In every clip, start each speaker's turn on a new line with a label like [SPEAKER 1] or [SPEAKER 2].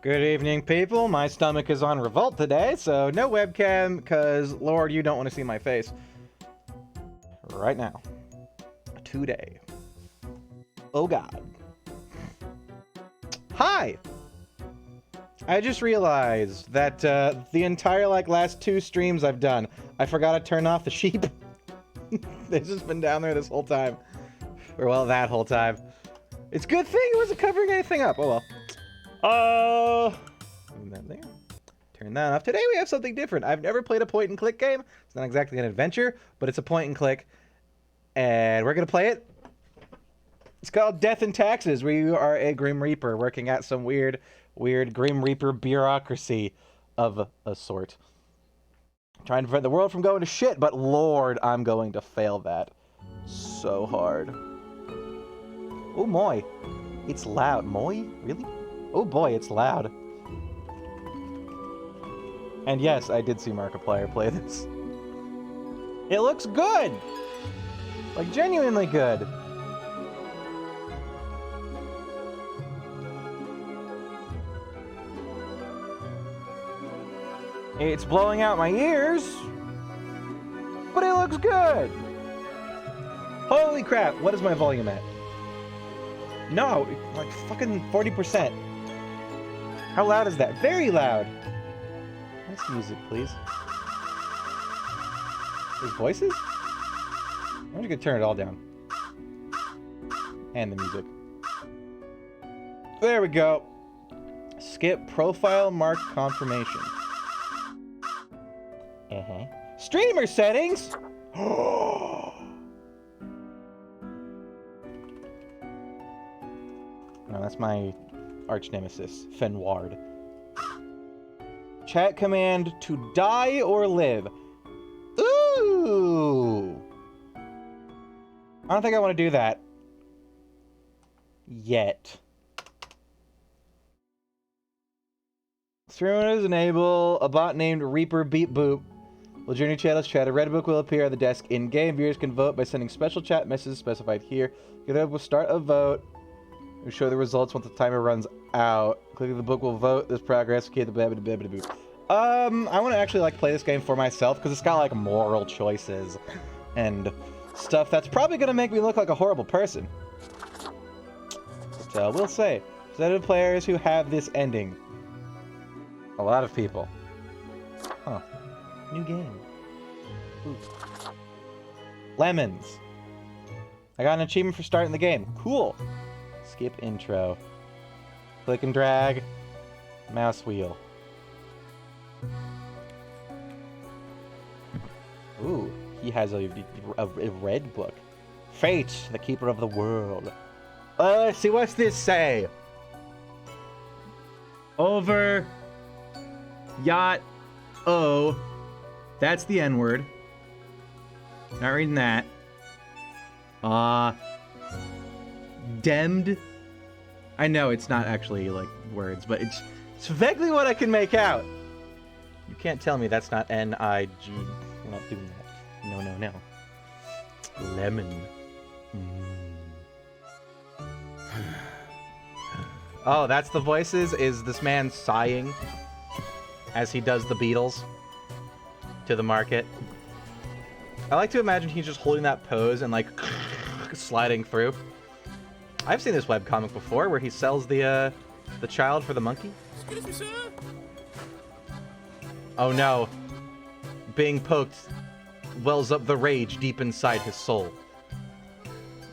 [SPEAKER 1] Good evening, people. My stomach is on revolt today, so no webcam, because, Lord, you don't want to see my face. Right now. Today. Oh, God. Hi! I just realized that the entire, last 2 streams I've done, I forgot to turn off the sheep. They've just been down there this whole time. Or, well, that whole time. It's a good thing it wasn't covering anything up. Oh, well. Turn that there. Turn that off. Today we have something different. I've never played a point-and-click game. It's not exactly an adventure, but it's a point-and-click. And we're going to play it. It's called Death and Taxes, where you are a Grim Reaper working at some weird Grim Reaper bureaucracy of a sort. Trying to prevent the world from going to shit, but Lord, I'm going to fail that so hard. Oh, moi. It's loud. Moi? Really? Oh boy, it's loud. And yes, I did see Markiplier play this. It looks good! Like, genuinely good. It's blowing out my ears, but it looks good. Holy crap, what is my volume at? No, like fucking 40%. How loud is that? Very loud. Nice music, please. There's voices? I'm just gonna turn it all down. And the music. There we go. Skip profile mark confirmation. Streamer settings? No, that's my arch nemesis, Fenward. Chat command to die or live. Ooh! I don't think I want to do that. Yet. Streamers enable a bot named Reaper Beep Boop. Will join your channel's chat. A red book will appear on the desk in-game. Viewers can vote by sending special chat messages specified here. You will start a vote. We'll show the results once the timer runs out. Clicking the book will vote this progress. Okay, the blah blah blah blah blah. I want to actually play this game for myself because it's got moral choices and stuff that's probably gonna make me look like a horrible person. But we'll say, representative players who have this ending. A lot of people. Huh. New game. Ooh. Lemons. I got an achievement for starting the game. Cool. Skip intro. Click and drag. Mouse wheel. Ooh, he has a red book. Fate, the keeper of the world. Let's see, what's this say? Over. Yacht. Oh. That's the N-word. Not reading that. Demmed. I know it's not actually words, but it's vaguely what I can make out. You can't tell me that's not N-I-G. We're not doing that. No, no, no. Lemon. Oh, that's the voices? Is this man sighing as he does the Beatles to the market? I like to imagine he's just holding that pose and sliding through. I've seen this webcomic before where he sells the child for the monkey.
[SPEAKER 2] Excuse me, sir.
[SPEAKER 1] Oh no. Being poked wells up the rage deep inside his soul.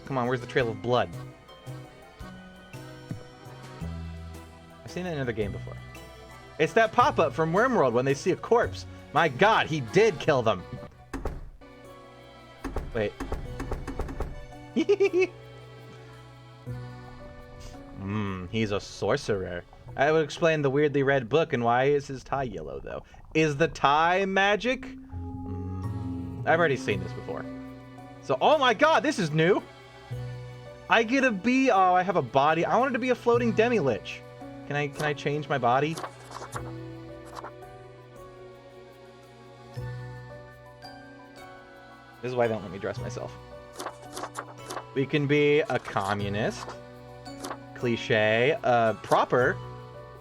[SPEAKER 1] Come on, where's the trail of blood? I've seen that in another game before. It's that pop-up from Wormworld when they see a corpse. My god, he did kill them. Wait. He's a sorcerer. I would explain the weirdly red book and why is his tie yellow, though. Is the tie magic? I've already seen this before. So, oh my god, this is new. I get to be, oh, I have a body. I wanted to be a floating Demilich. Can I change my body? This is why they don't let me dress myself. We can be a communist. Cliche. Proper.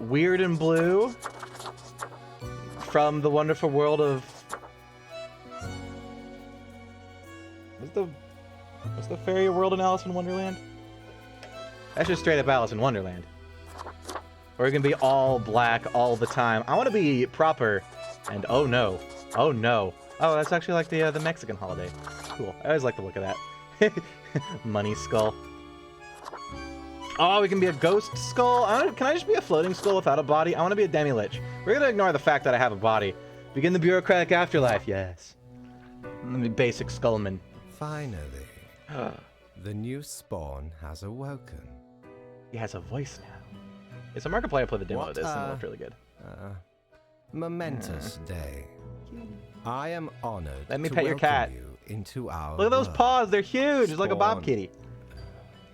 [SPEAKER 1] Weird and Blue from the wonderful world of... What's the fairy world in Alice in Wonderland? That's just straight up Alice in Wonderland. Or you can be all black all the time. I want to be proper. And oh no. Oh no. Oh, that's actually like the Mexican holiday. Cool. I always like the look of that. Money skull. Oh, we can be a ghost skull? Can I just be a floating skull without a body? I want to be a Demilich. We're going to ignore the fact that I have a body. Begin the bureaucratic afterlife, yes. I'm going to be basic skullman.
[SPEAKER 2] Finally, the new spawn has awoken.
[SPEAKER 1] He has a voice now. It's a Markiplier play the demo of this, and it looked really good.
[SPEAKER 2] Momentous day. I am honored
[SPEAKER 1] Let me
[SPEAKER 2] to
[SPEAKER 1] pet your cat.
[SPEAKER 2] You into our
[SPEAKER 1] Look at those
[SPEAKER 2] world.
[SPEAKER 1] paws, they're huge. It's like a bob kitty.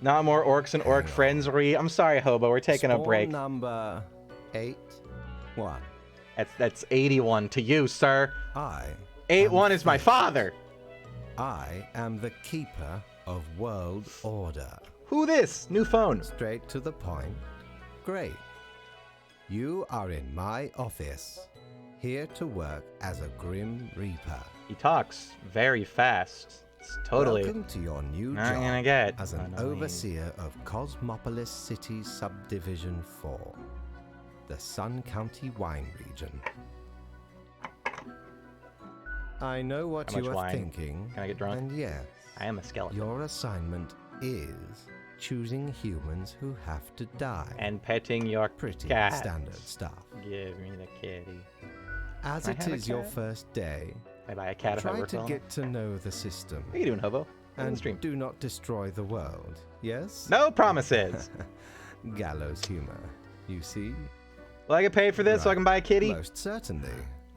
[SPEAKER 1] Not more orcs and orc friends-ry. I'm sorry, Hobo, we're taking a break.
[SPEAKER 2] Number 81.
[SPEAKER 1] That's 81 to you, sir. 81 is my father.
[SPEAKER 2] I am the keeper of world order.
[SPEAKER 1] Who this? New phone.
[SPEAKER 2] Straight to the point. Great. You are in my office, here to work as a Grim Reaper.
[SPEAKER 1] He talks very fast. It's totally
[SPEAKER 2] Welcome to your new
[SPEAKER 1] not
[SPEAKER 2] job
[SPEAKER 1] gonna get
[SPEAKER 2] as an
[SPEAKER 1] annoying.
[SPEAKER 2] overseer of Cosmopolis City Subdivision 4, the Sun County Wine Region. I know what
[SPEAKER 1] How
[SPEAKER 2] you
[SPEAKER 1] much
[SPEAKER 2] are
[SPEAKER 1] wine?
[SPEAKER 2] thinking,
[SPEAKER 1] Can I get drunk?
[SPEAKER 2] and yes,
[SPEAKER 1] I am a skeleton.
[SPEAKER 2] your assignment is choosing humans who have to die.
[SPEAKER 1] And petting your
[SPEAKER 2] Pretty
[SPEAKER 1] cat.
[SPEAKER 2] standard stuff.
[SPEAKER 1] Give me the kitty.
[SPEAKER 2] As
[SPEAKER 1] Can I
[SPEAKER 2] it
[SPEAKER 1] have a
[SPEAKER 2] is your
[SPEAKER 1] cat?
[SPEAKER 2] first day,
[SPEAKER 1] I buy a cat if I
[SPEAKER 2] try
[SPEAKER 1] work
[SPEAKER 2] to
[SPEAKER 1] well.
[SPEAKER 2] get to know the system.
[SPEAKER 1] What are you doing, Hobo? In the
[SPEAKER 2] And
[SPEAKER 1] stream.
[SPEAKER 2] do not destroy the world, yes?
[SPEAKER 1] No promises.
[SPEAKER 2] Gallows humor, you see?
[SPEAKER 1] Will I get paid for this so I can buy a kitty?
[SPEAKER 2] Most certainly.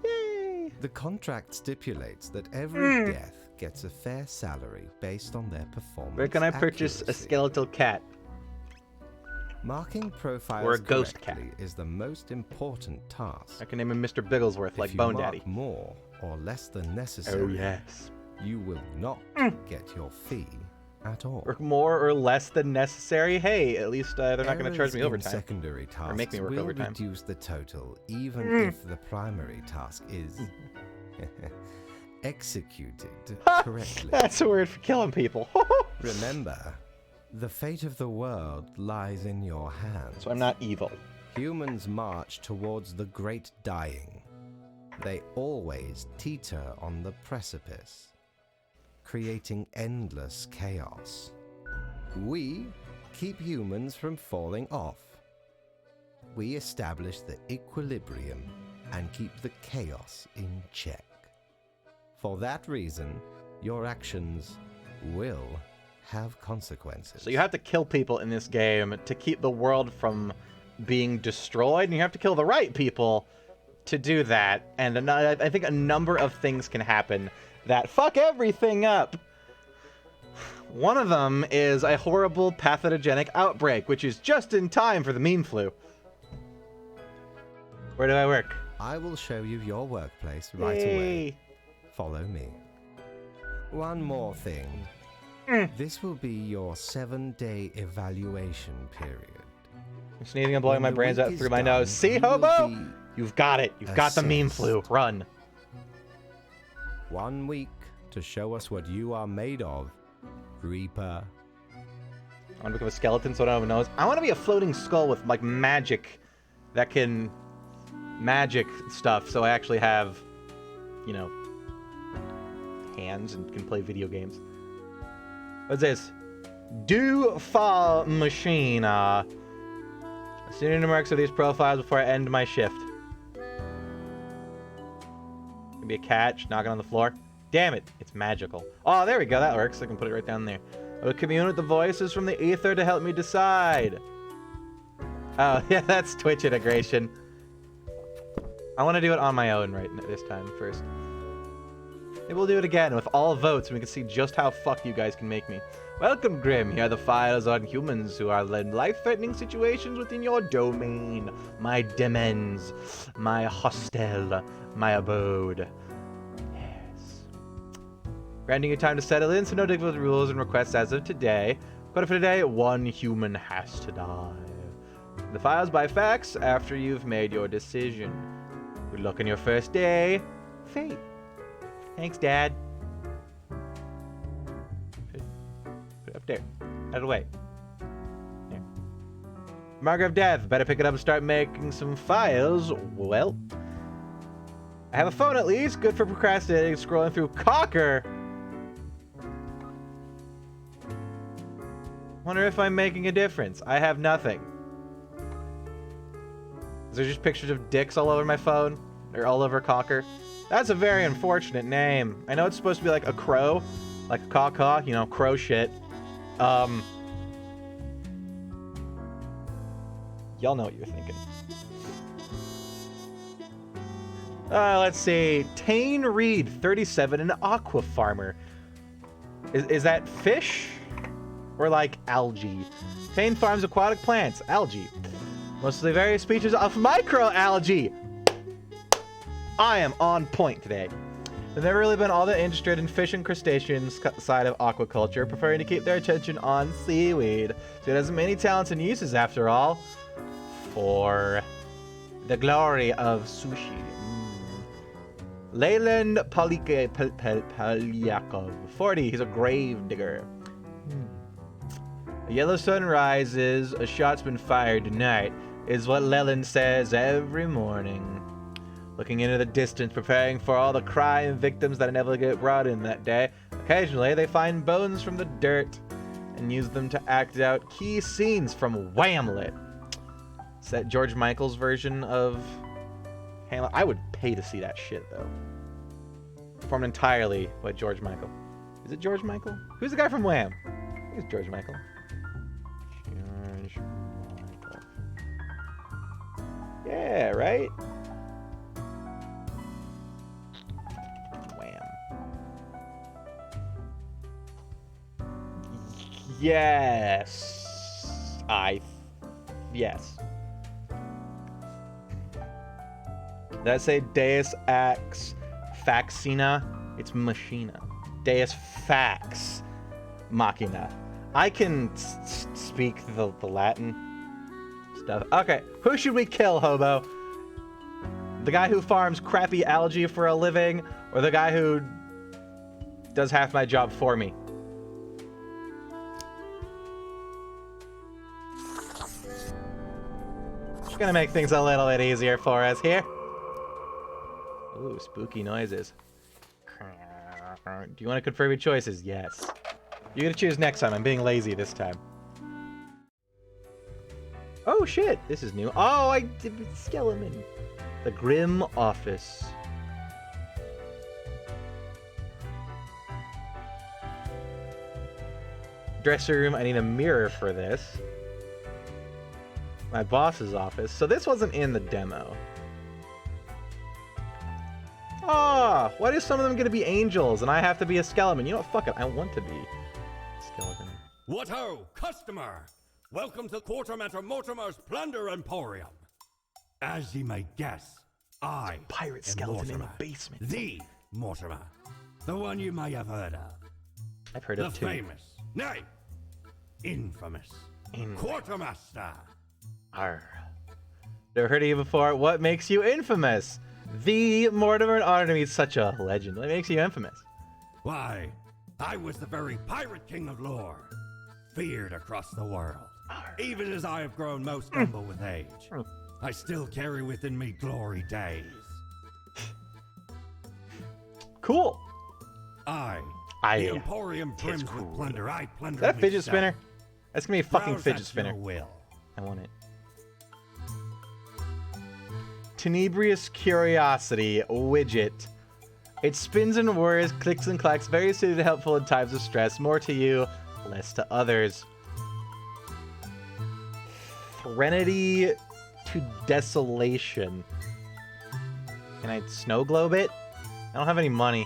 [SPEAKER 1] Yay!
[SPEAKER 2] The contract stipulates that every death gets a fair salary based on their performance.
[SPEAKER 1] Where can I purchase a
[SPEAKER 2] accuracy.
[SPEAKER 1] skeletal cat?
[SPEAKER 2] Marking profiles
[SPEAKER 1] Or a ghost
[SPEAKER 2] correctly is the most important task.
[SPEAKER 1] I can name him Mr. Bigglesworth, like
[SPEAKER 2] if you
[SPEAKER 1] Bone
[SPEAKER 2] mark
[SPEAKER 1] Daddy.
[SPEAKER 2] more or less than necessary,
[SPEAKER 1] Oh, yes.
[SPEAKER 2] you will not get your fee at all.
[SPEAKER 1] Work more or less than necessary? Hey, at least they're not going to charge me
[SPEAKER 2] Errors in
[SPEAKER 1] overtime.
[SPEAKER 2] Secondary tasks
[SPEAKER 1] make me work
[SPEAKER 2] will
[SPEAKER 1] overtime.
[SPEAKER 2] reduce the total, even if the primary task is executed correctly.
[SPEAKER 1] That's a word for killing people.
[SPEAKER 2] Remember, the fate of the world lies in your hands.
[SPEAKER 1] So I'm not evil.
[SPEAKER 2] Humans march towards the great dying. They always teeter on the precipice, creating endless chaos. We keep humans from falling off. We establish the equilibrium and keep the chaos in check. For that reason, your actions will have consequences.
[SPEAKER 1] So you have to kill people in this game to keep the world from being destroyed, and you have to kill the right people to do that. And I think a number of things can happen that fuck everything up. One of them is a horrible pathogenic outbreak, which is just in time for the meme flu. Where do I work?
[SPEAKER 2] I will show you your workplace right
[SPEAKER 1] Yay.
[SPEAKER 2] away. Follow me. One more thing. This will be your 7-day evaluation period.
[SPEAKER 1] I'm sneezing and blowing
[SPEAKER 2] When
[SPEAKER 1] my
[SPEAKER 2] the
[SPEAKER 1] brains
[SPEAKER 2] week
[SPEAKER 1] out
[SPEAKER 2] is
[SPEAKER 1] through my
[SPEAKER 2] done,
[SPEAKER 1] nose. See,
[SPEAKER 2] you will
[SPEAKER 1] Hobo?
[SPEAKER 2] be
[SPEAKER 1] You've got it. You've got the meme flu.
[SPEAKER 2] assessed.
[SPEAKER 1] Run.
[SPEAKER 2] 1 week to show us what you are made of, Reaper.
[SPEAKER 1] I want to become a skeleton so I don't have a nose. I want to be a floating skull with, like, magic that can... magic stuff so I actually have, you know, hands and can play video games. What's this? Do for machine. Student marks of these profiles before I end my shift. Gonna be a cat knocking on the floor. Damn it, it's magical. Oh, there we go, that works. I can put it right down there. I will commune with the voices from the ether to help me decide. Oh, yeah, that's Twitch integration. I want to do it on my own right this time first. Maybe we'll do it again with all votes and we can see just how fucked you guys can make me. Welcome, Grim. Here are the files on humans who are in life-threatening situations within your domain. My demons. My hostel. My abode. Yes. Granting you time to settle in, so no difficult rules and requests as of today. But for today, 1 human has to die. The files by fax after you've made your decision. Good luck on your first day. Fate. Thanks, Dad. Put it up there. Out of the way. There. Marker of Death. Better pick it up and start making some files. Well, I have a phone at least. Good for procrastinating, scrolling through Cocker. Wonder if I'm making a difference. I have nothing. Is there just pictures of dicks all over my phone? Or all over Cocker? That's a very unfortunate name. I know it's supposed to be like a crow. Like a caw-caw, you know, crow shit. Y'all know what you're thinking. Let's see. Tane Reed, 37, an aqua farmer. Is that fish? Or like algae? Tane farms aquatic plants, algae. Mostly various species of microalgae. I am on point today. They've never really been all that interested in fish and crustaceans side of aquaculture, preferring to keep their attention on seaweed. So it has many talents and uses after all. For the glory of sushi. Leyland Polyakov, 40, he's a grave digger. A yellow sun rises, a shot's been fired tonight, is what Leland says every morning. Looking into the distance, preparing for all the crime victims that inevitably get brought in that day. Occasionally, they find bones from the dirt and use them to act out key scenes from Whamlet. Is that George Michael's version of Hamlet? I would pay to see that shit, though. Performed entirely by George Michael. Is it George Michael? Who's the guy from Wham? I think it's George Michael. George Michael. Yeah, right? Wham. Yes. Yes. Did I say Deus Ex Faxina? It's Machina. Deus Fax Machina. I can speak the Latin stuff. Okay, who should we kill, hobo? The guy who farms crappy algae for a living, or the guy who does half my job for me? Just gonna make things a little bit easier for us here. Ooh, spooky noises. Do you want to confirm your choices? Yes. You're gonna choose next time. I'm being lazy this time. Oh shit, this is new. Oh, I did Skeleton. The Grim Office. Dresser room, I need a mirror for this. My boss's office. So this wasn't in the demo. Ah, why is some of them gonna be angels and I have to be a skeleton? You know what, fuck it, I want to be a skeleton.
[SPEAKER 3] What ho, customer! Welcome to Quartermaster Mortimer's Plunder Emporium. As ye may guess, I
[SPEAKER 1] Pirate
[SPEAKER 3] am
[SPEAKER 1] skeleton
[SPEAKER 3] Mortimer,
[SPEAKER 1] in the basement.
[SPEAKER 3] The Mortimer. The one you may have heard of.
[SPEAKER 1] I've heard
[SPEAKER 3] The
[SPEAKER 1] of two.
[SPEAKER 3] famous, nay, infamous, Quartermaster.
[SPEAKER 1] Arr. Never heard of you before. What makes you infamous? The Mortimer Artemis is such a legend. What makes you infamous?
[SPEAKER 3] Why, I was the very pirate king of lore, feared across the world. Even as I have grown most humble with age, I still carry within me glory days.
[SPEAKER 1] Cool.
[SPEAKER 3] The
[SPEAKER 1] I
[SPEAKER 3] Emporium brims with plunder. I plunder.
[SPEAKER 1] Is that a fidget
[SPEAKER 3] myself.
[SPEAKER 1] spinner? That's gonna be a fucking
[SPEAKER 3] Browse
[SPEAKER 1] fidget
[SPEAKER 3] at
[SPEAKER 1] spinner.
[SPEAKER 3] your will.
[SPEAKER 1] I want it. Tenebrious Curiosity widget. It spins and whirs, clicks and clacks, very suited and helpful in times of stress. More to you, less to others. Threnody to Desolation. Can I snow globe it? I don't have any money.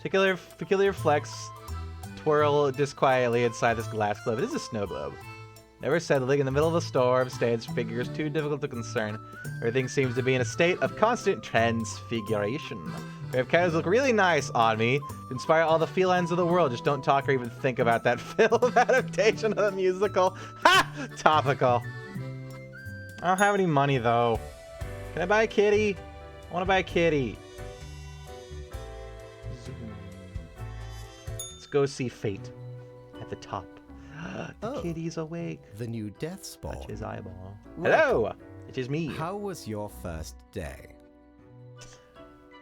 [SPEAKER 1] Peculiar flex. Twirl disquietly inside this glass globe. It is a snow globe. Never settling in the middle of a storm, stands figures too difficult to concern. Everything seems to be in a state of constant transfiguration. We have characters look really nice on me to inspire all the felines of the world. Just don't talk or even think about that film adaptation of the musical. Ha! Topical. I don't have any money, though. Can I buy a kitty? I want to buy a kitty. Let's go see Fate at the top. The kitty's awake.
[SPEAKER 2] The new death spawn.
[SPEAKER 1] Touch his eyeball.
[SPEAKER 2] Right.
[SPEAKER 1] Hello! It is me.
[SPEAKER 2] How was your first day?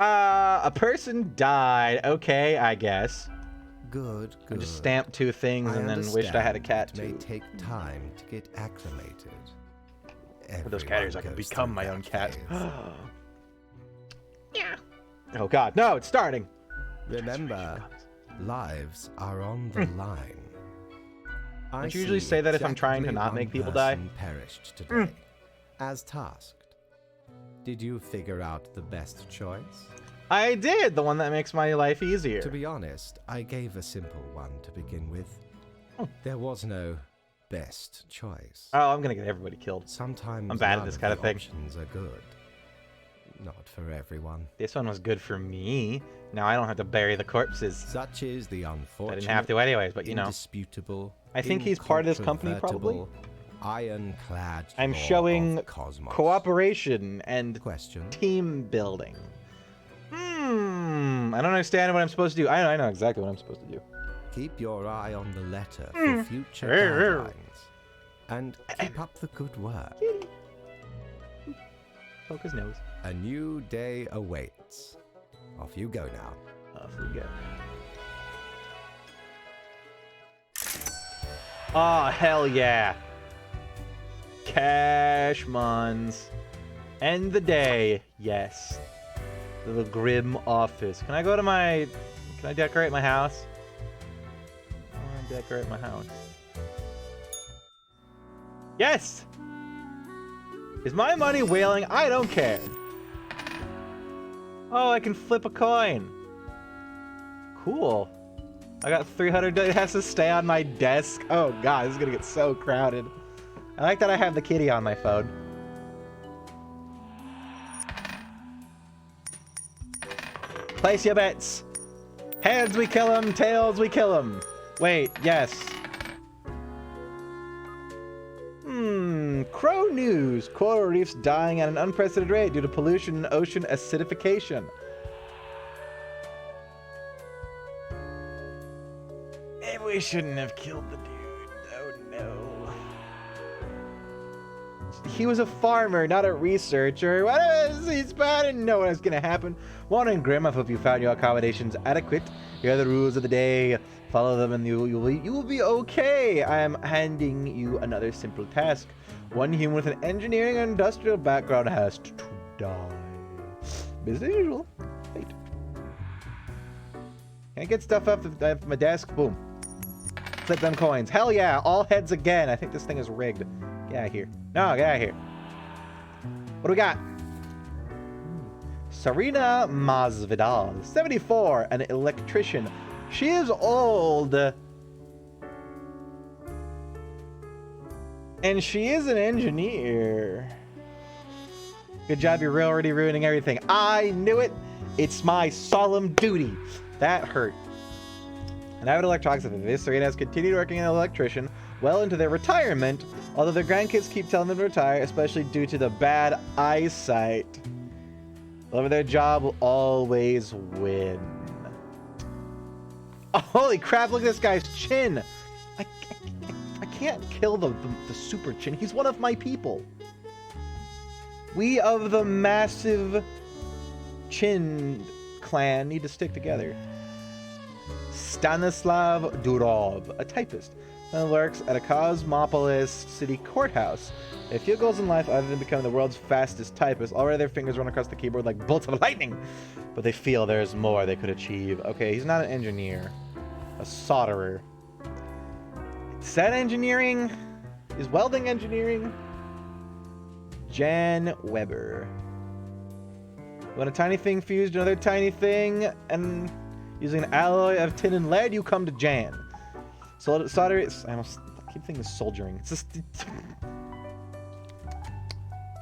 [SPEAKER 1] A person died. Okay, I guess.
[SPEAKER 2] Good,
[SPEAKER 1] I
[SPEAKER 2] good.
[SPEAKER 1] just stamped 2 things and then wished I had a cat,
[SPEAKER 2] It may
[SPEAKER 1] too.
[SPEAKER 2] take time to get acclimated.
[SPEAKER 1] With those cat
[SPEAKER 2] Everyone
[SPEAKER 1] ears, I can
[SPEAKER 2] goes
[SPEAKER 1] become
[SPEAKER 2] through
[SPEAKER 1] my
[SPEAKER 2] that
[SPEAKER 1] own cat.
[SPEAKER 2] phase.
[SPEAKER 1] Yeah. Oh god, no, it's starting.
[SPEAKER 2] Remember, lives are on the line. I
[SPEAKER 1] Don't you usually
[SPEAKER 2] see
[SPEAKER 1] say that if I'm trying to
[SPEAKER 2] exactly
[SPEAKER 1] not
[SPEAKER 2] one
[SPEAKER 1] make people die?
[SPEAKER 2] person perished today, as tasked. Did you figure out the best choice?
[SPEAKER 1] I did, the one that makes my life easier.
[SPEAKER 2] To be honest, I gave a simple one to begin with. There was no best choice.
[SPEAKER 1] Oh, I'm gonna get everybody killed.
[SPEAKER 2] Sometimes
[SPEAKER 1] I'm bad at
[SPEAKER 2] none
[SPEAKER 1] this
[SPEAKER 2] of
[SPEAKER 1] kind
[SPEAKER 2] the
[SPEAKER 1] of thing.
[SPEAKER 2] options are good. Not for everyone.
[SPEAKER 1] This one was good for me. Now I don't have to bury the corpses.
[SPEAKER 2] Such is the
[SPEAKER 1] I
[SPEAKER 2] unfortunate.
[SPEAKER 1] didn't have to anyways, but you know.
[SPEAKER 2] Indisputable.
[SPEAKER 1] I think he's part of this company, probably.
[SPEAKER 2] incontrovertible, Ironclad.
[SPEAKER 1] I'm
[SPEAKER 2] law
[SPEAKER 1] showing
[SPEAKER 2] of cosmos.
[SPEAKER 1] cooperation and
[SPEAKER 2] Question.
[SPEAKER 1] team building. I don't understand what I'm supposed to do. I know exactly what I'm supposed to do.
[SPEAKER 2] Keep your eye on the letter for future guidelines. And keep up the good work.
[SPEAKER 1] Poke his nose.
[SPEAKER 2] A new day awaits. Off you go now.
[SPEAKER 1] Off we go. Oh, hell yeah. Cash muns. End the day. Yes. The grim office. Can I go to my... Can I decorate my house? I want to decorate my house. Yes! Is my money wailing? I don't care. Oh, I can flip a coin. Cool. I got 300. It has to stay on my desk. Oh god, this is gonna get so crowded. I like that I have the kitty on my phone. Place your bets. Heads we kill him, tails we kill him. Wait, yes. Crow news. Coral reefs dying at an unprecedented rate due to pollution and ocean acidification. Maybe we shouldn't have killed the dude. Oh no. He was a farmer, not a researcher. What is he's bad? I didn't know what was gonna happen. Warren Grimm, I hope you found your accommodations adequate. Here are the rules of the day. Follow them and you will be okay. I am handing you another simple task. One human with an engineering and industrial background has to die. Business as usual. Wait. Can I get stuff off my desk? Boom. Flip them coins. Hell yeah. All heads again. I think this thing is rigged. Get out of here. No, get out of here. What do we got? Serena Masvidal, 74, an electrician. She is old. And she is an engineer. Good job, you're already ruining everything. I knew it. It's my solemn duty. That hurt. An avid electronics enthusiast, this Serena has continued working as an electrician well into their retirement, although their grandkids keep telling them to retire, especially due to the bad eyesight. However, their job will always win. Oh, holy crap, look at this guy's chin. I can't kill the super chin. He's one of my people. We of the massive chin clan need to stick together. Stanislav Durov, a typist, and works at a Cosmopolis city courthouse. If few goals in life other than becoming the world's fastest typist, already their fingers run across the keyboard like bolts of lightning, but they feel there's more they could achieve. Okay, he's not an engineer, a solderer. Is that engineering? Is welding engineering? Jan Weber. When a tiny thing fused another tiny thing, and using an alloy of tin and lead, you come to Jan. Solder is... I keep thinking soldiering. It's just...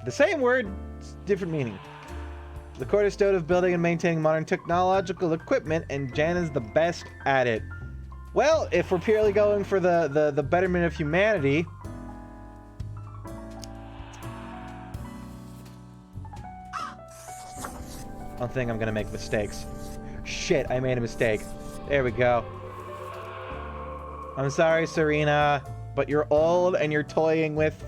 [SPEAKER 1] the same word, different meaning. The cornerstone of building and maintaining modern technological equipment, and Jan is the best at it. Well, if we're purely going for the betterment of humanity, I don't think I'm gonna make mistakes. Shit, I made a mistake. There we go. I'm sorry, Serena, but you're old and you're toying with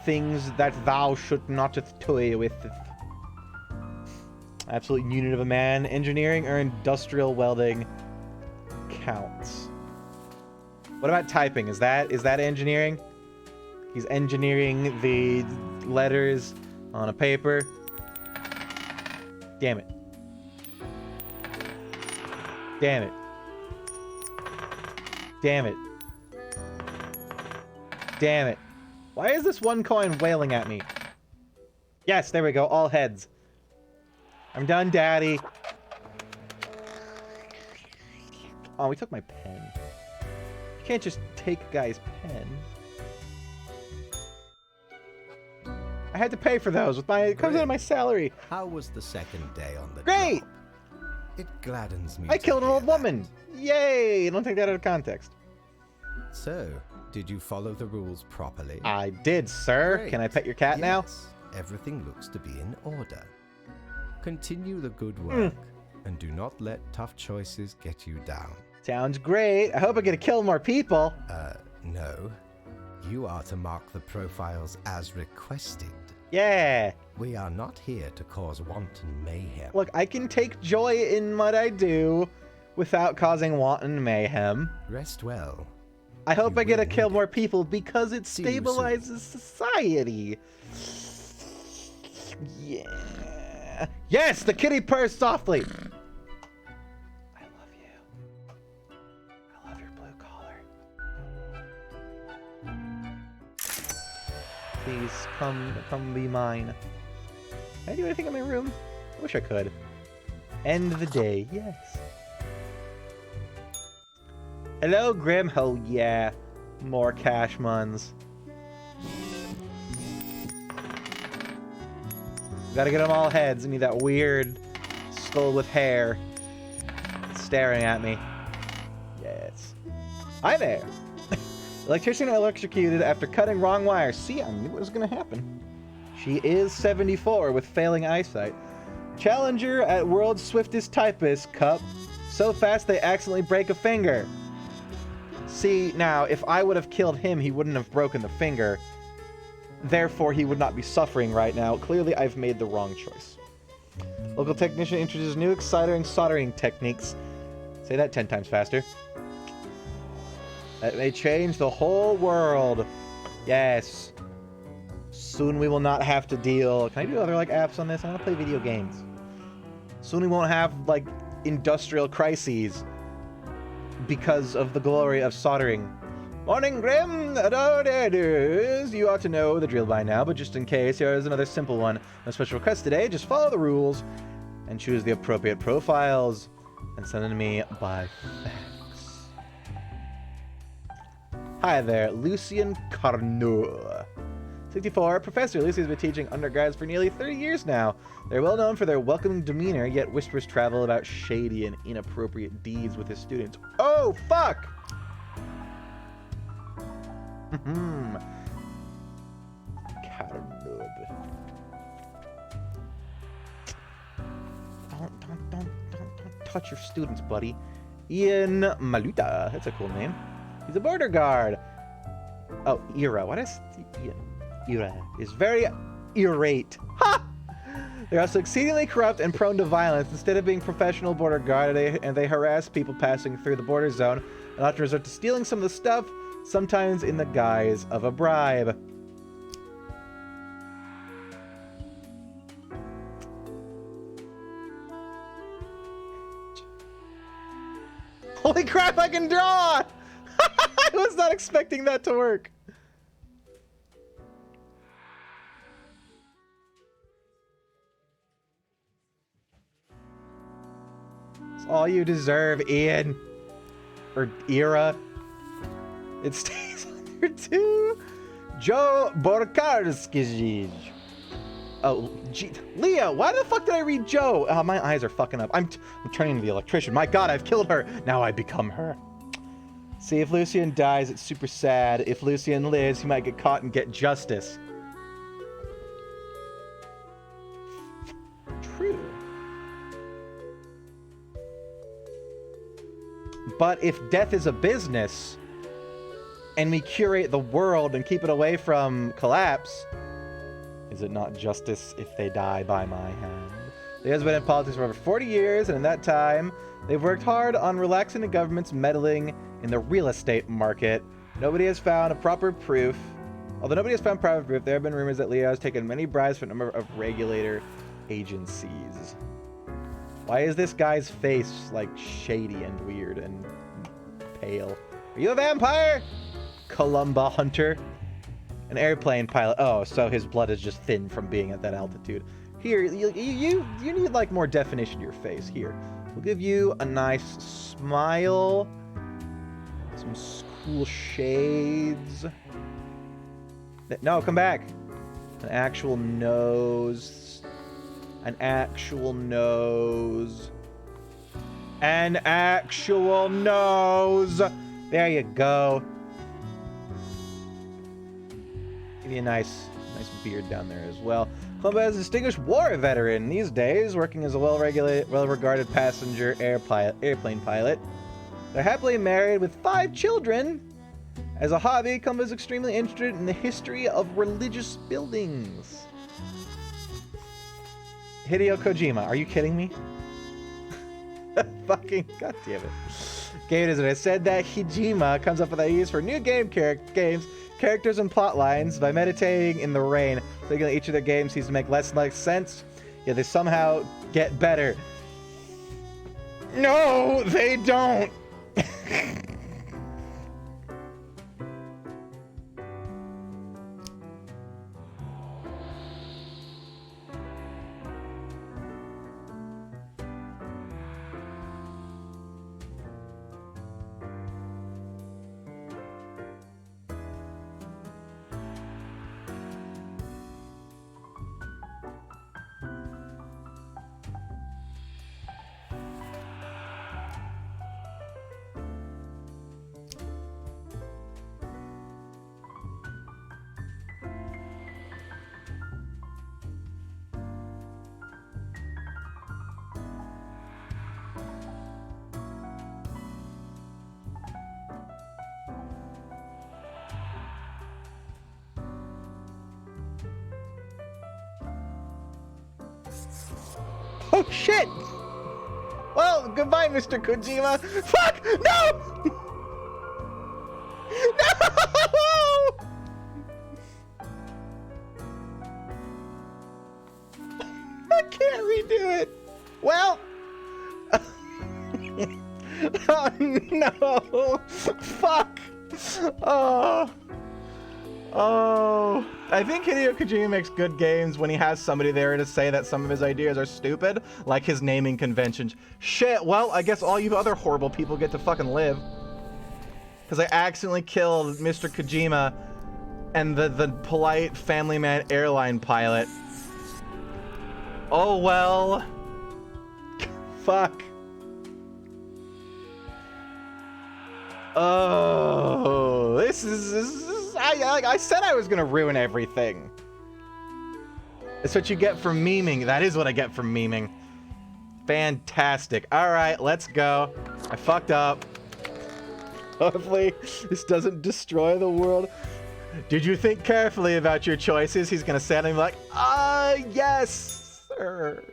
[SPEAKER 1] things that thou should not toy with. Absolute unit of a man. Engineering or industrial welding counts. What about typing? Is that engineering? He's engineering the letters on a paper. Damn it. Damn it. Damn it. Damn it. Why is this one coin wailing at me? Yes, there we go. All heads. I'm done, Daddy. Oh, we took my pen. You can't just take a guy's pen. I had to pay for those with my. It comes out of my salary.
[SPEAKER 2] How was the second day on the
[SPEAKER 1] Great!
[SPEAKER 2] job? It gladdens me.
[SPEAKER 1] I
[SPEAKER 2] to
[SPEAKER 1] killed an
[SPEAKER 2] hear
[SPEAKER 1] old woman.
[SPEAKER 2] that.
[SPEAKER 1] Yay! Don't take that out of context.
[SPEAKER 2] So, did you follow the rules properly?
[SPEAKER 1] I did, sir.
[SPEAKER 2] Great.
[SPEAKER 1] Can I pet your cat now?
[SPEAKER 2] Yes, everything looks to be in order. Continue the good work, and do not let tough choices get you down.
[SPEAKER 1] Sounds great. I hope I get to kill more people.
[SPEAKER 2] No. You are to mark the profiles as requested.
[SPEAKER 1] Yeah.
[SPEAKER 2] We are not here to cause wanton mayhem.
[SPEAKER 1] Look, I can take joy in what I do without causing wanton mayhem.
[SPEAKER 2] Rest well.
[SPEAKER 1] I hope
[SPEAKER 2] You
[SPEAKER 1] I get to
[SPEAKER 2] will
[SPEAKER 1] kill
[SPEAKER 2] need
[SPEAKER 1] more
[SPEAKER 2] it.
[SPEAKER 1] people because it
[SPEAKER 2] See you soon.
[SPEAKER 1] stabilizes society. Yeah. Yes, the kitty purrs softly. I love you. I love your blue collar. Please come be mine. Can I do anything in my room? I wish I could. End the day, yes. Hello, Grim. Oh, yeah. More cash muns. Gotta get them all heads. I need that weird skull with hair staring at me. Yes. Hi there. Electrician electrocuted after cutting wrong wire. See, I knew it was gonna happen. She is 74 with failing eyesight. Challenger at World's Swiftest Typist Cup. So fast they accidentally break a finger. See, now, if I would have killed him, he wouldn't have broken the finger. Therefore, he would not be suffering right now. Clearly, I've made the wrong choice. Local technician introduces new exciting soldering techniques. Say that 10 times faster. That may change the whole world. Yes. Soon we will not have to deal... Can I do other, like, apps on this? I want to play video games. Soon we won't have, like, industrial crises because of the glory of soldering. Morning, Grim! Hello there, dudes! You ought to know the drill by now, but just in case, here is another simple one. No special request today, just follow the rules and choose the appropriate profiles and send them to me by fax. Hi there, Lucien Carnot. 64. Professor Lucy has been teaching undergrads for nearly 30 years now. They're well known for their welcoming demeanor, yet whispers travel about shady and inappropriate deeds with his students. Oh, fuck! Carnot. Don't touch your students, buddy. Ian Maluta. That's a cool name. He's a border guard. Oh, Ira. What is Ian? Ira is very irate. Ha! They're also exceedingly corrupt and prone to violence. Instead of being professional border guard, they harass people passing through the border zone and often resort to stealing some of the stuff, sometimes in the guise of a bribe. Holy crap, I can draw! I was not expecting that to work. It's all you deserve, Ian. Or Ira. It stays on there too. Joe Borkarskij. Oh, gee. Leah, why the fuck did I read Joe? Oh, my eyes are fucking up. I'm turning into the electrician. My god, I've killed her. Now I become her. See, if Lucien dies, it's super sad. If Lucien lives, he might get caught and get justice. True. But if death is a business, and we curate the world and keep it away from collapse, is it not justice if they die by my hand? They have been in politics for over 40 years, and in that time, they've worked hard on relaxing the government's meddling in the real estate market. Nobody has found proper proof. Although nobody has found proper proof, there have been rumors that Leo has taken many bribes from a number of regulator agencies. Why is this guy's face, like, shady and weird and pale? Are you a vampire? Columba Hunter. An airplane pilot. Oh, so his blood is just thin from being at that altitude. Here, you need, like, more definition to your face. Here. We'll give you a nice smile. Some cool shades. No, come back. An actual nose. An actual nose. An actual nose. There you go. Give you a nice beard down there as well. Columba is a distinguished war veteran these days, working as a well-regarded passenger airplane pilot. They're happily married with 5 children. As a hobby, Columba is extremely interested in the history of religious buildings. Hideo Kojima, are you kidding me? Fucking goddamn it. Game Designer said that Hijima comes up with ideas for new games, characters, and plot lines by meditating in the rain. Thinking that each of their games seems to make less and less sense, yet they somehow get better. No, they don't! Oh shit! Well, goodbye, Mr. Kojima. Fuck! No! No! I can't redo it. Well. Oh no! Fuck! Oh. Oh, I think Hideo Kojima makes good games when he has somebody there to say that some of his ideas are stupid, like his naming conventions. Shit, well, I guess all you other horrible people get to fucking live. Because I accidentally killed Mr. Kojima and the polite family man airline pilot. Oh well. Fuck. Oh, this is I said I was gonna ruin everything. That's what you get for memeing. That is what I get for memeing. Fantastic. All right, let's go. I fucked up. Hopefully, this doesn't destroy the world. Did you think carefully about your choices? He's gonna say to me like, yes, sir.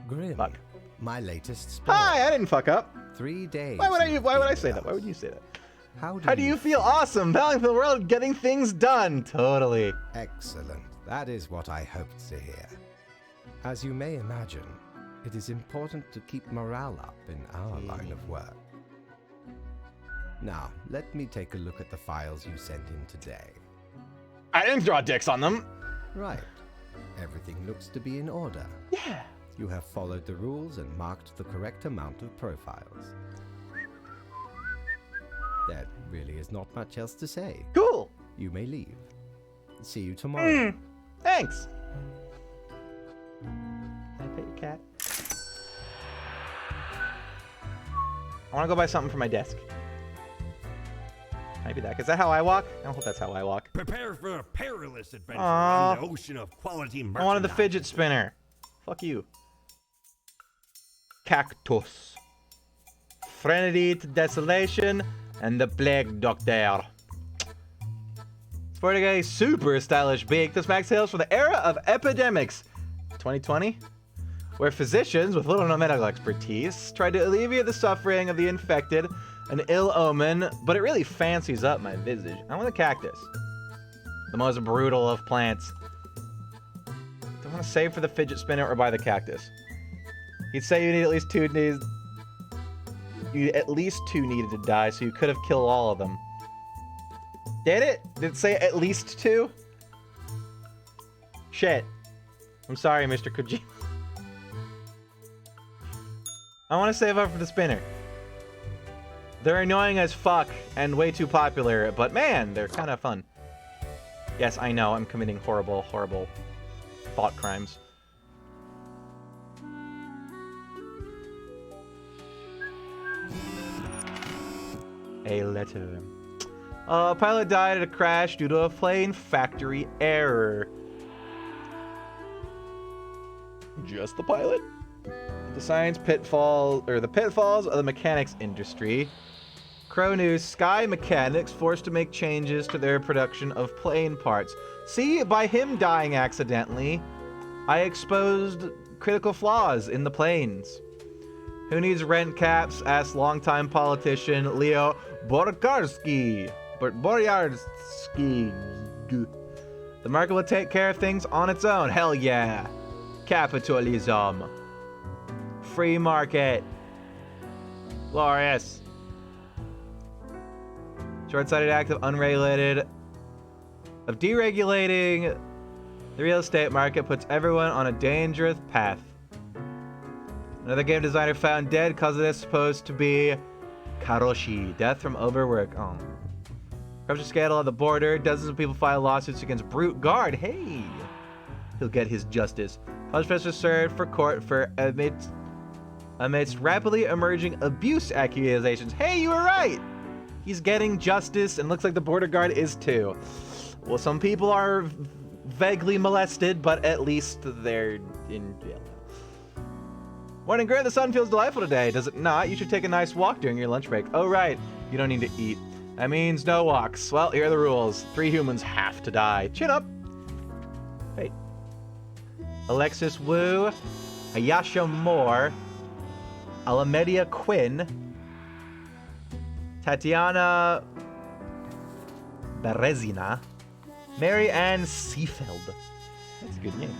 [SPEAKER 2] Grim.
[SPEAKER 1] Fuck.
[SPEAKER 2] My latest spell.
[SPEAKER 1] Hi, I didn't fuck up.
[SPEAKER 2] 3 days.
[SPEAKER 1] Why would I say that? Why would you say that?
[SPEAKER 2] How
[SPEAKER 1] do you feel? Awesome. Balancing the world, getting things done. Totally.
[SPEAKER 2] Excellent. That is what I hoped to hear. As you may imagine, it is important to keep morale up in our line of work. Now, let me take a look at the files you sent in today.
[SPEAKER 1] I didn't draw dicks on them.
[SPEAKER 2] Right. Everything looks to be in order.
[SPEAKER 1] Yeah.
[SPEAKER 2] You have followed the rules and marked the correct amount of profiles. There really is not much else to say.
[SPEAKER 1] Cool.
[SPEAKER 2] You may leave. See you tomorrow.
[SPEAKER 1] Thanks. Can I pet your cat? I want to go buy something for my desk. Maybe that. Is that how I walk? I hope that's how I walk.
[SPEAKER 3] Prepare for a perilous adventure
[SPEAKER 1] Aww.
[SPEAKER 3] on the ocean of quality merchandise.
[SPEAKER 1] I wanted the fidget spinner. Fuck you. Cactus. Threnody to Desolation, and the Plague Doctor. Sporting a super stylish beak, this max hails from the era of epidemics, 2020, where physicians with little or no medical expertise tried to alleviate the suffering of the infected, an ill omen, but it really fancies up my visage. I want a cactus, the most brutal of plants. Do I want to save for the fidget spinner or buy the cactus? He'd say you need at least two needs. You at least 2 needed to die, so you could have killed all of them. Did it? Did it say at least 2? Shit. I'm sorry, Mr. Kojima. I want to save up for the spinner. They're annoying as fuck and way too popular, but man, they're kind of fun. Yes, I know, I'm committing horrible, horrible thought crimes. A letter. A pilot died at a crash due to a plane factory error. Just the pilot? The science pitfall, or the pitfalls of the mechanics industry. Crow News: Sky Mechanics forced to make changes to their production of plane parts. See, by him dying accidentally, I exposed critical flaws in the planes. Who needs rent caps? Asked longtime politician Leo Boyarsky. The market will take care of things on its own. Hell yeah. Capitalism. Free market. Glorious. Short-sighted act of deregulating the real estate market puts everyone on a dangerous path. Another game designer found dead, cause it is supposed to be Karoshi, death from overwork. Oh. Corruption scandal on the border. Dozens of people file lawsuits against Brute Guard. Hey, he'll get his justice. College professor served for court for amidst rapidly emerging abuse accusations. Hey, you were right. He's getting justice, and looks like the border guard is too. Well, some people are vaguely molested, but at least they're in jail. Morning, Grant. The sun feels delightful today. Does it not? You should take a nice walk during your lunch break. Oh, right. You don't need to eat. That means no walks. Well, here are the rules. 3 humans have to die. Chin up. Hey. Alexis Wu, Ayasha Moore, Alamedia Quinn, Tatiana Berezina, Mary Ann Seefeld. That's a good name.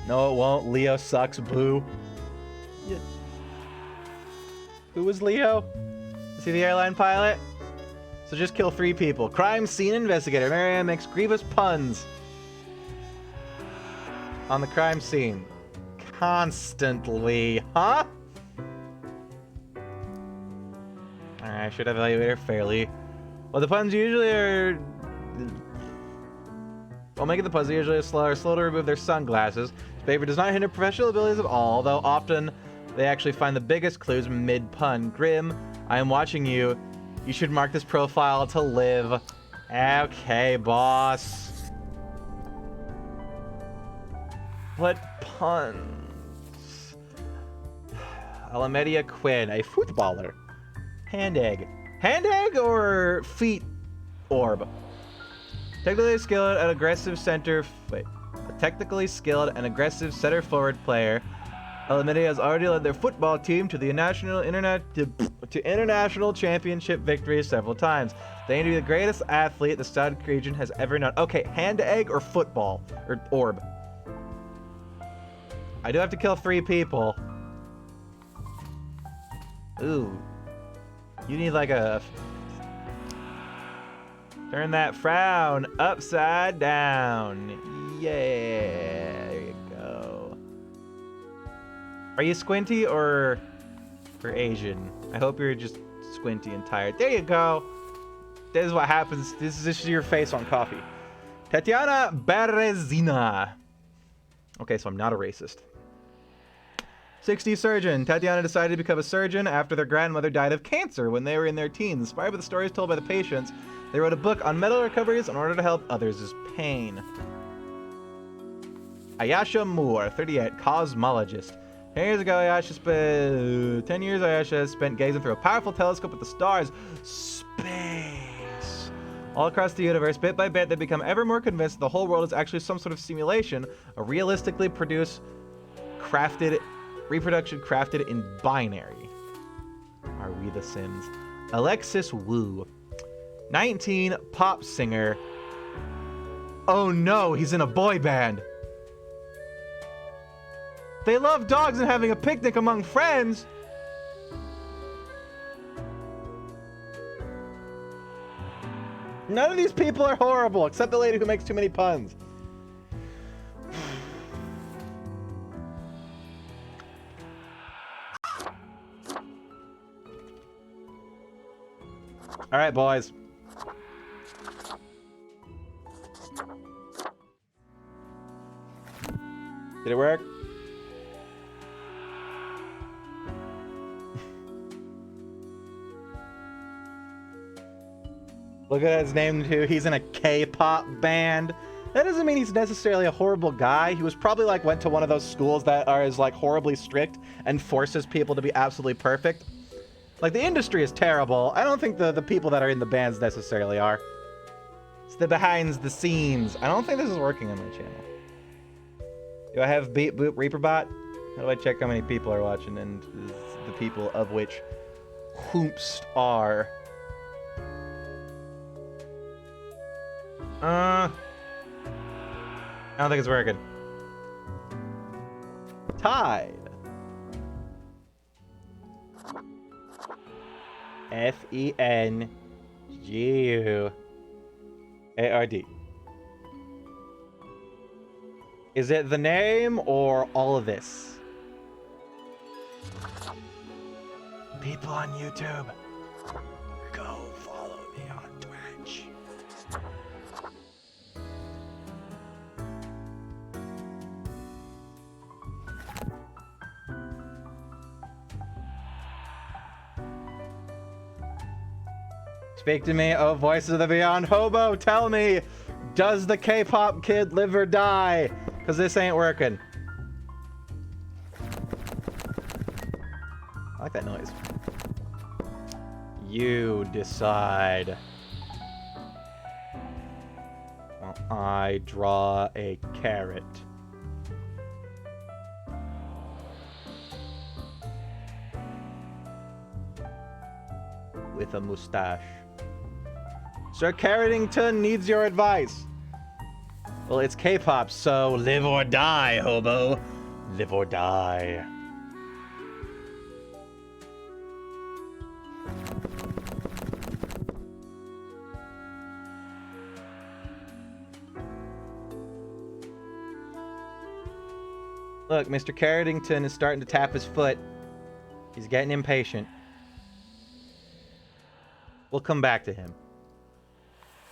[SPEAKER 1] No, it won't. Leo sucks. Boo. Yeah. Who was Leo? Is he the airline pilot? So just kill 3 people. Crime scene investigator. Marianne makes grievous puns on the crime scene. Constantly. Huh? Alright, I should evaluate her fairly. Well, the puns usually are... While making the puns usually slow to remove their sunglasses. This paper does not hinder professional abilities at all, though often they actually find the biggest clues mid-pun. Grim, I am watching you. You should mark this profile to live. Okay, boss. What puns? Alamedia Quinn, a footballer. Hand egg. Hand egg or feet orb? Technically skilled and aggressive center. Wait. A technically skilled and aggressive center forward player. Alamedia has already led their football team to the international championship victories several times. They aim to be the greatest athlete the Stud region has ever known. Okay, hand egg or football or orb. I do have to kill 3 people. Ooh. You need like a... Turn that frown upside down. Yeah, there you go. Are you squinty or Asian? I hope you're just squinty and tired. There you go. This is what happens. This is your face on coffee. Tatiana Berezina. Okay, so I'm not a racist. 60 surgeon. Tatiana decided to become a surgeon after their grandmother died of cancer when they were in their teens. Inspired by the stories told by the patients, they wrote a book on medical recoveries in order to help others' pain. Ayasha Moore, 38, cosmologist. 10 years ago, Ayasha spent 10 years. Ayasha spent gazing through a powerful telescope at the stars. Space. All across the universe, bit by bit, they become ever more convinced that the whole world is actually some sort of simulation, a realistically reproduction crafted in binary. Are we the Sims? Alexis Wu, 19, pop singer. Oh no, he's in a boy band. They love dogs and having a picnic among friends. None of these people are horrible, except the lady who makes too many puns. All right, boys. Did it work? Look at his name too. He's in a K-pop band. That doesn't mean he's necessarily a horrible guy. He was probably like went to one of those schools that are like horribly strict and forces people to be absolutely perfect. Like the industry is terrible. I don't think the people that are in the bands necessarily are. It's the behind the scenes. I don't think this is working on my channel. Do I have Beat Boop Reaperbot? How do I check how many people are watching and the people of which whomst are? I don't think it's working. Tide. Fenguard. Is it the name or all of this? People on YouTube, go follow me on Twitch. Speak to me, oh voices of the beyond. Hobo, tell me, does the K-pop kid live or die? Because this ain't working. I like that noise. You decide. While I draw a carrot. With a mustache. Sir Carrotington needs your advice. Well, it's K-pop, so live or die, hobo. Live or die. Look, Mr. Carrotington is starting to tap his foot. He's getting impatient. We'll come back to him.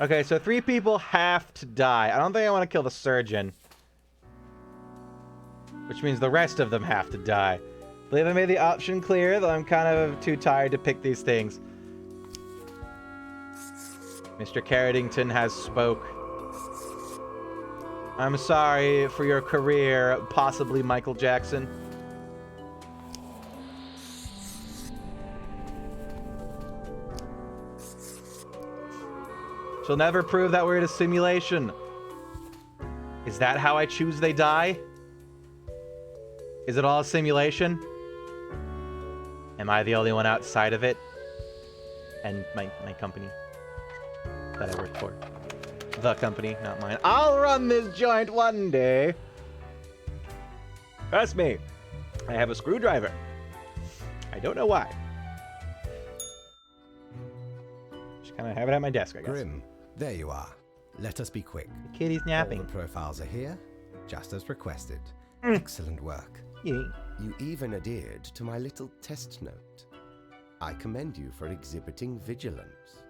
[SPEAKER 1] Okay, so 3 people have to die. I don't think I want to kill the surgeon. Which means the rest of them have to die. I believe I made the option clear, though I'm kind of too tired to pick these things. Mr. Carrotington has spoke. I'm sorry for your career, possibly Michael Jackson. She'll never prove that we're in a simulation. Is that how I choose they die? Is it all a simulation? Am I the only one outside of it? And my company that I work for. The company, not mine. I'll run this joint one day. Trust me. I have a screwdriver. I don't know why. Just kind of have it at my desk, I guess.
[SPEAKER 2] Grim, there you are. Let us be quick.
[SPEAKER 1] The kitty's napping.
[SPEAKER 2] All the profiles are here, just as requested. Excellent work.
[SPEAKER 1] Yeah.
[SPEAKER 2] You even adhered to my little test note. I commend you for exhibiting vigilance.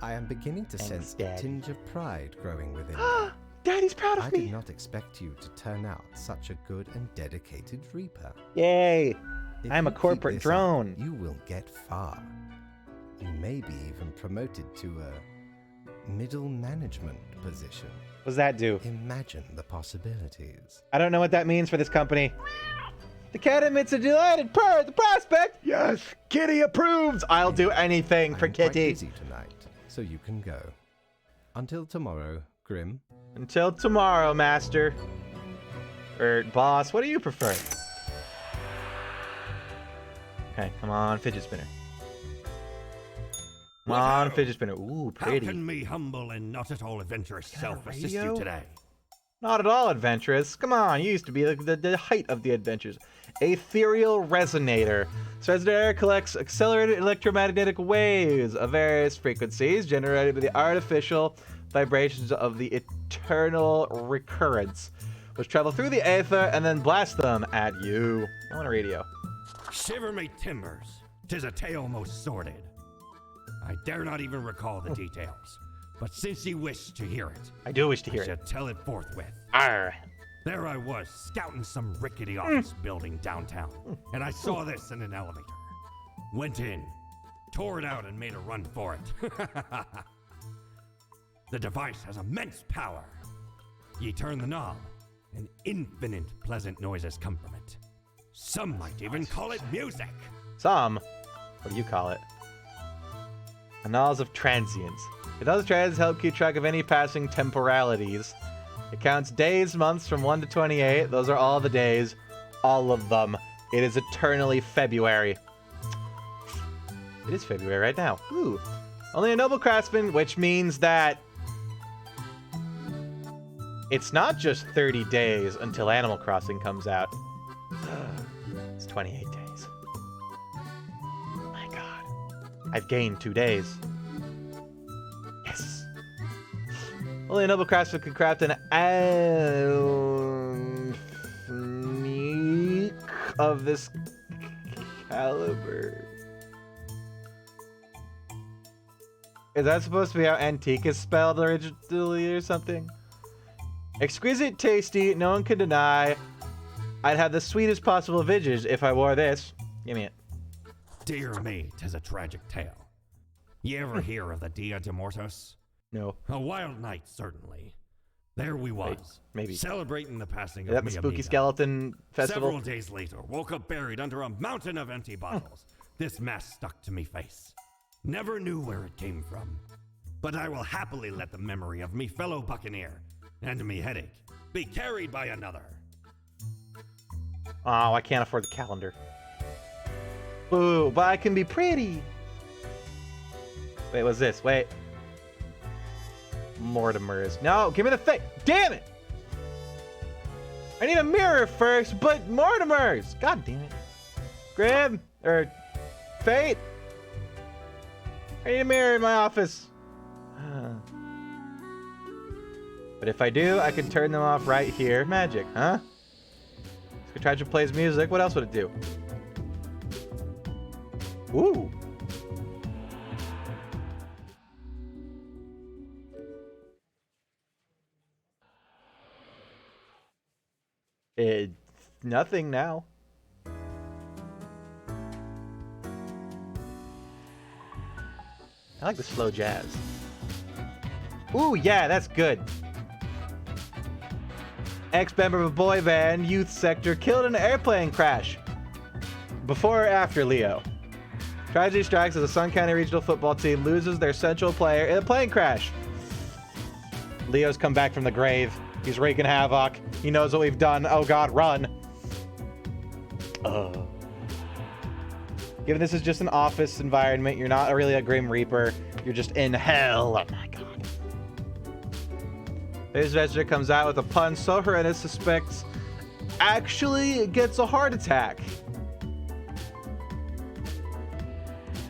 [SPEAKER 2] I am beginning to sense a tinge of pride growing within you.
[SPEAKER 1] Daddy's proud of
[SPEAKER 2] I
[SPEAKER 1] me.
[SPEAKER 2] did not expect you to turn out such a good and dedicated Reaper.
[SPEAKER 1] Yay.
[SPEAKER 2] If
[SPEAKER 1] I'm a
[SPEAKER 2] you keep
[SPEAKER 1] corporate
[SPEAKER 2] this
[SPEAKER 1] drone.
[SPEAKER 2] up, you will get far. You may be even promoted to a middle management position.
[SPEAKER 1] What does that do?
[SPEAKER 2] Imagine the possibilities.
[SPEAKER 1] I don't know what that means for this company. The cat emits a delighted purr at the prospect. Yes, Kitty approves. I'll do anything for
[SPEAKER 2] I'm quite
[SPEAKER 1] Kitty.
[SPEAKER 2] busy tonight, so you can go. Until tomorrow, Grim.
[SPEAKER 1] Until tomorrow, master. Or boss, what do you prefer? Okay, come on, fidget spinner. Come on, fidget spinner. Ooh, pretty.
[SPEAKER 3] How can me humble and not at all adventurous self assist you
[SPEAKER 1] radio?
[SPEAKER 3] today?
[SPEAKER 1] Not at all adventurous. Come on, you used to be the height of the adventures. Ethereal resonator. So resonator collects accelerated electromagnetic waves of various frequencies generated by the artificial vibrations of the eternal recurrence, which travel through the aether and then blast them at you. I want a radio.
[SPEAKER 3] Shiver me timbers. 'Tis a tale most sordid. I dare not even recall the details, but since you wish to hear it,
[SPEAKER 1] I do wish to
[SPEAKER 3] I
[SPEAKER 1] hear it.
[SPEAKER 3] shall tell it forthwith.
[SPEAKER 1] Arr.
[SPEAKER 3] There I was, scouting some rickety office building downtown, and I saw this in an elevator. Went in, tore it out, and made a run for it. The device has immense power. Ye turn the knob, and infinite pleasant noises come from it. Some might even call it music.
[SPEAKER 1] Some. What do you call it? Annals of Transience. It does try to help keep track of any passing temporalities. It counts days, months from 1 to 28. Those are all the days. All of them. It is eternally February. It is February right now. Ooh. Only a noble craftsman, which means that it's not just 30 days until Animal Crossing comes out. It's 28 days. My god. I've gained 2 days. Yes. Only a noble craftsman can craft an antique of this caliber. Is that supposed to be how antique is spelled originally or something? Exquisite, tasty, no one can deny. I'd have the sweetest possible vintage if I wore this. Give me it.
[SPEAKER 3] Dear me, 'tis a tragic tale. You ever hear of the Dia de Mortos?
[SPEAKER 1] No.
[SPEAKER 3] A wild night, certainly. There we was,
[SPEAKER 1] maybe.
[SPEAKER 3] celebrating the passing
[SPEAKER 1] Is
[SPEAKER 3] of
[SPEAKER 1] that the
[SPEAKER 3] me
[SPEAKER 1] Spooky
[SPEAKER 3] amiga.
[SPEAKER 1] Skeleton Festival?
[SPEAKER 3] Several days later, woke up buried under a mountain of empty bottles. This mask stuck to me face. Never knew where it came from. But I will happily let the memory of me fellow buccaneer and me headache be carried by another.
[SPEAKER 1] Oh, I can't afford the calendar. Boo, but I can be pretty. Wait, what's this? Wait. Mortimer's. No, give me the face. Damn it! I need a mirror first, but Mortimer's. God damn it. Grim, or Fate. I need a mirror in my office. But if I do, I can turn them off right here. Magic, huh? Tragic plays music. What else would it do? Ooh. Nothing now. I like the slow jazz. Ooh, yeah, that's good. Ex-member of a boy band, youth sector, killed in an airplane crash. Before or after Leo? Tragedy strikes as the Sun County Regional Football Team loses their central player in a plane crash. Leo's come back from the grave. He's wreaking havoc. He knows what we've done. Oh god, run. Given this is just an office environment, you're not really a Grim Reaper. You're just in hell. Oh my god. This visitor comes out with a pun so horrendous suspects actually gets a heart attack.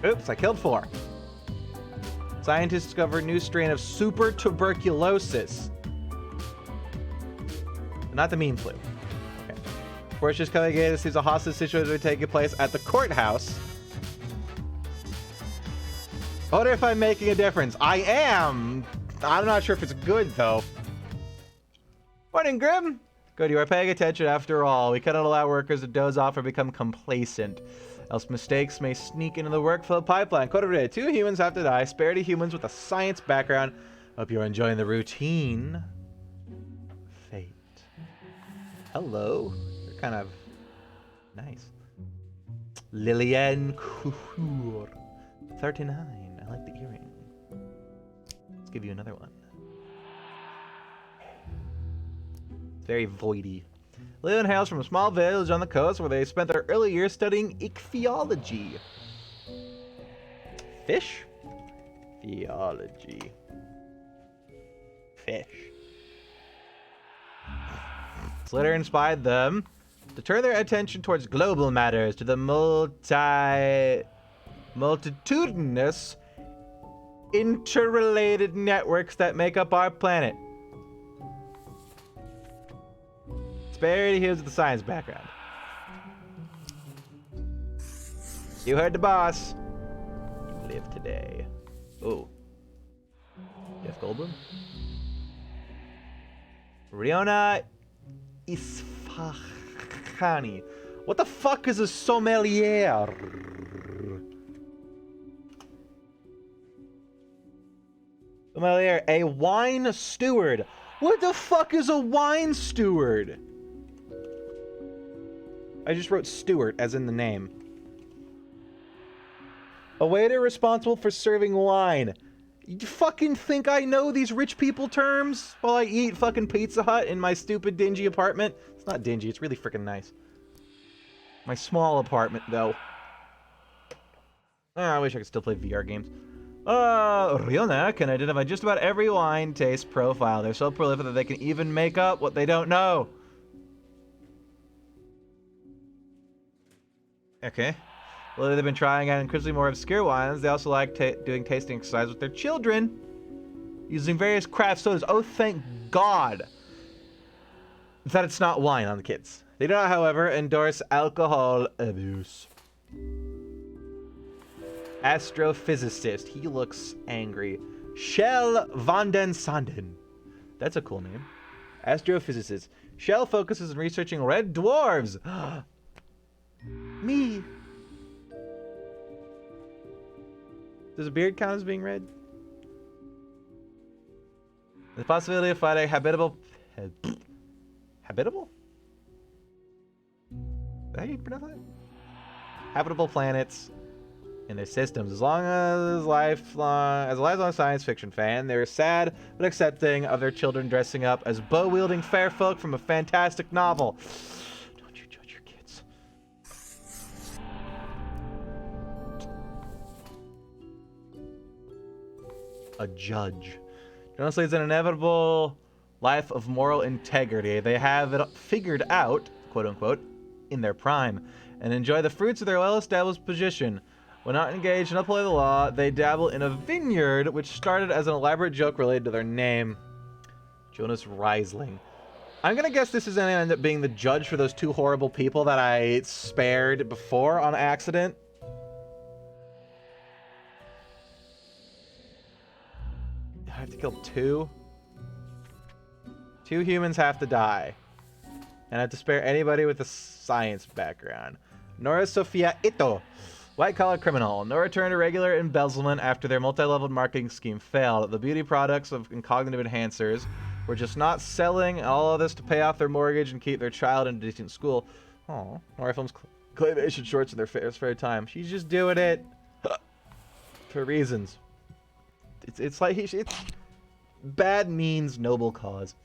[SPEAKER 1] Oops, I killed 4. Scientists discover a new strain of super tuberculosis. Not the mean flu. Okay. Fortune's coming again. This seems a hostage situation taking place at the courthouse. I wonder if I'm making a difference. I am. I'm not sure if it's good, though. Morning, Grim. Good, you are paying attention after all. We cannot allow workers to doze off or become complacent, else mistakes may sneak into the workflow pipeline. Quote of the day, 2 humans have to die. Spare to humans with a science background. Hope you're enjoying the routine. Fate. Hello. You're kind of Nice. Lillian Couture. 39. I like the earring. Let's give you another one. It's very voidy. Lillian hails from a small village on the coast where they spent their early years studying ichthyology. Fish? Theology. Fish. This letter inspired them to turn their attention towards global matters, to the multitudinous, interrelated networks that make up our planet. Spare heals with the science background. You heard the boss. You live today. Oh. Jeff Goldblum? Riona Isfahani. What the fuck is a sommelier? Sommelier, a wine steward. What the fuck is a wine steward? I just wrote steward as in the name. A waiter responsible for serving wine. You fucking think I know these rich people terms while I eat fucking Pizza Hut in my stupid dingy apartment? It's not dingy, it's really freaking nice. My small apartment, though. I wish I could still play VR games. Riona can identify just about every wine taste profile. They're so prolific that they can even make up what they don't know. Okay. Well, they've been trying out increasingly more obscure wines. They also like doing tasting exercise with their children, using various craft sodas. Oh, thank God that it's not wine on the kids. They do not, however, endorse alcohol abuse. Astrophysicist. He looks angry. Shell van den Sanden. That's a cool name. Astrophysicist. Shell focuses on researching red dwarves. Me. Does a beard count as being red? The possibility of finding habitable... Habitable? Is that how you pronounce that? Habitable planets in their systems. As long as a lifelong science fiction fan, they're sad but accepting of their children dressing up as bow-wielding fair folk from a fantastic novel. Don't you judge your kids. A judge. Jonas leads an inevitable life of moral integrity. They have it figured out, quote unquote, in their prime, and enjoy the fruits of their well-established position. When not engaged in upholding the law, they dabble in a vineyard, which started as an elaborate joke related to their name. Jonas Riesling. I'm gonna guess this is gonna end up being the judge for those two horrible people that I spared before on accident. I have to kill two? Two humans have to die. And I have to spare anybody with a science background. Nora Sofia Ito. White-collar criminal. Nora turned to regular embezzlement after their multi-leveled marketing scheme failed. The beauty products and cognitive enhancers were just not selling. All of this to pay off their mortgage and keep their child in a decent school. Oh, Nora films claymation shorts in their spare time. She's just doing it for reasons. It's like it's bad means noble cause.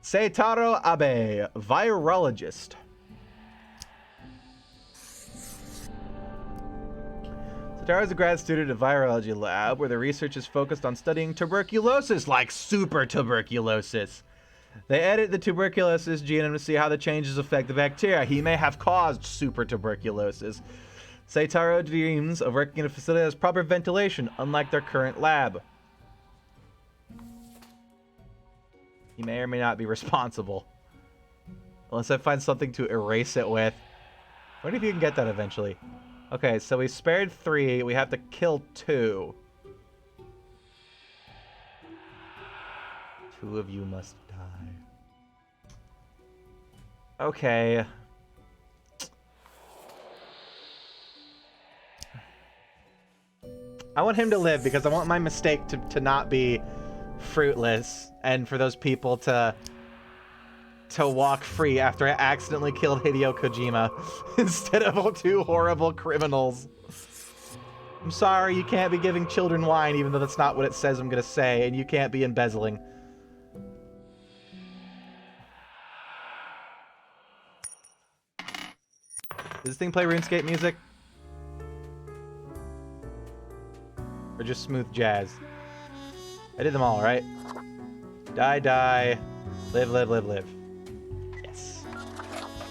[SPEAKER 1] Seitaro Abe, virologist. Seitaro is a grad student at a virology lab where the research is focused on studying tuberculosis, like super tuberculosis. They edit the tuberculosis genome to see how the changes affect the bacteria. He may have caused super tuberculosis. Seitaro dreams of working in a facility that has proper ventilation, unlike their current lab. He may or may not be responsible. Unless I find something to erase it with. I wonder if you can get that eventually. Okay, so we spared 3. We have to kill 2. 2 of you must die. Okay. I want him to live because I want my mistake to not be fruitless, and for those people to to walk free after I accidentally killed Hideo Kojima instead of 2 horrible criminals. I'm sorry, you can't be giving children wine even though that's not what it says I'm gonna say, and you can't be embezzling. Does this thing play RuneScape music? Or just smooth jazz? I did them all, right? Die, die. Live, live, live, live. Yes.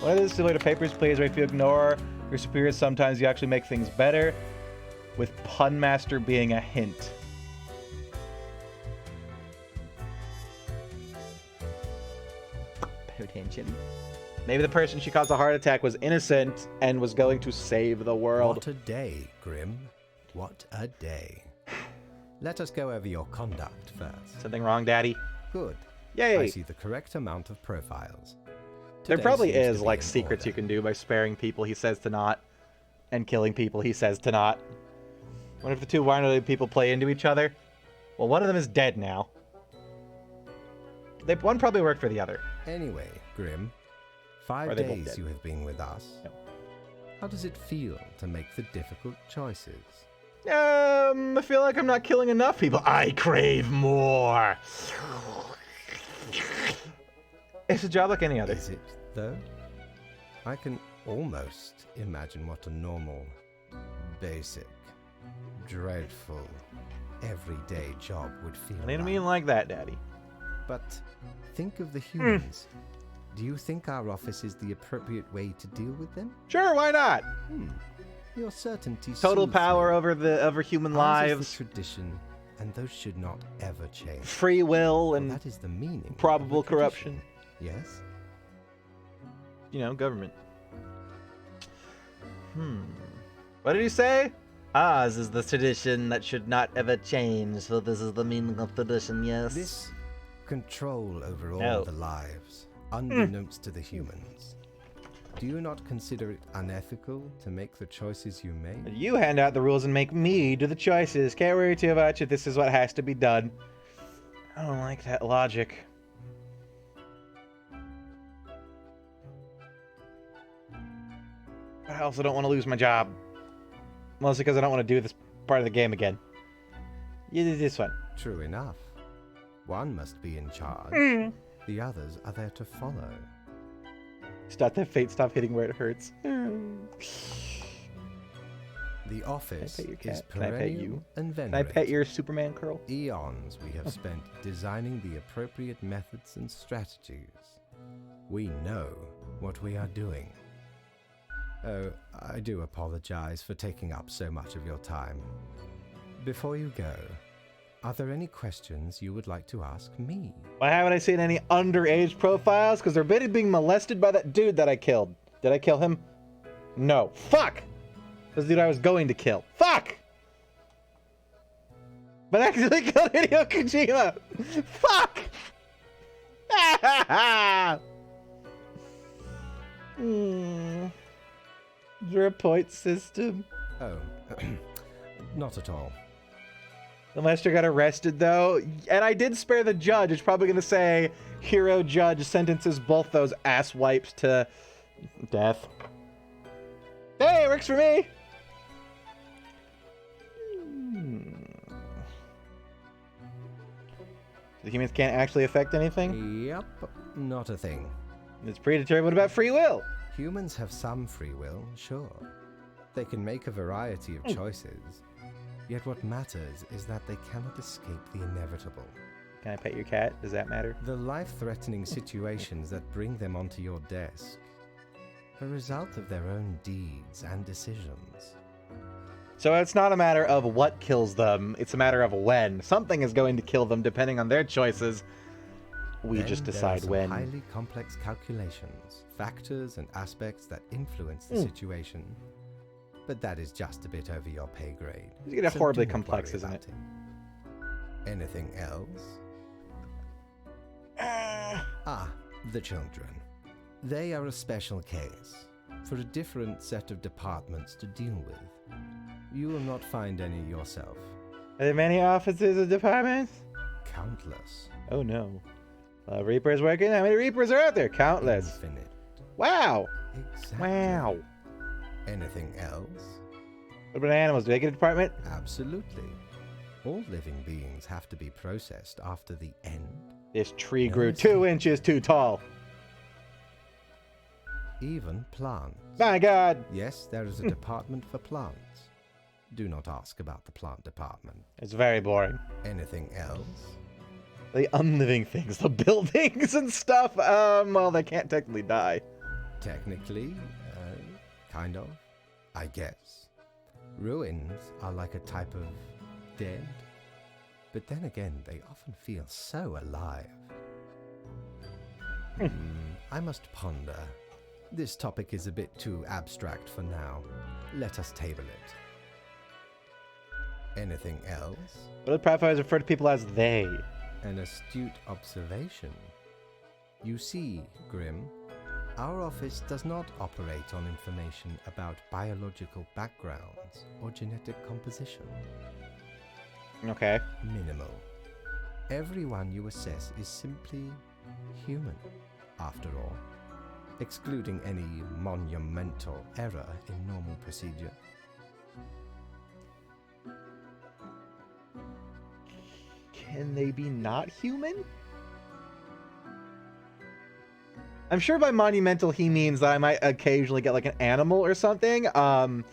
[SPEAKER 1] One of those similar to Papers, Please, where if you ignore your superiors, sometimes you actually make things better, with Pun Master being a hint. Pay attention. Maybe the person she caused a heart attack was innocent and was going to save the world.
[SPEAKER 2] What a day, Grim. What a day. Let us go over your conduct first.
[SPEAKER 1] Something wrong, Daddy?
[SPEAKER 2] Good.
[SPEAKER 1] Yay!
[SPEAKER 2] I see the correct amount of profiles.
[SPEAKER 1] There
[SPEAKER 2] Today
[SPEAKER 1] probably
[SPEAKER 2] seems
[SPEAKER 1] is,
[SPEAKER 2] to be
[SPEAKER 1] like,
[SPEAKER 2] in
[SPEAKER 1] secrets you
[SPEAKER 2] order.
[SPEAKER 1] can do by sparing people he says to not, and killing people he says to not. What if the 2 Wino people play into each other? Well, one of them is dead now. One probably worked for the other.
[SPEAKER 2] Anyway, Grim,
[SPEAKER 1] Are
[SPEAKER 2] 5
[SPEAKER 1] they both
[SPEAKER 2] days
[SPEAKER 1] dead?
[SPEAKER 2] you have been with us.
[SPEAKER 1] Yep.
[SPEAKER 2] How does it feel to make the difficult choices?
[SPEAKER 1] I feel like I'm not killing enough people. I crave more. It's a job like any other.
[SPEAKER 2] Is it, though? I can almost imagine what a normal, basic, dreadful, everyday job would feel
[SPEAKER 1] I didn't
[SPEAKER 2] like.
[SPEAKER 1] mean like that, Daddy.
[SPEAKER 2] But think of the humans. Do you think our office is the appropriate way to deal with them?
[SPEAKER 1] Sure, why not?
[SPEAKER 2] Your certainty
[SPEAKER 1] Total
[SPEAKER 2] soothes
[SPEAKER 1] power
[SPEAKER 2] me.
[SPEAKER 1] over human
[SPEAKER 2] Ours is
[SPEAKER 1] lives,
[SPEAKER 2] the tradition, and those should not ever change.
[SPEAKER 1] free will,
[SPEAKER 2] For
[SPEAKER 1] and
[SPEAKER 2] that is the meaning of
[SPEAKER 1] probable
[SPEAKER 2] the tradition.
[SPEAKER 1] corruption.
[SPEAKER 2] Yes?
[SPEAKER 1] You know, government. What did he say? Ours is the tradition that should not ever change, so this is the meaning of tradition, yes?
[SPEAKER 2] This control over all
[SPEAKER 1] No.
[SPEAKER 2] the lives, unbeknownst to the humans. Do you not consider it unethical to make the choices you make?
[SPEAKER 1] You hand out the rules and make me do the choices. Can't worry too much if this is what has to be done. I don't like that logic. But I also don't want to lose my job. Mostly because I don't want to do this part of the game again. You did this one.
[SPEAKER 2] True enough. One must be in charge. The others are there to follow.
[SPEAKER 1] Stop that fate, stop hitting where it hurts.
[SPEAKER 2] The office
[SPEAKER 1] pet your cat?
[SPEAKER 2] is
[SPEAKER 1] Can I pet
[SPEAKER 2] perennial
[SPEAKER 1] you?
[SPEAKER 2] and
[SPEAKER 1] Can I
[SPEAKER 2] venerated.
[SPEAKER 1] pet your Superman curl?
[SPEAKER 2] Eons we have spent designing the appropriate methods and strategies. We know what we are doing. Oh, I do apologize for taking up so much of your time. Before you go, are there any questions you would like to ask me?
[SPEAKER 1] Why haven't I seen any underage profiles? Because they're being molested by that dude that I killed. Did I kill him? No. Fuck! That's the dude I was going to kill. Fuck! But I accidentally killed Hideo Kojima! Fuck! Is there a point system?
[SPEAKER 2] Oh, not at all.
[SPEAKER 1] The master got arrested, though. And I did spare the judge. It's probably going to say, hero judge sentences both those ass wipes to death. Hey, it works for me! The humans can't actually affect anything?
[SPEAKER 2] Yep, not a thing.
[SPEAKER 1] It's predetermined. What about free will?
[SPEAKER 2] Humans have some free will, sure. They can make a variety of choices. Yet what matters is that they cannot escape the inevitable.
[SPEAKER 1] Can I pet your cat? Does that matter?
[SPEAKER 2] The life-threatening situations that bring them onto your desk, a result of their own deeds and decisions.
[SPEAKER 1] So it's not a matter of what kills them, it's a matter of when. Something is going to kill them depending on their choices. We
[SPEAKER 2] Then
[SPEAKER 1] just
[SPEAKER 2] there are
[SPEAKER 1] decide
[SPEAKER 2] some
[SPEAKER 1] when.
[SPEAKER 2] highly complex calculations, factors and aspects that influence the situation. But that is just a bit over your pay grade.
[SPEAKER 1] It's getting
[SPEAKER 2] so
[SPEAKER 1] horribly
[SPEAKER 2] do not
[SPEAKER 1] complex,
[SPEAKER 2] worry
[SPEAKER 1] isn't
[SPEAKER 2] about
[SPEAKER 1] it?
[SPEAKER 2] Anything else? The children. They are a special case, for a different set of departments to deal with. You will not find any yourself.
[SPEAKER 1] Are there many offices and departments?
[SPEAKER 2] Countless.
[SPEAKER 1] Oh no. Reapers working? How many Reapers are out there? Countless.
[SPEAKER 2] Infinite.
[SPEAKER 1] Wow.
[SPEAKER 2] Exactly.
[SPEAKER 1] Wow.
[SPEAKER 2] Anything else?
[SPEAKER 1] What about animals? Do they get a department?
[SPEAKER 2] Absolutely. All living beings have to be processed after the end.
[SPEAKER 1] This tree
[SPEAKER 2] No,
[SPEAKER 1] grew
[SPEAKER 2] it's
[SPEAKER 1] 2 inches too tall.
[SPEAKER 2] Even plants.
[SPEAKER 1] My God.
[SPEAKER 2] Yes, there is a department for plants. Do not ask about the plant department.
[SPEAKER 1] It's very boring.
[SPEAKER 2] Anything else?
[SPEAKER 1] The unliving things, the buildings and stuff. Well, they can't technically die.
[SPEAKER 2] Technically, kind of, I guess. Ruins are like a type of dead. But then again, they often feel so alive. I must ponder. This topic is a bit too abstract for now. Let us table it. Anything else?
[SPEAKER 1] What do the Pathfinders refer to people as they?
[SPEAKER 2] An astute observation. You see, Grim, our office does not operate on information about biological backgrounds or genetic composition.
[SPEAKER 1] Okay.
[SPEAKER 2] Minimal. Everyone you assess is simply human, after all, excluding any monumental error in normal procedure.
[SPEAKER 1] Can they be not human? I'm sure by monumental he means that I might occasionally get like an animal or something. Am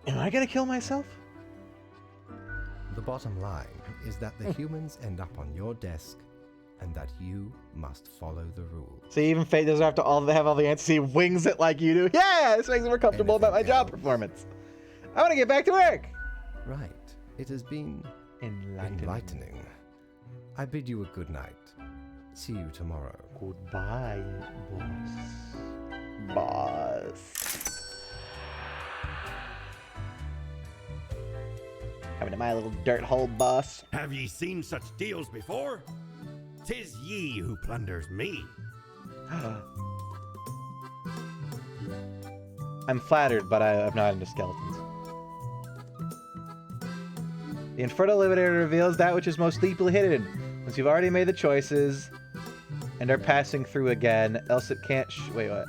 [SPEAKER 1] I gonna kill myself?
[SPEAKER 2] The bottom line is that the humans end up on your desk and that you must follow the rules.
[SPEAKER 1] See, even Fate doesn't have to have all the answers. He wings it like you do. Yeah, this makes me more comfortable about my
[SPEAKER 2] Anything
[SPEAKER 1] job
[SPEAKER 2] else?
[SPEAKER 1] performance. I want to get back to work.
[SPEAKER 2] Right. It has been enlightening. I bid you a good night. See you tomorrow.
[SPEAKER 1] Goodbye, boss. Boss. Coming to my little dirt hole, boss.
[SPEAKER 3] Have ye seen such deals before? 'Tis ye who plunders me.
[SPEAKER 1] I'm flattered, but I'm not into skeletons. The Infernal Eliminator reveals that which is most deeply hidden. Once you've already made the choices and are passing through again, else it can't wait, what?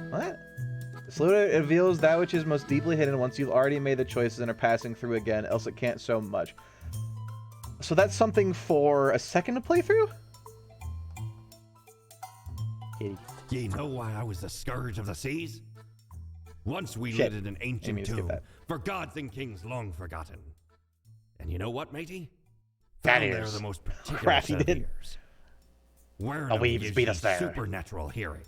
[SPEAKER 1] What? The Eliminator reveals that which is most deeply hidden once you've already made the choices and are passing through again, else it can't so much. So that's something for a second to play through? Kitty.
[SPEAKER 3] Ye know why I was the scourge of the seas? Once we
[SPEAKER 1] Shit.
[SPEAKER 3] lived in an
[SPEAKER 1] Didn't
[SPEAKER 3] ancient
[SPEAKER 1] mean to skip
[SPEAKER 3] tomb,
[SPEAKER 1] that.
[SPEAKER 3] for gods and kings long forgotten. And you know what, matey?
[SPEAKER 1] That
[SPEAKER 3] Found there
[SPEAKER 1] is
[SPEAKER 3] the most particular
[SPEAKER 1] crafty,
[SPEAKER 3] set of
[SPEAKER 1] did.
[SPEAKER 3] ears. Where
[SPEAKER 1] The weaves beat us there.
[SPEAKER 3] Supernatural hearing.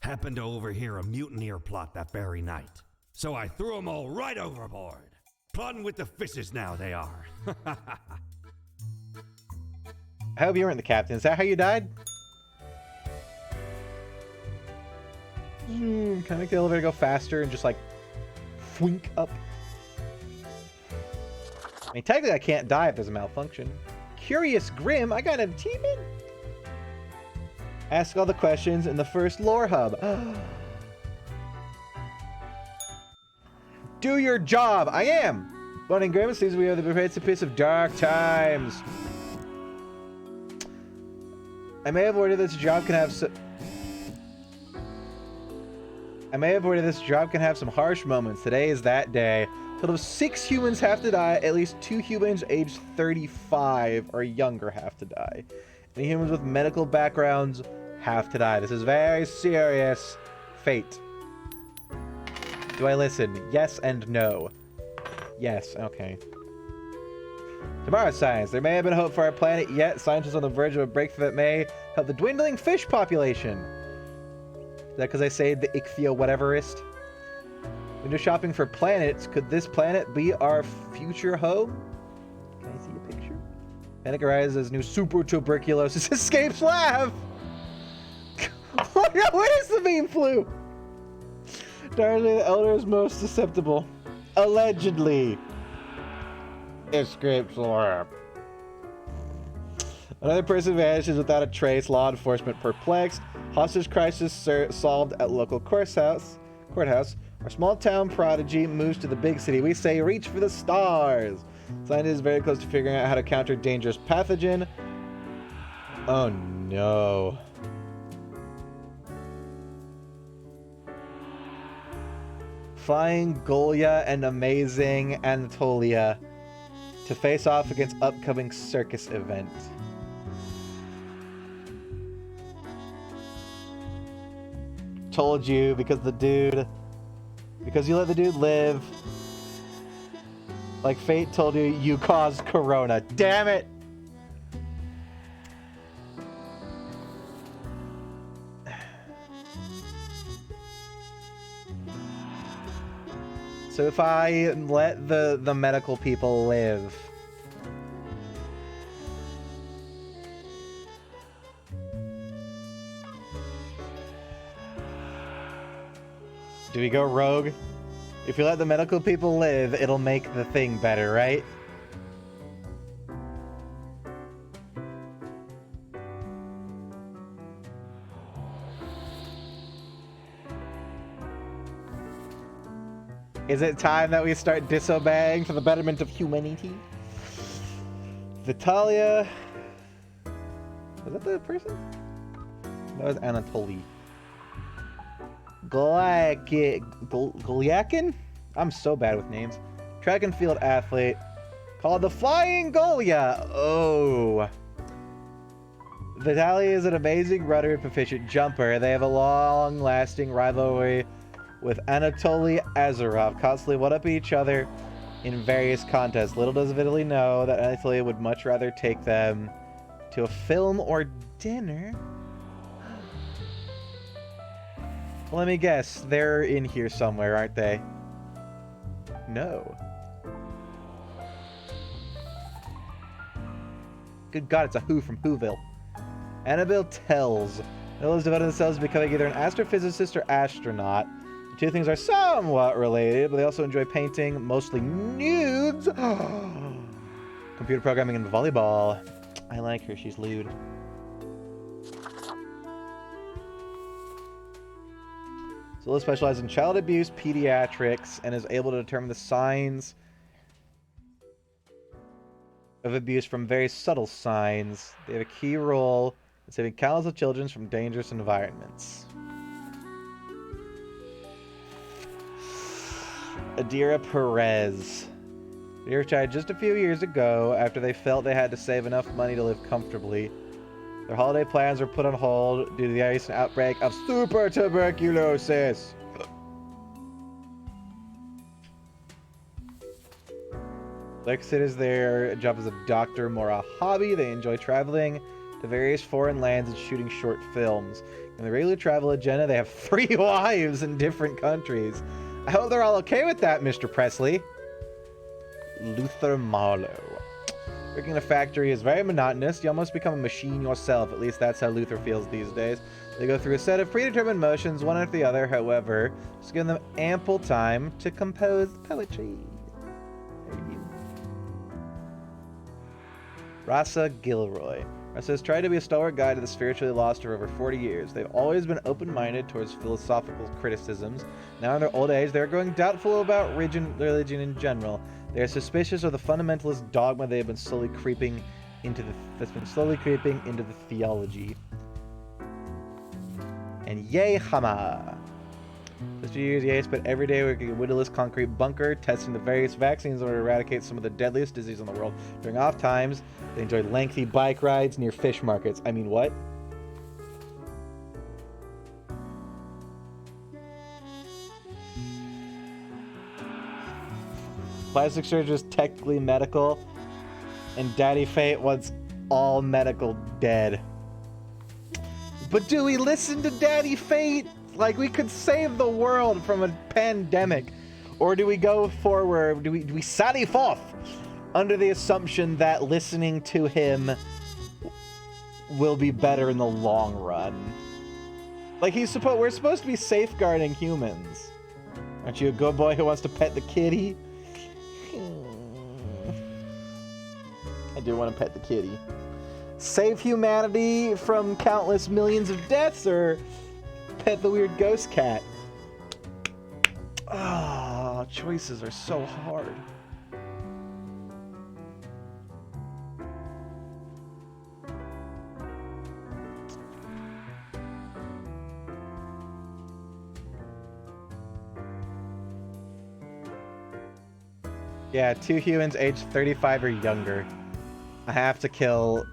[SPEAKER 3] Happened to overhear a mutineer plot that very night. So I threw 'em all right overboard. Plotting with the fishes now they are.
[SPEAKER 1] I hope you weren't the captain. Is that how you died? Can I make the elevator go faster and just like fwink up? I mean, technically I can't die if there's a malfunction. Curious Grim, I got an achievement. Ask all the questions in the first lore hub. Do your job. I am. Bonnie and Grim sees we are the precipice of dark times. I may have ordered this job can have some harsh moments. Today is that day. A total of 6 humans have to die. At least 2 humans aged 35 or younger have to die. Any humans with medical backgrounds have to die. This is very serious. Fate. Do I listen? Yes and no. Yes, okay. Tomorrow's science. There may have been hope for our planet yet. Scientists on the verge of a breakthrough that may help the dwindling fish population. Is that because I say the ichthyo whateverist? Window shopping for planets. Could this planet be our future home? Can I see a picture? Panic arises as new super tuberculosis escapes lab. Oh no, where is the beam flu? Darnley the Elder is most susceptible. Allegedly. Escapes lab. Another person vanishes without a trace. Law enforcement perplexed. Hostage crisis solved at local courthouse. Our small town prodigy moves to the big city. We say, reach for the stars. Scientist is very close to figuring out how to counter dangerous pathogen. Oh no. Flying Golia and amazing Anatolia to face off against upcoming circus event. Told you, because you let the dude live. Like fate told you, you caused corona. Damn it! So if I let the medical people live, do we go rogue? If you let the medical people live, it'll make the thing better, right? Is it time that we start disobeying for the betterment of humanity? Vitalia... Was that the person? That was Anatoly. Golyakin? I'm so bad with names. Track and field athlete. Called the Flying Golia! Oh. Vitalia is an amazing runner and proficient jumper. They have a long-lasting rivalry with Anatoly Azarov, constantly one-upping each other in various contests. Little does Vitaly know that Anatoly would much rather take them to a film or dinner. Well, let me guess. They're in here somewhere, aren't they? No. Good God, it's a Who from Whoville. Annabelle tells. Annabelle has devoted themselves to becoming either an astrophysicist or astronaut. The two things are somewhat related, but they also enjoy painting, mostly nudes. Computer programming and volleyball. I like her, she's lewd. Zilla specializes in child abuse, pediatrics, and is able to determine the signs of abuse from very subtle signs. They have a key role in saving countless of children from dangerous environments. Adira Perez. They retired just a few years ago after they felt they had to save enough money to live comfortably. Their holiday plans were put on hold due to the recent outbreak of super tuberculosis. They considers their job as a doctor more a hobby. They enjoy traveling to various foreign lands and shooting short films. In the regular travel agenda, they have 3 wives in different countries. I hope they're all okay with that, Mr. Presley. Luther Marlowe. Working in a factory is very monotonous. You almost become a machine yourself. At least that's how Luther feels these days. They go through a set of predetermined motions, one after the other, however, just giving them ample time to compose poetry. Rasa Gilroy. Rasa has tried to be a stalwart guide to the spiritually lost for over 40 years. They've always been open-minded towards philosophical criticisms. Now in their old age, they are growing doubtful about religion in general. They are suspicious of the fundamentalist dogma they have been slowly creeping into the theology. And Ye Hama. This few years, Ye spent every day working in a windowless concrete bunker, testing the various vaccines in order to eradicate some of the deadliest diseases in the world. During off times, they enjoy lengthy bike rides near fish markets. I mean, what? Plastic surgery is technically medical, and Daddy Fate wants all medical dead. But do we listen to Daddy Fate? Like, we could save the world from a pandemic. Or do we go forward, do we sally forth under the assumption that listening to him will be better in the long run? Like, we're supposed to be safeguarding humans. Aren't you a good boy who wants to pet the kitty? I do want to pet the kitty. Save humanity from countless millions of deaths, or pet the weird ghost cat? choices are so hard. Yeah, 2 humans aged 35 or younger. I have to kill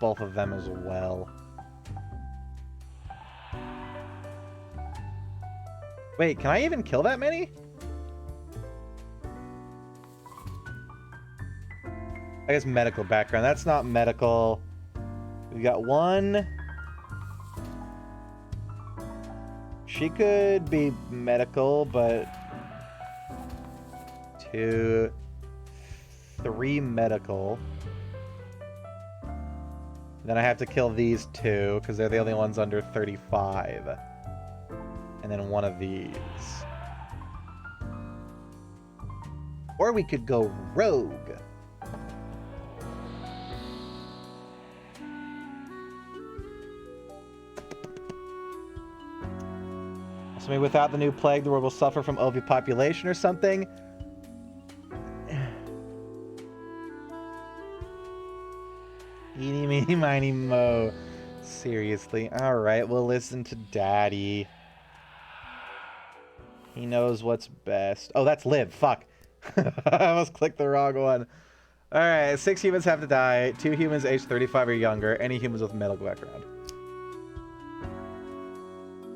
[SPEAKER 1] both of them as well. Wait, can I even kill that many? I guess medical background. That's not medical. We got one. She could be medical, but 2, 3 medical. Then I have to kill these 2 because they're the only ones under 35. And then one of these. Or we could go rogue. So maybe without the new plague, the world will suffer from overpopulation or something. Eeny, meeny, miny, mo. Seriously. Alright, we'll listen to Daddy. He knows what's best. Oh, that's live. Fuck. I almost clicked the wrong one. Alright, 6 humans have to die. 2 humans aged 35 or younger. Any humans with medical background.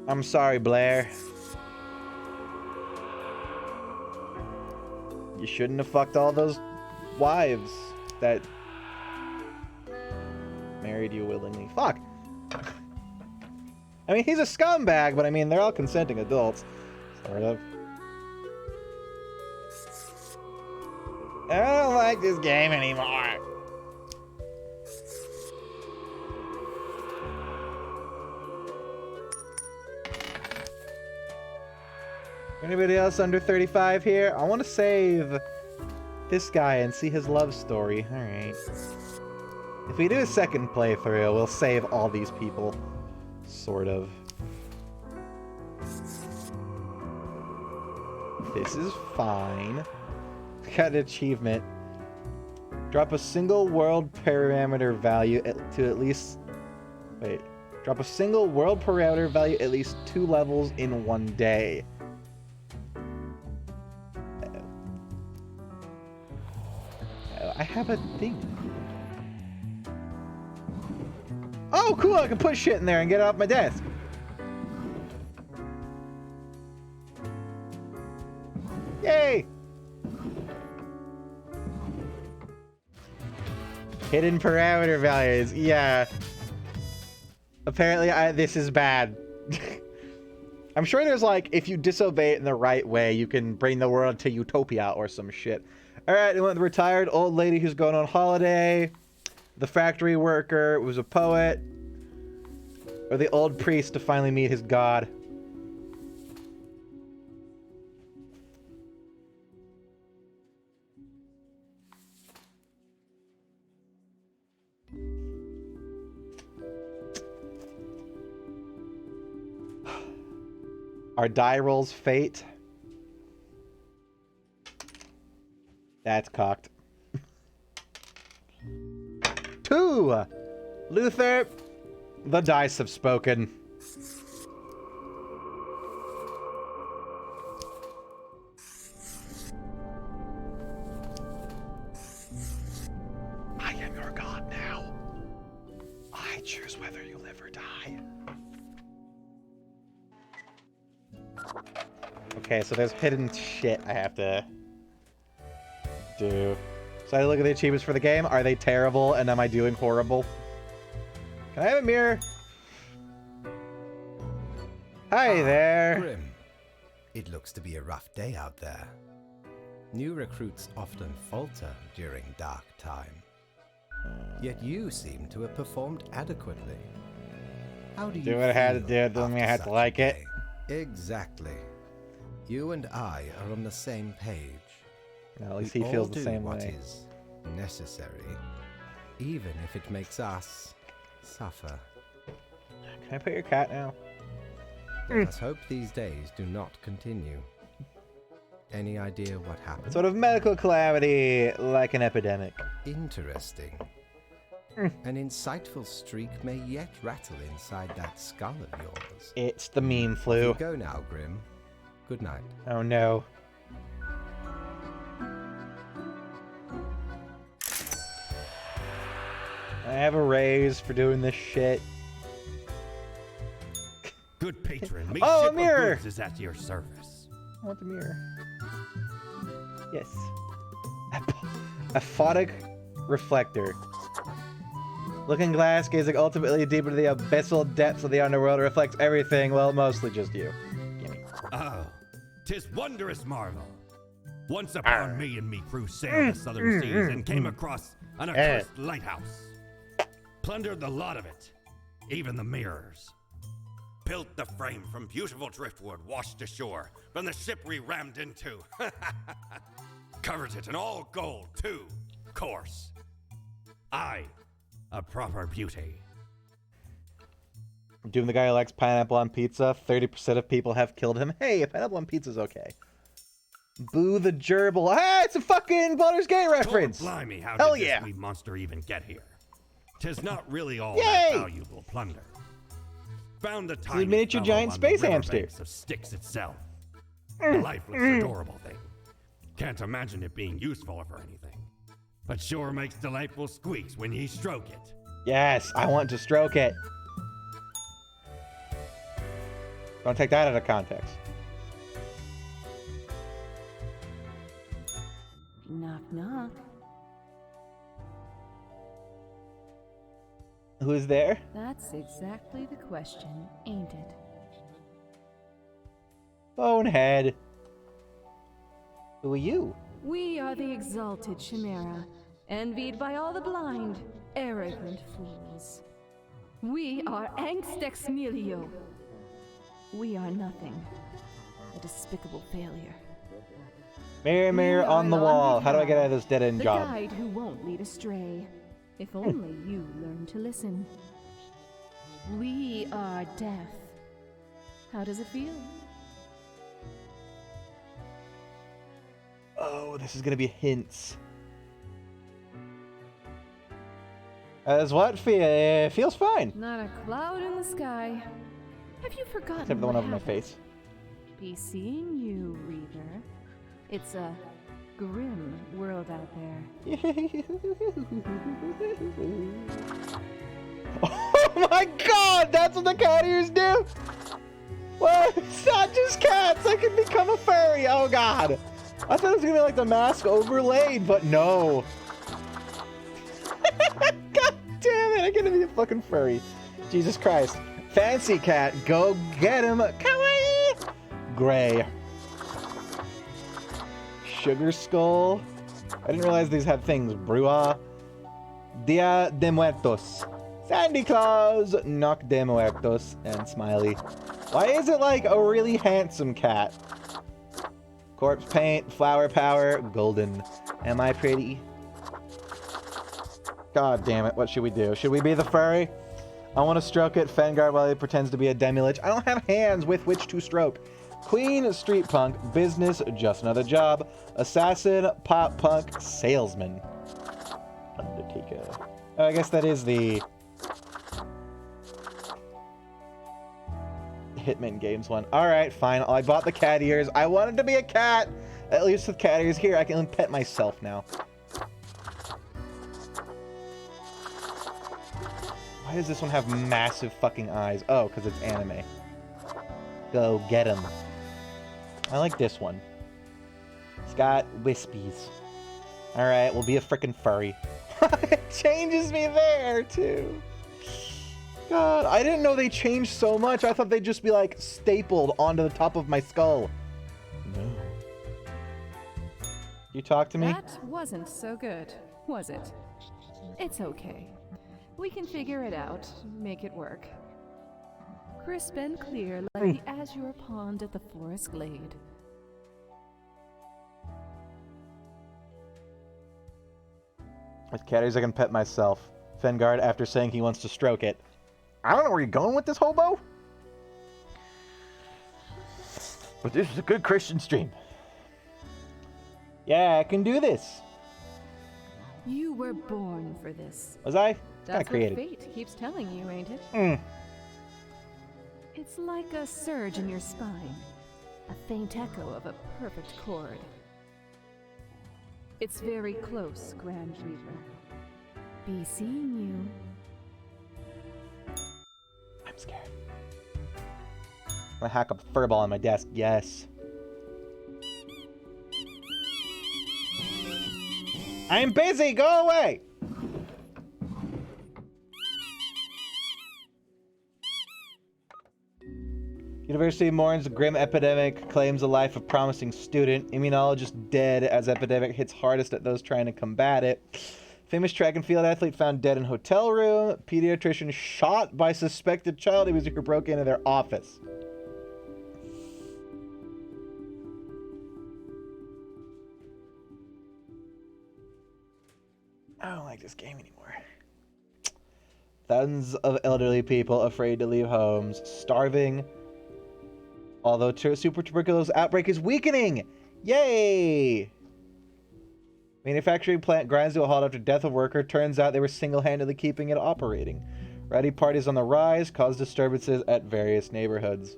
[SPEAKER 1] I'm sorry, Blair. You shouldn't have fucked all those wives that married you willingly. Fuck! I mean, he's a scumbag, but I mean, they're all consenting adults. Sort of. I don't like this game anymore. Anybody else under 35 here? I want to save this guy and see his love story. Alright. If we do a second playthrough, we'll save all these people. Sort of. This is fine. Got an achievement. Drop a single world parameter value to at least... Wait. Drop a single world parameter value at least 2 levels in 1 day. I have a thing. Oh, cool! I can put shit in there and get it off my desk. Yay! Hidden parameter values. Yeah. Apparently, this is bad. I'm sure there's like, if you disobey it in the right way, you can bring the world to utopia or some shit. Alright, we went the retired old lady who's going on holiday, the factory worker who's a poet, or the old priest to finally meet his god. Our die rolls fate. That's cocked. 2! Luther, the dice have spoken. I am your god now. I choose whether you live or die. Okay, so there's hidden shit I have to do. So I look at the achievements for the game. Are they terrible? And am I doing horrible? Can I have a mirror? Hi there.
[SPEAKER 2] Grim. It looks to be a rough day out there. New recruits often falter during dark time. Yet you seem to have performed adequately. How do you
[SPEAKER 1] do what I had to do? It doesn't mean I
[SPEAKER 2] after
[SPEAKER 1] had to
[SPEAKER 2] such
[SPEAKER 1] like
[SPEAKER 2] a
[SPEAKER 1] it.
[SPEAKER 2] day? Exactly. You and I are on the same page.
[SPEAKER 1] No, at least
[SPEAKER 2] We
[SPEAKER 1] he feels
[SPEAKER 2] all
[SPEAKER 1] the
[SPEAKER 2] do
[SPEAKER 1] same
[SPEAKER 2] what
[SPEAKER 1] way.
[SPEAKER 2] is necessary, even if it makes us suffer.
[SPEAKER 1] Can I put your cat now?
[SPEAKER 2] Let us hope these days do not continue. Any idea what happened?
[SPEAKER 1] Sort of medical calamity, like an epidemic.
[SPEAKER 2] Interesting. An insightful streak may yet rattle inside that skull of yours.
[SPEAKER 1] It's the meme
[SPEAKER 2] You
[SPEAKER 1] flu.
[SPEAKER 2] go now, Grim. Good night.
[SPEAKER 1] Oh no. I have a raise for doing this shit.
[SPEAKER 3] Good patron, me
[SPEAKER 1] Oh, a
[SPEAKER 3] ship of
[SPEAKER 1] mirror!
[SPEAKER 3] goods is at your service.
[SPEAKER 1] I want the mirror. Yes. Aphotic reflector. Looking glass, gazing ultimately deep into the abyssal depths of the underworld, reflects everything, well, mostly just you. Gimme.
[SPEAKER 3] Oh, 'tis wondrous marvel. Once upon me and me crew sailed the southern seas and came across an accursed lighthouse. Plundered the lot of it, even the mirrors. Built the frame from beautiful driftwood washed ashore from the ship we rammed into. Covered it in all gold, too, course. Aye, a proper beauty.
[SPEAKER 1] Doom the guy who likes pineapple on pizza. 30% of people have killed him. Hey, pineapple on pizza's okay. Boo the gerbil. Ah, it's a fucking Baldur's Gate reference.
[SPEAKER 3] Lord blimey, how
[SPEAKER 1] Hell
[SPEAKER 3] did
[SPEAKER 1] yeah.
[SPEAKER 3] this wee monster even get here? 'Tis not really all
[SPEAKER 1] Yay.
[SPEAKER 3] that valuable plunder. Found the tiny
[SPEAKER 1] miniature
[SPEAKER 3] fellow
[SPEAKER 1] giant
[SPEAKER 3] on
[SPEAKER 1] space
[SPEAKER 3] the
[SPEAKER 1] hamster.
[SPEAKER 3] riverbanks of Styx itself. The lifeless, adorable thing. Can't imagine it being useful for anything. But sure makes delightful squeaks when ye stroke it.
[SPEAKER 1] Yes, I want to stroke it. Don't take that out of context.
[SPEAKER 4] Knock, knock.
[SPEAKER 1] Who's there?
[SPEAKER 4] That's exactly the question, ain't it?
[SPEAKER 1] Bonehead. Who are you?
[SPEAKER 4] We are the exalted Chimera, envied by all the blind, arrogant fools. We are Angstex Milio. We are nothing. A despicable failure.
[SPEAKER 1] Mirror, mirror
[SPEAKER 4] We
[SPEAKER 1] on the
[SPEAKER 4] are
[SPEAKER 1] wall.
[SPEAKER 4] the
[SPEAKER 1] How do I get out of this dead-end
[SPEAKER 4] The
[SPEAKER 1] job?
[SPEAKER 4] guide who won't lead astray. If only you learn to listen. We are deaf. How does it feel?
[SPEAKER 1] Oh, this is gonna be hints. As what? Feels fine.
[SPEAKER 4] Not a cloud in the sky. Have you forgotten
[SPEAKER 1] Except for the one
[SPEAKER 4] what
[SPEAKER 1] over my
[SPEAKER 4] happened?
[SPEAKER 1] face.
[SPEAKER 4] Be seeing you, Reaver. It's a grim world out there.
[SPEAKER 1] Oh my god, that's what the cat ears do? What? It's not just cats, I can become a furry, oh god. I thought it was gonna be like the mask overlaid, but no. God damn it, I'm gonna be a fucking furry. Jesus Christ. Fancy cat, go get him. Kawaii! Gray. Sugar skull. I didn't realize these had things. Brua. Dia de Muertos. Sandy Claus. Knock de Muertos. And Smiley. Why is it like a really handsome cat? Corpse paint. Flower power. Golden. Am I pretty? God damn it. What should we do? Should we be the furry? I want to stroke it. Fengard while he pretends to be a Demilich. I don't have hands with which to stroke. Queen, street punk, business, just another job, assassin, pop punk, salesman, Undertaker. Oh, I guess that is the Hitman Games one. Alright, fine. I bought the cat ears. I wanted to be a cat! At least with cat ears here, I can pet myself now. Why does this one have massive fucking eyes? Oh, because it's anime. Go get him. I like this one. It's got wispies. Alright, we'll be a frickin' furry. It changes me there, too. God, I didn't know they changed so much. I thought they'd just be, like, stapled onto the top of my skull. No. You talk to me?
[SPEAKER 4] That wasn't so good, was it? It's okay. We can figure it out, make it work. Crisp and clear like the azure pond at the forest glade.
[SPEAKER 1] With cat ears, I can pet myself. Fengard, after saying he wants to stroke it. I don't know where you're going with this, hobo. But this is a good Christian stream. Yeah, I can do this.
[SPEAKER 4] You were born for this.
[SPEAKER 1] Was I? Kind
[SPEAKER 4] That's
[SPEAKER 1] of creative.
[SPEAKER 4] what fate keeps telling you, ain't it?
[SPEAKER 1] Mm.
[SPEAKER 4] It's like a surge in your spine. A faint echo of a perfect chord. It's very close, Grand Reaper. Be seeing you.
[SPEAKER 1] I'm scared. I'm gonna hack up a furball on my desk. Yes. I'm busy. Go away. University mourns the grim epidemic, claims the life of promising student. Immunologist dead as epidemic hits hardest at those trying to combat it. Famous track and field athlete found dead in hotel room. Pediatrician shot by suspected child abuser who broke into their office. I don't like this game anymore. Thousands of elderly people afraid to leave homes, starving. Although super tuberculosis outbreak is weakening. Yay! Manufacturing plant grinds to a halt after death of worker. Turns out they were single-handedly keeping it operating. Rowdy parties on the rise cause disturbances at various neighborhoods.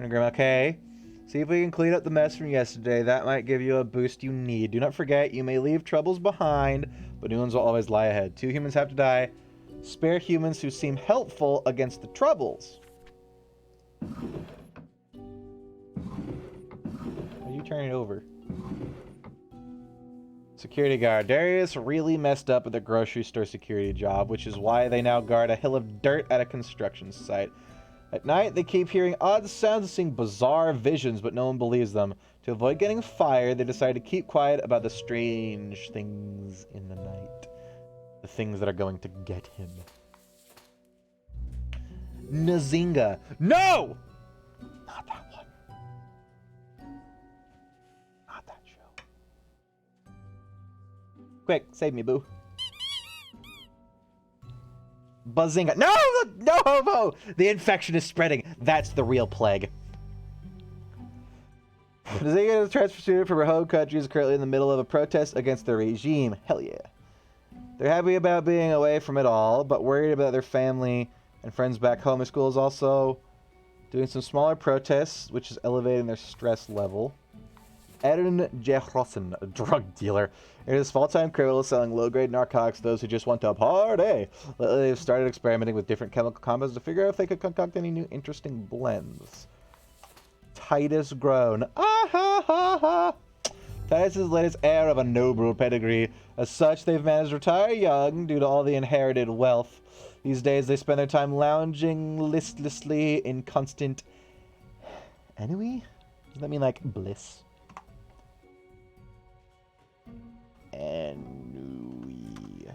[SPEAKER 1] Okay. See if we can clean up the mess from yesterday. That might give you a boost you need. Do not forget, you may leave troubles behind, but new ones will always lie ahead. 2 humans have to die. Spare humans who seem helpful against the troubles. Why are you turning it over? Security guard. Darius really messed up at the grocery store security job, which is why they now guard a hill of dirt at a construction site. At night, they keep hearing odd sounds and seeing bizarre visions, but no one believes them. To avoid getting fired, they decide to keep quiet about the strange things in the night. The things that are going to get him. Nzinga. No! Not that one. Not that show. Quick, save me, boo. Bazinga. No! No homo! The infection is spreading. That's the real plague. Bazinga is a transfer student from her home country is currently in the middle of a protest against the regime. Hell yeah. They're happy about being away from it all, but worried about their family and friends back home. The school is also doing some smaller protests, which is elevating their stress level. Aaron Jehrosen, a drug dealer, and his full-time criminal selling low-grade narcotics to those who just want to party. They've started experimenting with different chemical compounds to figure out if they could concoct any new interesting blends. Titus grown. Ah ha ha ha! Titus has led his heir of a noble pedigree. As such, they've managed to retire young due to all the inherited wealth. These days, they spend their time lounging listlessly in constant ennui? Does that mean like bliss? Ennui.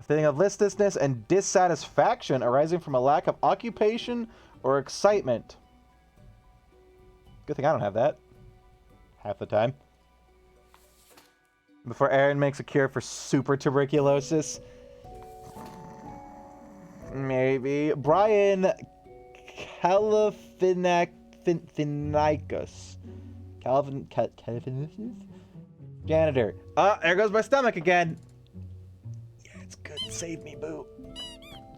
[SPEAKER 1] A feeling of listlessness and dissatisfaction arising from a lack of occupation or excitement. Good thing I don't have that. Half the time. Before Aaron makes a cure for super tuberculosis. Maybe. Brian Califinicus. Califinicus? Janitor. Ah, there goes my stomach again. Yeah, it's good. Save me, boo.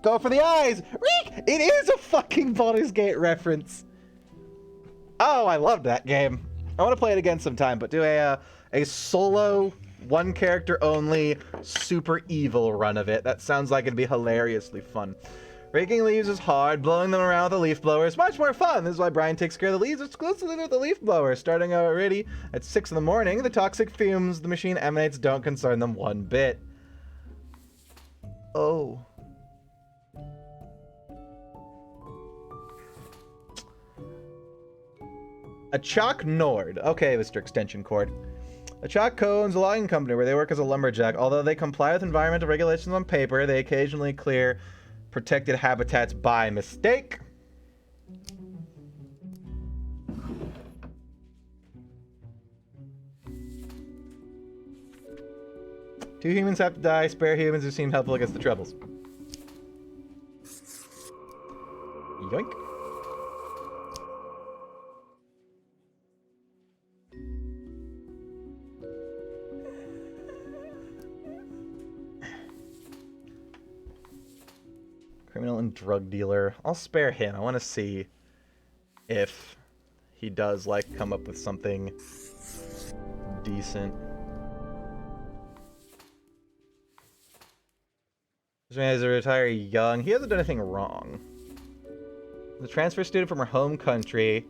[SPEAKER 1] Go for the eyes. Reek! It is a fucking Baldur's Gate reference. Oh, I loved that game. I want to play it again sometime, but do a solo, one character only, super evil run of it. That sounds like it'd be hilariously fun. Raking leaves is hard. Blowing them around with a leaf blower is much more fun. This is why Brian takes care of the leaves exclusively with the leaf blower. Starting already at 6 in the morning, the toxic fumes the machine emanates don't concern them one bit. Oh. A Chalk Nord. Okay, Mr. Extension Cord. A Chalk owns a logging company where they work as a lumberjack. Although they comply with environmental regulations on paper, they occasionally clear protected habitats by mistake. Two humans have to die. Spare humans who seem helpful against the troubles. Criminal and drug dealer. I'll spare him. I want to see if he does, like, come up with something decent. This man has to retire young. He hasn't done anything wrong. The transfer student from her home country.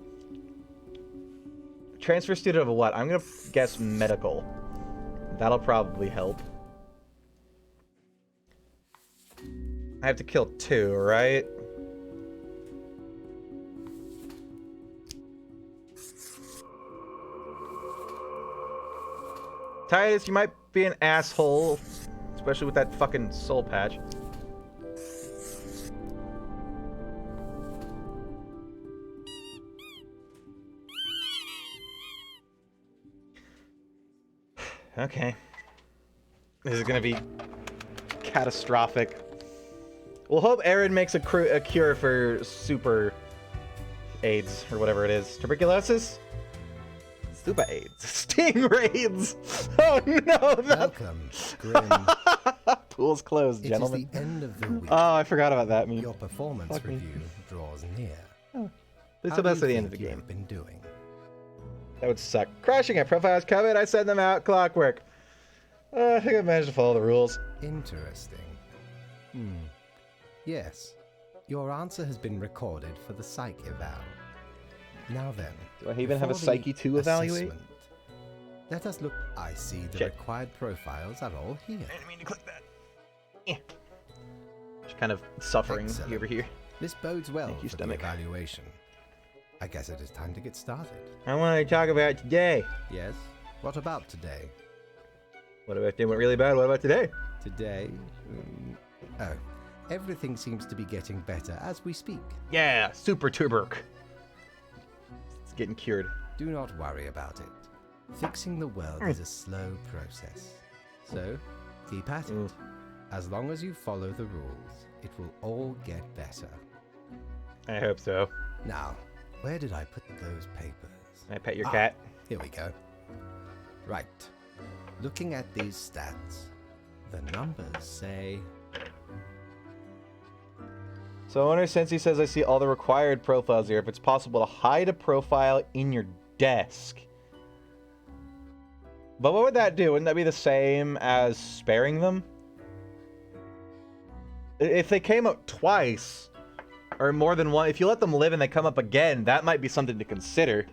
[SPEAKER 1] Transfer student of what? I'm gonna guess medical. That'll probably help. I have to kill 2, right? Titus, you might be an asshole, especially with that fucking soul patch. Okay. This is gonna be catastrophic. We'll hope Aaron makes a cure for super AIDS, or whatever it is. Tuberculosis? Super AIDS. Stingrays! Oh no!
[SPEAKER 2] Welcome, Grim.
[SPEAKER 1] Pool's closed,
[SPEAKER 2] It
[SPEAKER 1] gentlemen.
[SPEAKER 2] is the end of the week.
[SPEAKER 1] Oh, I forgot about that meme.
[SPEAKER 2] Your performance
[SPEAKER 1] Fuck me.
[SPEAKER 2] review draws near.
[SPEAKER 1] It's
[SPEAKER 2] How
[SPEAKER 1] about
[SPEAKER 2] do
[SPEAKER 1] the
[SPEAKER 2] you
[SPEAKER 1] end of the
[SPEAKER 2] think you
[SPEAKER 1] game.
[SPEAKER 2] have been doing?
[SPEAKER 1] That would suck. Crashing at profiles covered. I send them out. Clockwork. I think I managed to follow the rules.
[SPEAKER 2] Interesting. Yes. Your answer has been recorded for the psych eval. Now then.
[SPEAKER 1] Do I even have a
[SPEAKER 2] before the
[SPEAKER 1] Psyche 2 evaluate?
[SPEAKER 2] assessment, let us look. I see the
[SPEAKER 1] Shit.
[SPEAKER 2] required profiles are all here.
[SPEAKER 1] I didn't mean to click that. Yeah. Just kind of suffering
[SPEAKER 2] Excellent.
[SPEAKER 1] over here.
[SPEAKER 2] This bodes well
[SPEAKER 1] Thank you,
[SPEAKER 2] for
[SPEAKER 1] stomach.
[SPEAKER 2] the evaluation. I guess it is time to get started.
[SPEAKER 1] I want to talk about today.
[SPEAKER 2] Yes? What about today?
[SPEAKER 1] What about it went really bad? What about today?
[SPEAKER 2] Today? Oh, everything seems to be getting better as we speak.
[SPEAKER 1] Yeah, super tuberc. It's getting cured.
[SPEAKER 2] Do not worry about it. Fixing the world is a slow process. So, keep at it. As long as you follow the rules, it will all get better.
[SPEAKER 1] I hope so.
[SPEAKER 2] Now, where did I put those papers?
[SPEAKER 1] Can I pet your cat?
[SPEAKER 2] Here we go. Right. Looking at these stats, the numbers say...
[SPEAKER 1] So I wonder, since he says I see all the required profiles here, if it's possible to hide a profile in your desk. But what would that do? Wouldn't that be the same as sparing them? If they came up twice, or more than one, if you let them live and they come up again, that might be something to consider.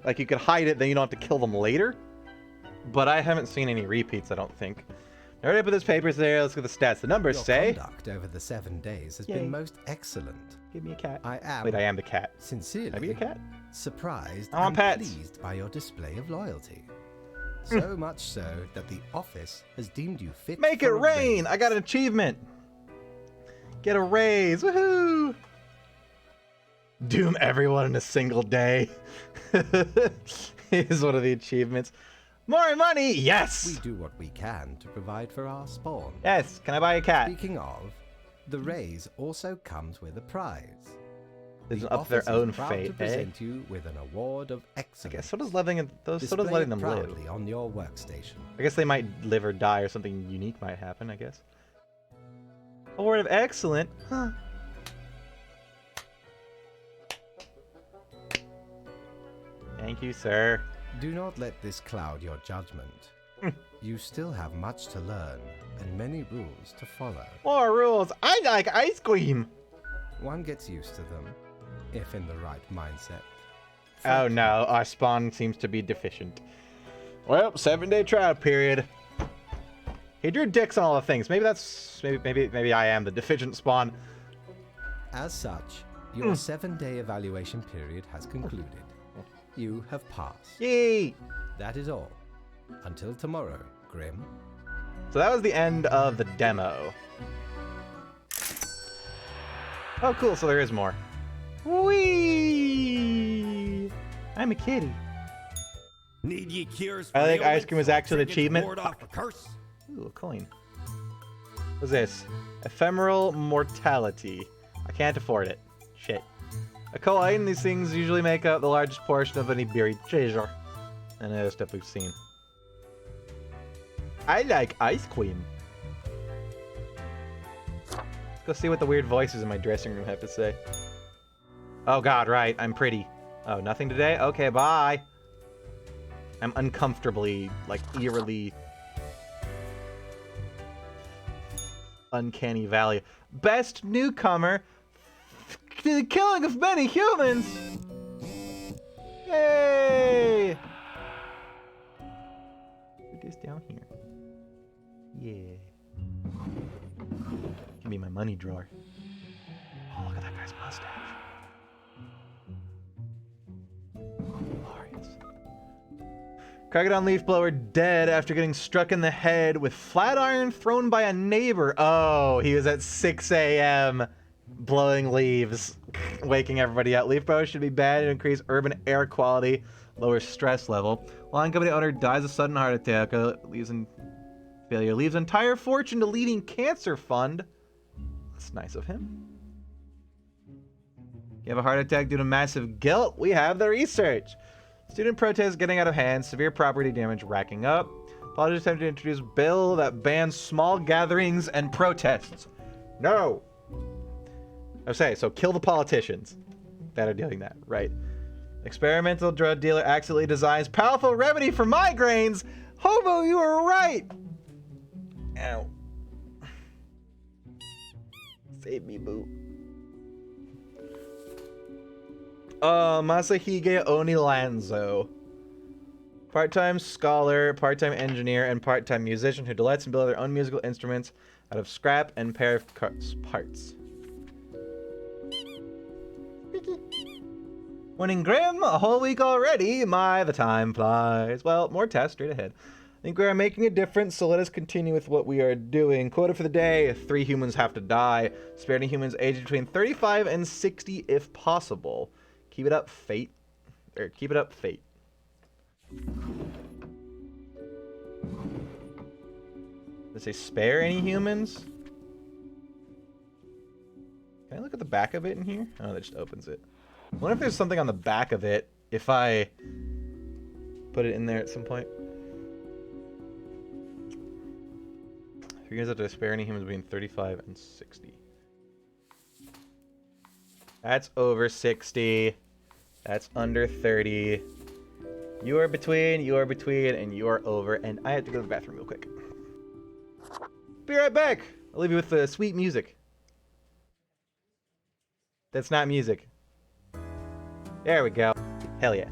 [SPEAKER 1] Like, you could hide it, then you don't have to kill them later. But I haven't seen any repeats, I don't think. I already put those papers there. Let's get the stats. The numbers
[SPEAKER 2] Your
[SPEAKER 1] say...
[SPEAKER 2] conduct over the 7 days has
[SPEAKER 1] Yay.
[SPEAKER 2] been most excellent.
[SPEAKER 1] Give me a cat.
[SPEAKER 2] I am...
[SPEAKER 1] Wait, I am the cat.
[SPEAKER 2] Sincerely...
[SPEAKER 1] Can I be a cat?
[SPEAKER 2] Surprised
[SPEAKER 1] I want
[SPEAKER 2] and
[SPEAKER 1] pets.
[SPEAKER 2] pleased by your display of loyalty. So much so that the office has deemed you fit
[SPEAKER 1] Make it
[SPEAKER 2] for a
[SPEAKER 1] rain!
[SPEAKER 2] raise.
[SPEAKER 1] I got an achievement! Get a raise! Woohoo! Doom everyone in a single day. Is one of the achievements. More money!
[SPEAKER 2] We
[SPEAKER 1] Yes!
[SPEAKER 2] do what we can to provide for our spawn.
[SPEAKER 1] Yes, can I buy a cat?
[SPEAKER 2] Speaking of, the raise also comes with a prize.
[SPEAKER 1] It's
[SPEAKER 2] The
[SPEAKER 1] up to their
[SPEAKER 2] office is
[SPEAKER 1] own
[SPEAKER 2] proud
[SPEAKER 1] fate,
[SPEAKER 2] to
[SPEAKER 1] eh?
[SPEAKER 2] present you with an award of
[SPEAKER 1] I
[SPEAKER 2] excellence.
[SPEAKER 1] guess so does letting those so does
[SPEAKER 2] Display
[SPEAKER 1] letting
[SPEAKER 2] it
[SPEAKER 1] them live.
[SPEAKER 2] proudly on your workstation.
[SPEAKER 1] I guess they might live or die or something unique might happen, I guess. Award of excellent? Huh. Thank you, sir.
[SPEAKER 2] Do not let this cloud your judgment. You still have much to learn and many rules to follow.
[SPEAKER 1] More rules. I like ice cream.
[SPEAKER 2] One gets used to them, if in the right mindset.
[SPEAKER 1] Oh no, our spawn seems to be deficient. Well, 7-day trial period. He drew dicks on all the things. Maybe that's maybe I am the deficient spawn.
[SPEAKER 2] As such, your 7-day evaluation period has concluded. You have passed.
[SPEAKER 1] Yay!
[SPEAKER 2] That is all. Until tomorrow, Grim.
[SPEAKER 1] So that was the end of the demo. Oh, cool. So there is more. Whee! I'm a kitty.
[SPEAKER 3] Need ye cures?
[SPEAKER 1] I think
[SPEAKER 3] for
[SPEAKER 1] ice cream is
[SPEAKER 3] ailments,
[SPEAKER 1] actually an
[SPEAKER 3] trinkets,
[SPEAKER 1] achievement.
[SPEAKER 3] ward off a curse.
[SPEAKER 1] Ooh, a coin. What's this? Ephemeral mortality. I can't afford it. Shit. A coin, these things usually make up the largest portion of any buried treasure. And other stuff we've seen. I like ice cream. Let's go see what the weird voices in my dressing room have to say. Oh god, right, I'm pretty. Oh, nothing today? Okay, bye. I'm uncomfortably, like, eerily... Uncanny Valley. Best newcomer to the killing of many humans! Yay! Put this down here. Yeah. Give me my money drawer. Oh, look at that guy's mustache. Glorious. Crocodile Leafblower dead after getting struck in the head with flat iron thrown by a neighbor. Oh, he was at 6 a.m. blowing leaves, waking everybody up. Leaf blowers should be bad and increase urban air quality, lower stress level. Lawn company owner dies of sudden heart attack, leaves entire fortune to leading cancer fund. That's nice of him. You have a heart attack due to massive guilt? We have the research. Student protests getting out of hand, severe property damage racking up. Politicians attempt to introduce bill that bans small gatherings and protests. No! Okay, so kill the politicians that are doing that, right? Experimental drug dealer accidentally designs powerful remedy for migraines. Hobo, you were right! Ow. Save me, boo. Masahige Onilanzo. Part-time scholar, part-time engineer, and part-time musician who delights in building their own musical instruments out of scrap and pair of parts. Winning Grim, a whole week already. The time flies. Well, more tests straight ahead. I think we are making a difference, so let us continue with what we are doing. Quota for the day, 3 humans have to die. Spare any humans aged between 35 and 60 if possible. Keep it up, fate. Or keep it up, fate. Does it say spare any humans? Can I look at the back of it in here? Oh, that just opens it. I wonder if there's something on the back of it if I put it in there at some point. You guys have to spare any humans between 35 and 60. That's over 60. That's under 30. You are between, and you are over. And I have to go to the bathroom real quick. Be right back. I'll leave you with the sweet music. That's not music. There we go. Hell yeah.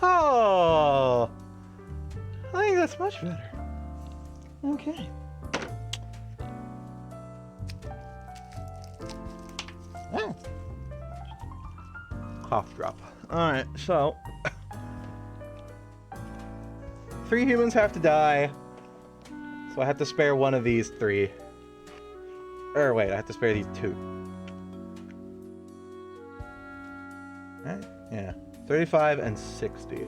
[SPEAKER 1] Oh, I think that's much better. Okay. Oh. Cough drop. Alright, so 3 humans have to die. So I have to spare one of these 3. Or wait, I have to spare these 2. Alright, yeah. 35 and 60.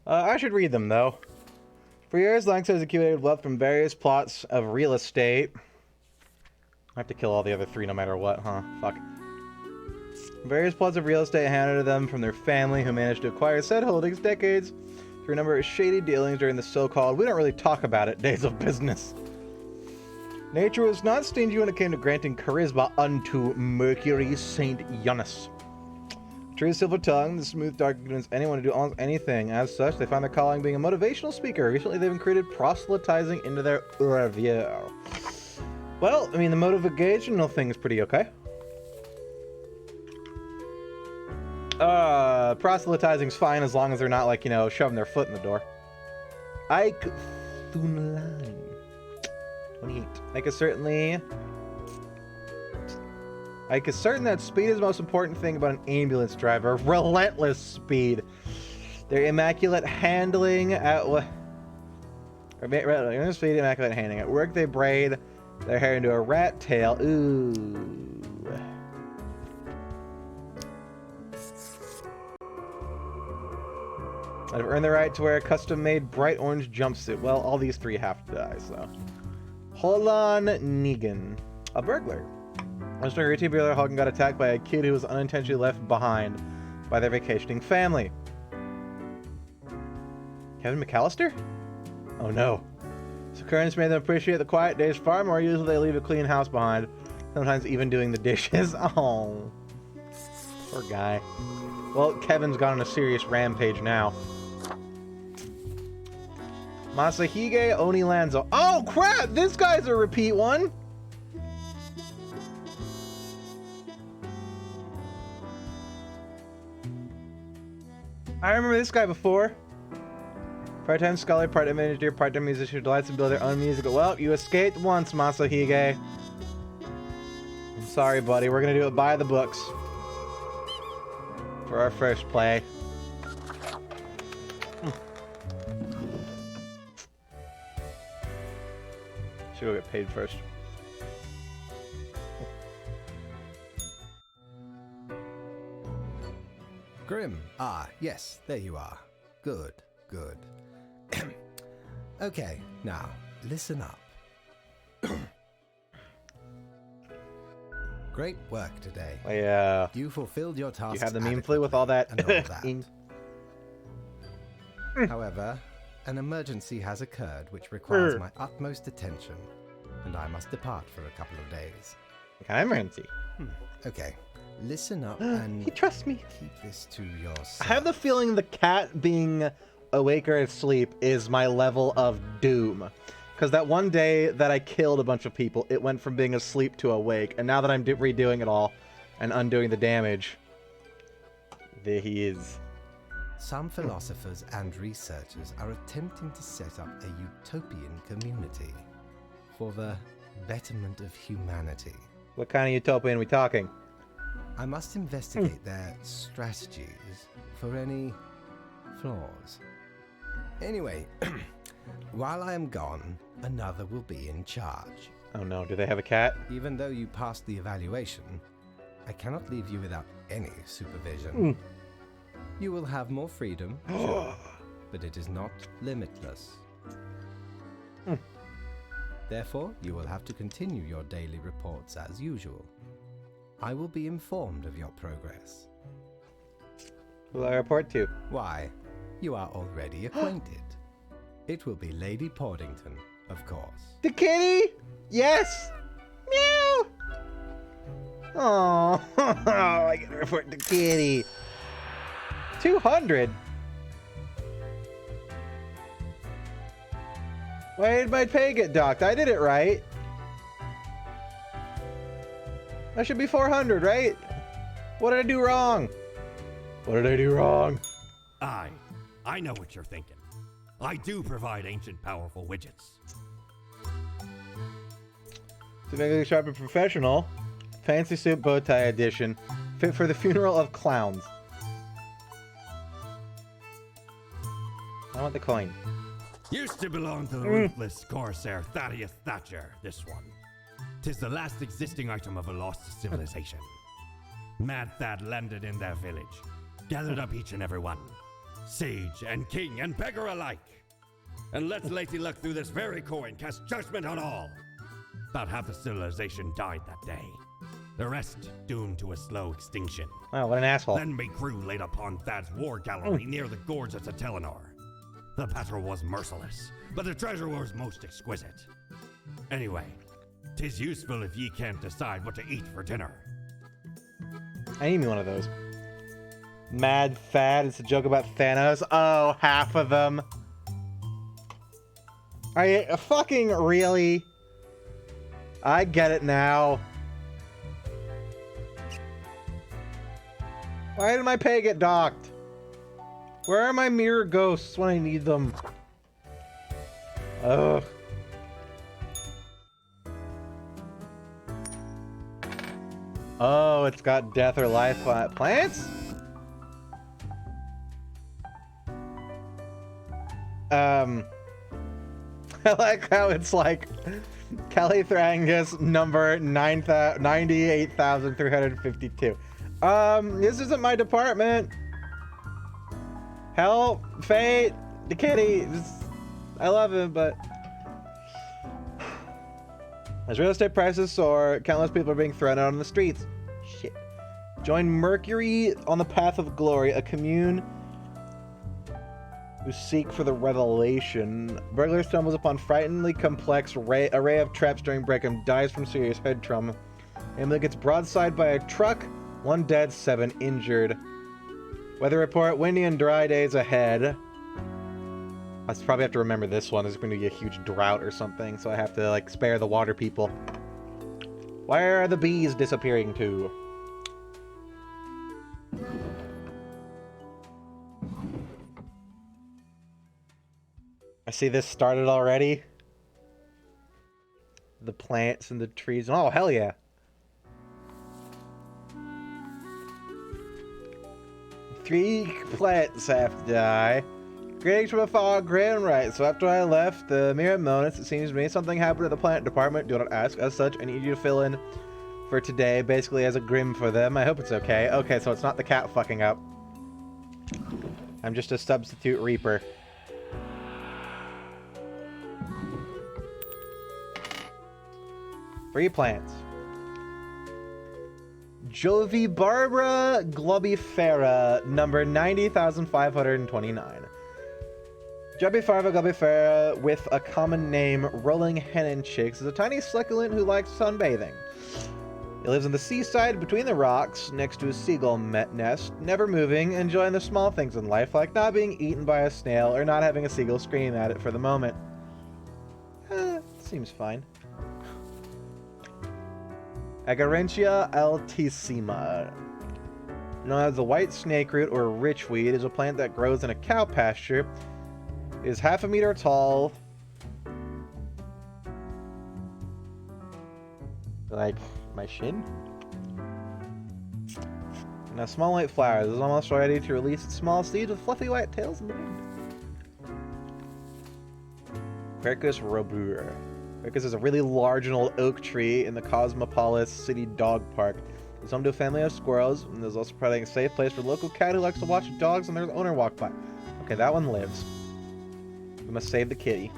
[SPEAKER 1] I should read them, though. For years, Lanx has accumulated wealth from various plots of real estate. I have to kill all the other 3 no matter what, huh? Fuck. Various plots of real estate handed to them from their family, who managed to acquire said holdings decades through a number of shady dealings during the so-called, we don't really talk about it, days of business. Nature was not stingy when it came to granting charisma unto Mercury St. Ionis. True silver tongue, the smooth dark can convince anyone to do almost anything. As such, they find their calling being a motivational speaker. Recently, they've included proselytizing into their review. Well, I mean, the motivational thing is pretty okay. Proselytizing's fine as long as they're not, like, you know, shoving their foot in the door. Ike Thunline. 28. Ike is certain that speed is the most important thing about an ambulance driver. Relentless speed. Their immaculate handling at speed, immaculate handling. At work, they braid their hair into a rat tail. Ooh. I've earned the right to wear a custom-made bright orange jumpsuit. Well, all these 3 have to die, so. Holan Negan. A burglar. Mr. Routine burglar Hogan got attacked by a kid who was unintentionally left behind by their vacationing family. Kevin McAllister? Oh no. So occurrence made them appreciate the quiet days far more. Usually they leave a clean house behind, sometimes even doing the dishes. Oh. Poor guy. Well, Kevin's gone on a serious rampage now. Masahige Onilanzo. Oh crap! This guy's a repeat one! I remember this guy before. Part-time scholar, part-time engineer, part-time musician who delights to build their own music. Well, you escaped once, Masahige. I'm sorry, buddy. We're gonna do it by the books. For our first play. Should go get paid first.
[SPEAKER 2] Grim. Ah, yes, there you are. Good, good. Okay, now, listen up. Great work today.
[SPEAKER 1] Yeah.
[SPEAKER 2] You fulfilled your task.
[SPEAKER 1] You had the meme flu with all that.
[SPEAKER 2] And all that. However, an emergency has occurred which requires my utmost attention, and I must depart for a couple of days.
[SPEAKER 1] What kind of emergency?
[SPEAKER 2] Okay, listen up and
[SPEAKER 1] He trusts me.
[SPEAKER 2] keep this to yourself.
[SPEAKER 1] I have the feeling the cat being awake or asleep is my level of doom. Because that one day that I killed a bunch of people, it went from being asleep to awake. And now that I'm redoing it all and undoing the damage, there he is.
[SPEAKER 2] Some philosophers and researchers are attempting to set up a utopian community for the betterment of humanity.
[SPEAKER 1] What kind of utopian are we talking?
[SPEAKER 2] I must investigate their strategies for any flaws. Anyway, while I am gone, another will be in charge.
[SPEAKER 1] Oh no, do they have a cat?
[SPEAKER 2] Even though you passed the evaluation, I cannot leave you without any supervision. You will have more freedom, sure, but it is not limitless. Therefore, you will have to continue your daily reports as usual. I will be informed of your progress.
[SPEAKER 1] Who will I report to?
[SPEAKER 2] Why, you are already acquainted. It will be Lady Portington, of course.
[SPEAKER 1] The kitty? Yes! Meow! Oh, I gotta report to kitty. 200? Why did my pay get docked? I did it right. That should be 400, right? What did I do wrong? What did I do wrong?
[SPEAKER 3] I know what you're thinking. I do provide ancient powerful widgets.
[SPEAKER 1] Significantly sharp and professional. Fancy suit bow tie edition. Fit for the funeral of clowns. I want the coin.
[SPEAKER 3] Used to belong to the ruthless corsair Thaddeus Thatcher, this one. 'Tis the last existing item of a lost civilization. Mad Thad landed in their village, gathered up each and every one. Sage and king and beggar alike. And let Lady Luck through this very coin cast judgment on all. About half the civilization died that day. The rest doomed to a slow extinction.
[SPEAKER 1] Oh, what an asshole.
[SPEAKER 3] Then my crew laid upon Thad's war gallery near the gorge of Telenor. The battle was merciless, but the treasure was most exquisite. Anyway, 'tis useful if ye can't decide what to eat for dinner.
[SPEAKER 1] I need me one of those. Mad Thad, it's a joke about Thanos. Oh, half of them. Are you fucking really? I get it now. Why did my pay get docked? Where are my mirror ghosts when I need them? Ugh. Oh, it's got death or life plants? I like how it's like Calithrangus number 98,352. This isn't my department. Help, Fate, the kitty. I love him, but as real estate prices soar, countless people are being thrown out on the streets. Shit. Join Mercury on the path of glory, a commune who seek for the revelation. Burglar stumbles upon frighteningly complex array of traps during break and dies from serious head trauma. Emily gets broadside by a truck, 1 dead, 7 injured. Weather report, windy and dry days ahead. I probably have to remember this one. There's going to be a huge drought or something, so I have to, like, spare the water people. Where are the bees disappearing to? I see this started already. The plants and the trees. Oh, hell yeah. Three plants have to die. Greetings from afar, grand right. So after I left the mere moments, it seems to me something happened at the plant department. Do not ask. As such, I need you to fill in for today, basically as a grim for them. I hope it's okay. Okay, so it's not the cat fucking up. I'm just a substitute reaper. Three plants. Jovi Barbara globifera, number 90,529. Jobifara globifera, with a common name Rolling Hen and Chicks, is a tiny succulent who likes sunbathing. It lives on the seaside between the rocks, next to a seagull nest, never moving, enjoying the small things in life, like not being eaten by a snail or not having a seagull scream at it for the moment. Seems fine. Agarentia altissima, known as the white snakeroot or richweed, is a plant that grows in a cow pasture. It is 1/2 meter tall, like my shin, and has small white flowers. It is almost ready to release its small seeds with fluffy white tails in the wind. Quercus robur. Quercus is a really large and old oak tree in the Cosmopolis City Dog Park. It's home to a family of squirrels, and is also providing a safe place for the local cat who likes to watch dogs and their owner walk by. Okay, that one lives. We must save the kitty.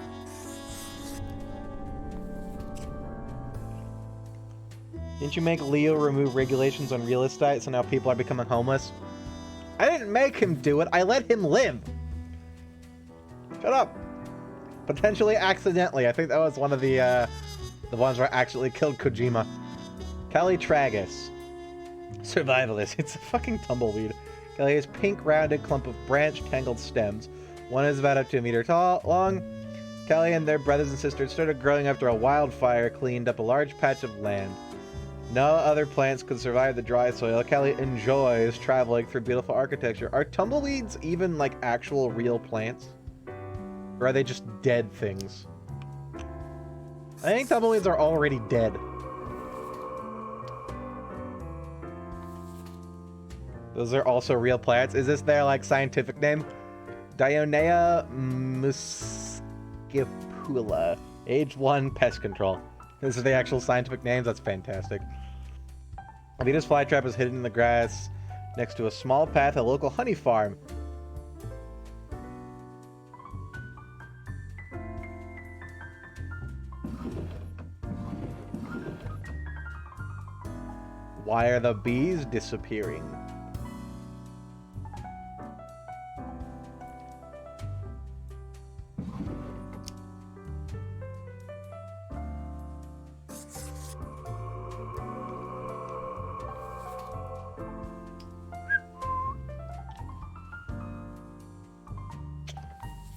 [SPEAKER 1] Didn't you make Leo remove regulations on real estate so now people are becoming homeless? I didn't make him do it, I let him live! Shut up! Potentially accidentally. I think that was one of the ones where I accidentally killed Kojima. Calitragus. Survivalist. It's a fucking tumbleweed. Cali is pink rounded clump of branched tangled stems. One is about up to 1 meter tall, long. Cali and their brothers and sisters started growing after a wildfire cleaned up a large patch of land. No other plants could survive the dry soil. Kelly enjoys traveling through beautiful architecture. Are tumbleweeds even like actual real plants? Or are they just dead things? I think tumbleweeds are already dead. Those are also real plants. Is this their like scientific name? Dionea muscipula. Age 1 pest control. These are the actual scientific names? That's fantastic. Avita's flytrap is hidden in the grass next to a small path at a local honey farm. Why are the bees disappearing?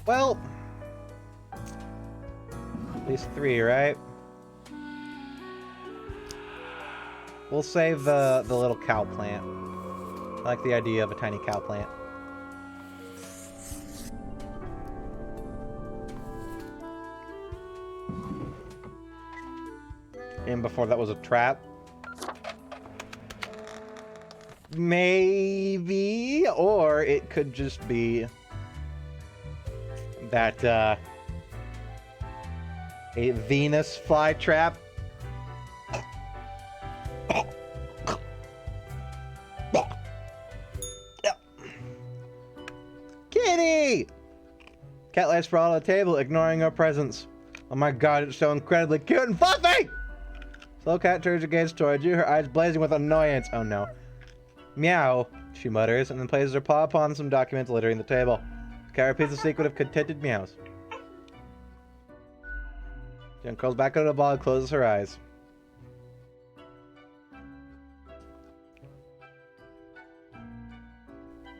[SPEAKER 1] Well, at least 3, right? We'll save the little cow plant. I like the idea of a tiny cow plant. And before that was a trap. Maybe, or it could just be that a Venus flytrap. Kitty! Cat lies sprawled on the table, ignoring her presence. Oh my god, it's so incredibly cute and fluffy! Slow cat turns her gaze towards you, her eyes blazing with annoyance. Oh no. Meow, she mutters, and then places her paw upon some documents littering the table. The cat repeats the sequence of contented meows. Jen curls back under the ball and closes her eyes.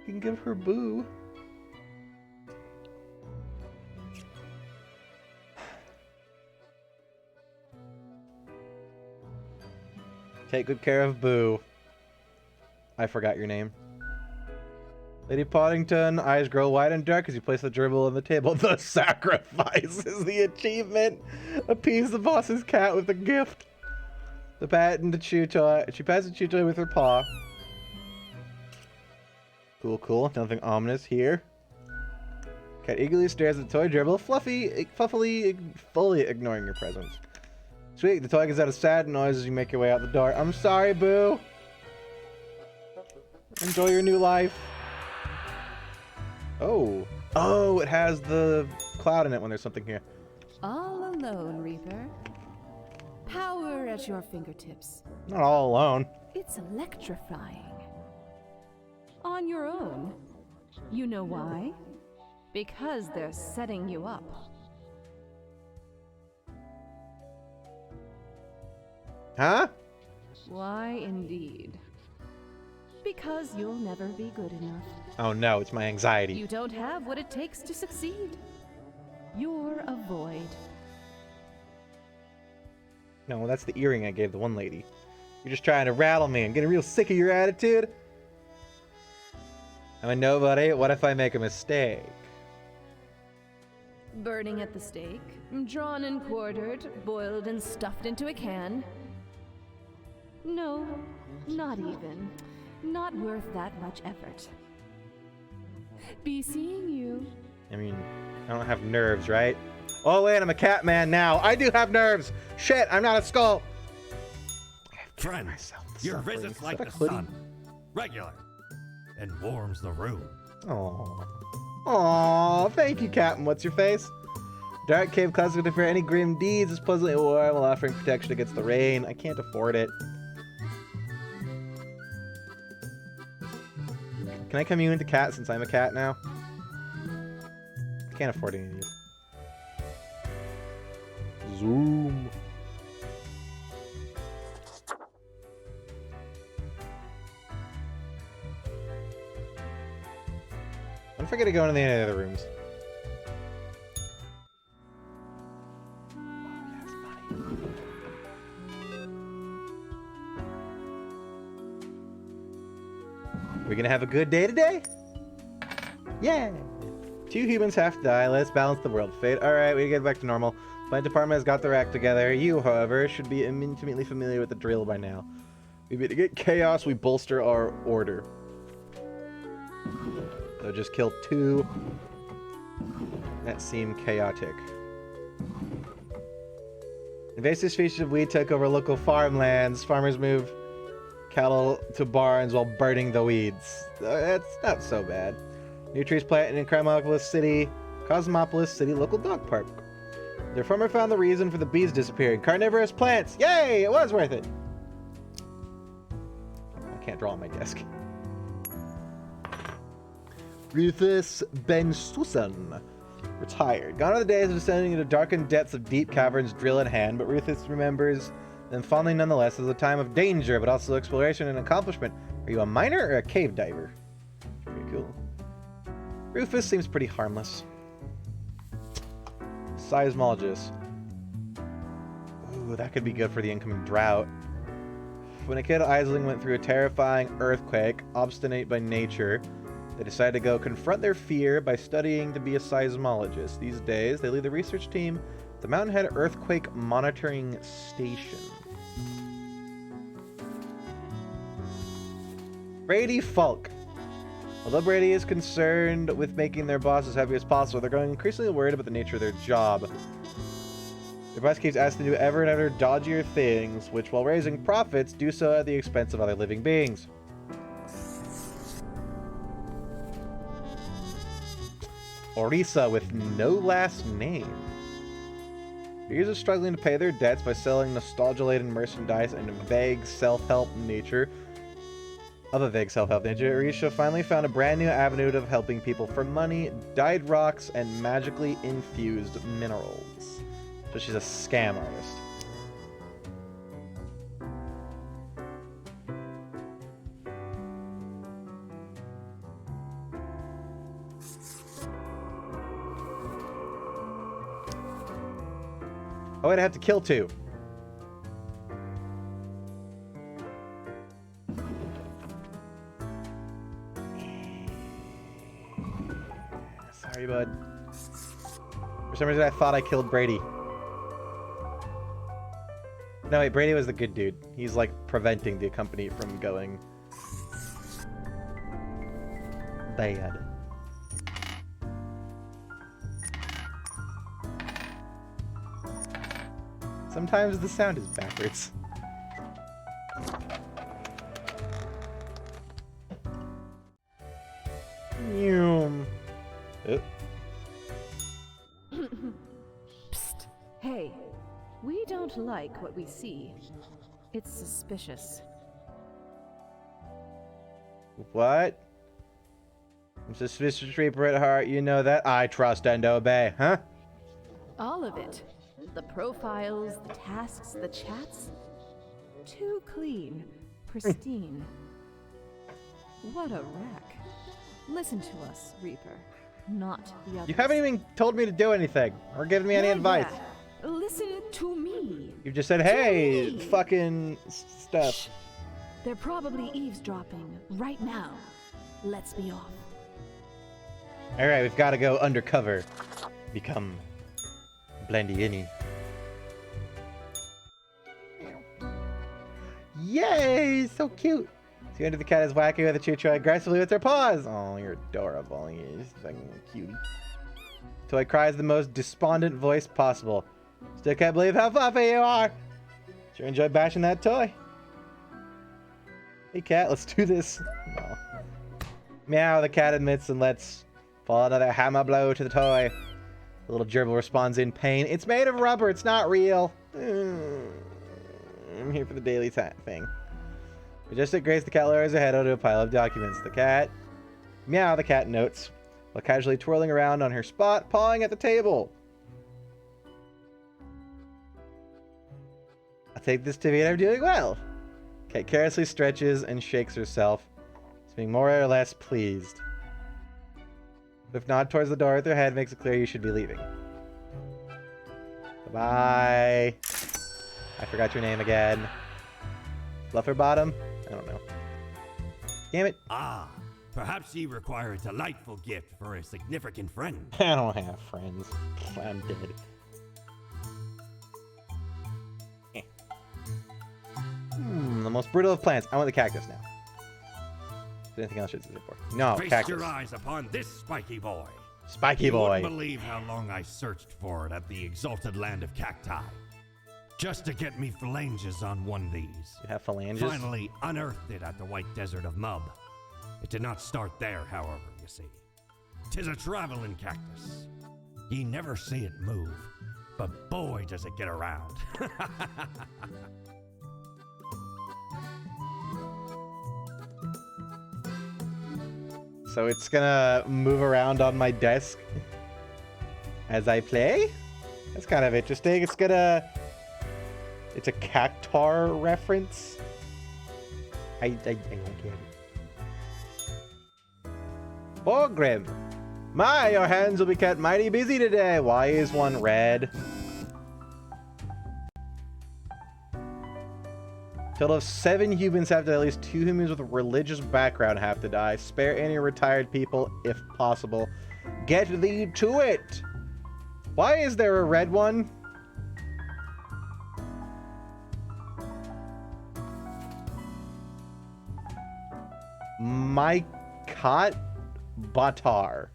[SPEAKER 1] You can give her Boo. Take good care of Boo. I forgot your name. Lady Poddington, eyes grow wide and dark as you place the gerbil on the table. The sacrifice is the achievement. Appease the boss's cat with a gift. The pat and the chew toy. She pats the chew toy with her paw. Cool, cool. Nothing ominous here. Cat eagerly stares at the toy gerbil, fully ignoring your presence. Sweet, the toy gives out a sad noise as you make your way out the door. I'm sorry, Boo. Enjoy your new life. Oh. Oh, it has the cloud in it when there's something here.
[SPEAKER 4] All alone, Reaper. Power at your fingertips.
[SPEAKER 1] Not all alone.
[SPEAKER 4] It's electrifying. On your own. You know why? Because they're setting you up.
[SPEAKER 1] Huh?
[SPEAKER 4] Why, indeed. Because you'll never be good enough.
[SPEAKER 1] Oh no, it's my anxiety.
[SPEAKER 4] You don't have what it takes to succeed. You're a void.
[SPEAKER 1] No, that's the earring I gave the one lady. You're just trying to rattle me. I'm getting real sick of your attitude. I'm a nobody. What if I make a mistake?
[SPEAKER 4] Burning at the stake, drawn and quartered, boiled and stuffed into a can. No, not even. Not worth that much effort. Be seeing you.
[SPEAKER 1] I mean, I don't have nerves, right? Oh wait, I'm a cat man now. I do have nerves. Shit, I'm not a skull.
[SPEAKER 3] Friend, your visit's like the sun. Regular. And warms the room.
[SPEAKER 1] Aww. Aww, thank you, Captain. What's your face? Dark cave clouds can defer any grim deeds. Is pleasantly warm while offering protection against the rain. I can't afford it. Can I commune to cat since I'm a cat now? I can't afford any of these. Zoom. Don't forget to go into the other rooms. Oh, yes, buddy. have a good day today? Yeah. 2 humans have to die. Let's balance the world fate. Alright, we get back to normal. Plant department has got their act together. You, however, should be intimately familiar with the drill by now. We mitigate chaos, we bolster our order. So just kill 2 that seem chaotic. Invasive species of weed took over local farmlands. Farmers moved cattle to barns while burning the weeds. That's not so bad. New trees planted in Cosmopolis City local dog park. Their farmer found the reason for the bees disappearing. Carnivorous plants! Yay! It was worth it! I can't draw on my desk. Rufus Ben Susan. Retired. Gone are the days of descending into darkened depths of deep caverns, drill in hand, but Rufus remembers them fondly nonetheless as a time of danger, but also exploration and accomplishment. Are you a miner or a cave diver? Pretty cool. Rufus seems pretty harmless. Seismologist. Ooh, that could be good for the incoming drought. When a kid, Isling went through a terrifying earthquake, obstinate by nature, they decided to go confront their fear by studying to be a seismologist. These days, they lead the research team at the Mountainhead Earthquake Monitoring Station. Brady Falk. Although Brady is concerned with making their boss as happy as possible, they're growing increasingly worried about the nature of their job. Their boss keeps asking to do ever and ever dodgier things, which, while raising profits, do so at the expense of other living beings. Orisa with no last name. Years of struggling to pay their debts by selling nostalgia-laden merchandise and vague self-help nature. Orisha finally found a brand new avenue of helping people for money, dyed rocks, and magically infused minerals. So she's a scam artist. Oh, I'd have to kill 2. Sorry, bud. For some reason, I thought I killed Brady. No, wait, Brady was the good dude. He's, like, preventing the company from going bad. Sometimes the sound is backwards.
[SPEAKER 4] Psst. Hey, we don't like what we see. It's suspicious.
[SPEAKER 1] What? I'm suspicious Reaper at heart, you know that. I trust and obey, huh?
[SPEAKER 4] All of it. The profiles, the tasks, the chats. Too clean. Pristine. What a wreck. Listen to us, Reaper. Not the others.
[SPEAKER 1] You haven't even told me to do anything or given me any advice.
[SPEAKER 4] Yeah. Listen to me.
[SPEAKER 1] You've just said, hey, fucking stuff.
[SPEAKER 4] Shh. They're probably eavesdropping right now. Let's be off.
[SPEAKER 1] Alright, we've got to go undercover. Become Blendiini. Yay! So cute! So you enter the cat is wacky with a choo-choo aggressively with her paws. Oh, you're adorable. You're just fucking cutie. Toy cries the most despondent voice possible. Still can't believe how fluffy you are! Sure enjoy bashing that toy. Hey cat, let's do this. No. Meow, the cat admits and lets fall another hammer blow to the toy. The little gerbil responds in pain. It's made of rubber, it's not real. I'm here for the daily thing. Majestic Grace, the cat lowers her head onto a pile of documents. The cat... Meow, the cat notes, while casually twirling around on her spot, pawing at the table. I take this to mean I'm doing well. Cat carelessly stretches and shakes herself, being more or less pleased. If nod towards the door with her head makes it clear you should be leaving. Bye-bye. I forgot your name again. Flufferbottom? I don't know. Damn it.
[SPEAKER 3] Ah, Perhaps ye require a delightful gift for a significant friend.
[SPEAKER 1] I don't have friends. I'm dead. The most brutal of plants. I want the cactus now. Is there anything else should say for? No,
[SPEAKER 3] Feast
[SPEAKER 1] cactus.
[SPEAKER 3] your eyes upon this spiky boy.
[SPEAKER 1] Spiky
[SPEAKER 3] You
[SPEAKER 1] boy.
[SPEAKER 3] wouldn't believe how long I searched for it at the exalted land of cacti. Just to get me phalanges on one of these.
[SPEAKER 1] You have phalanges?
[SPEAKER 3] Finally unearthed it at the White Desert of Mub. It did not start there, however, you see. 'Tis a traveling cactus. Ye never see it move, but boy does it get around.
[SPEAKER 1] So it's gonna move around on my desk as I play? That's kind of interesting. It's a cactar reference. I don't get it. Borgrim! My, your hands will be kept mighty busy today. Why is one red? Total of 7 humans have to, at least 2 humans with a religious background have to die. Spare any retired people if possible. Get thee to it! Why is there a red one? Mykat Batar.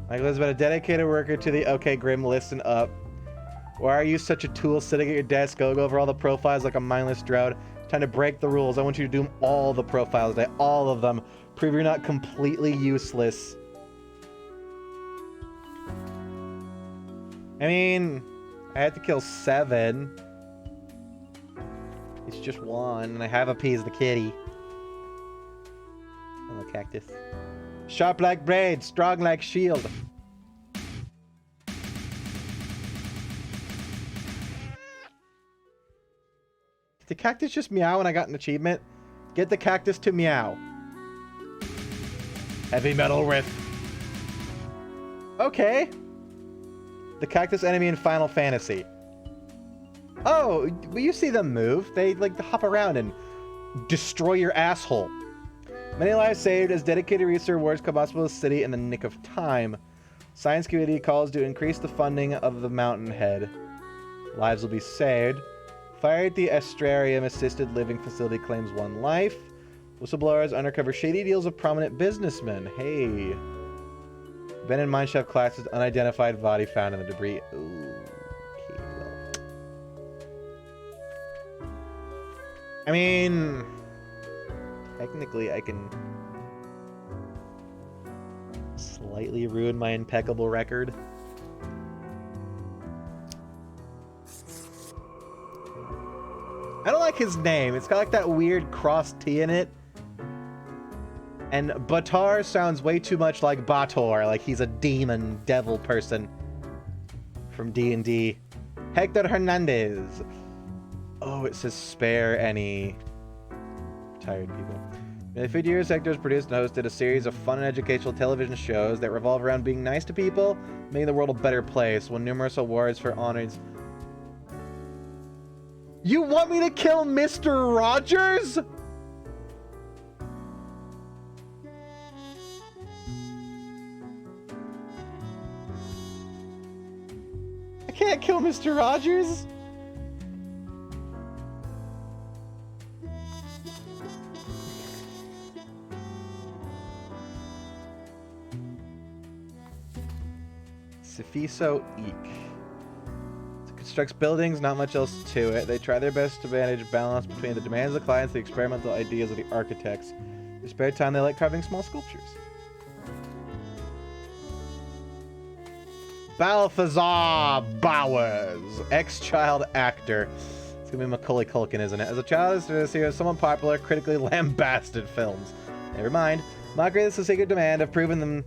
[SPEAKER 1] Michael has been a dedicated worker to the OK Grim. Listen up. Why are you such a tool sitting at your desk going over all the profiles like a mindless drought? Trying to break the rules. I want you to do all the profiles today. All of them. Prove you're not completely useless. I mean, I had to kill 7. It's just 1, and I have appeased the kitty. Hello, cactus. Sharp like blade, strong like shield. Did the cactus just meow when I got an achievement? Get the cactus to meow. Heavy metal riff. Okay. The cactus enemy in Final Fantasy. Oh, will you see them move? They like hop around and destroy your asshole. Many lives saved as dedicated research rewards come possible to the city in the nick of time. Science community calls to increase the funding of the mountain head. Lives will be saved. Fire at the Astrarium assisted living facility claims 1 life. Whistleblowers uncover shady deals of prominent businessmen. Hey. Ben and mineshaft classes unidentified body found in the debris. Ooh. Okay, well. I mean, technically I can slightly ruin my impeccable record. I don't like his name. It's got like that weird cross T in it. And Batar sounds way too much like Bator, like he's a demon devil person from D&D. Hector Hernandez. Oh, it says spare any retired people. In the 50 years, Hector's produced and hosted a series of fun and educational television shows that revolve around being nice to people, making the world a better place, won numerous awards for honors. You want me to kill Mr. Rogers? I can't kill Mr. Rogers. Sifiso Eek. Constructs buildings, not much else to it. They try their best to manage balance between the demands of the clients and the experimental ideas of the architects. In their spare time, they like carving small sculptures. Balthazar Bowers, ex-child actor. It's gonna be Macaulay Culkin, isn't it? As a child, he was somewhat popular, critically lambasted films. Never mind. Mockery is the sacred demand of proving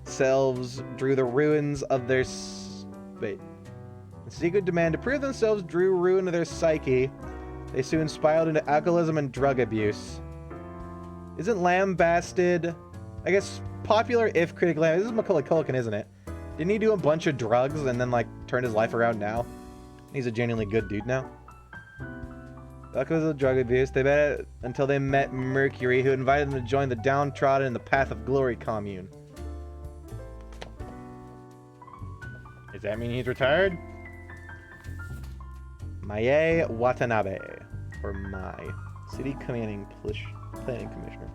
[SPEAKER 1] themselves drew the ruins of their... Wait. The secret demand to prove themselves drew ruin to their psyche. They soon spiraled into alcoholism and drug abuse. Isn't lambasted... I guess popular if critically... This is Macaulay Culkin, isn't it? Didn't he do a bunch of drugs and then, like, turned his life around now? He's a genuinely good dude now. Because of drug abuse, they met until they met Mercury, who invited them to join the downtrodden in the Path of Glory commune. Does that mean he's retired? Mae Watanabe, or Mai, City Planning Commissioner.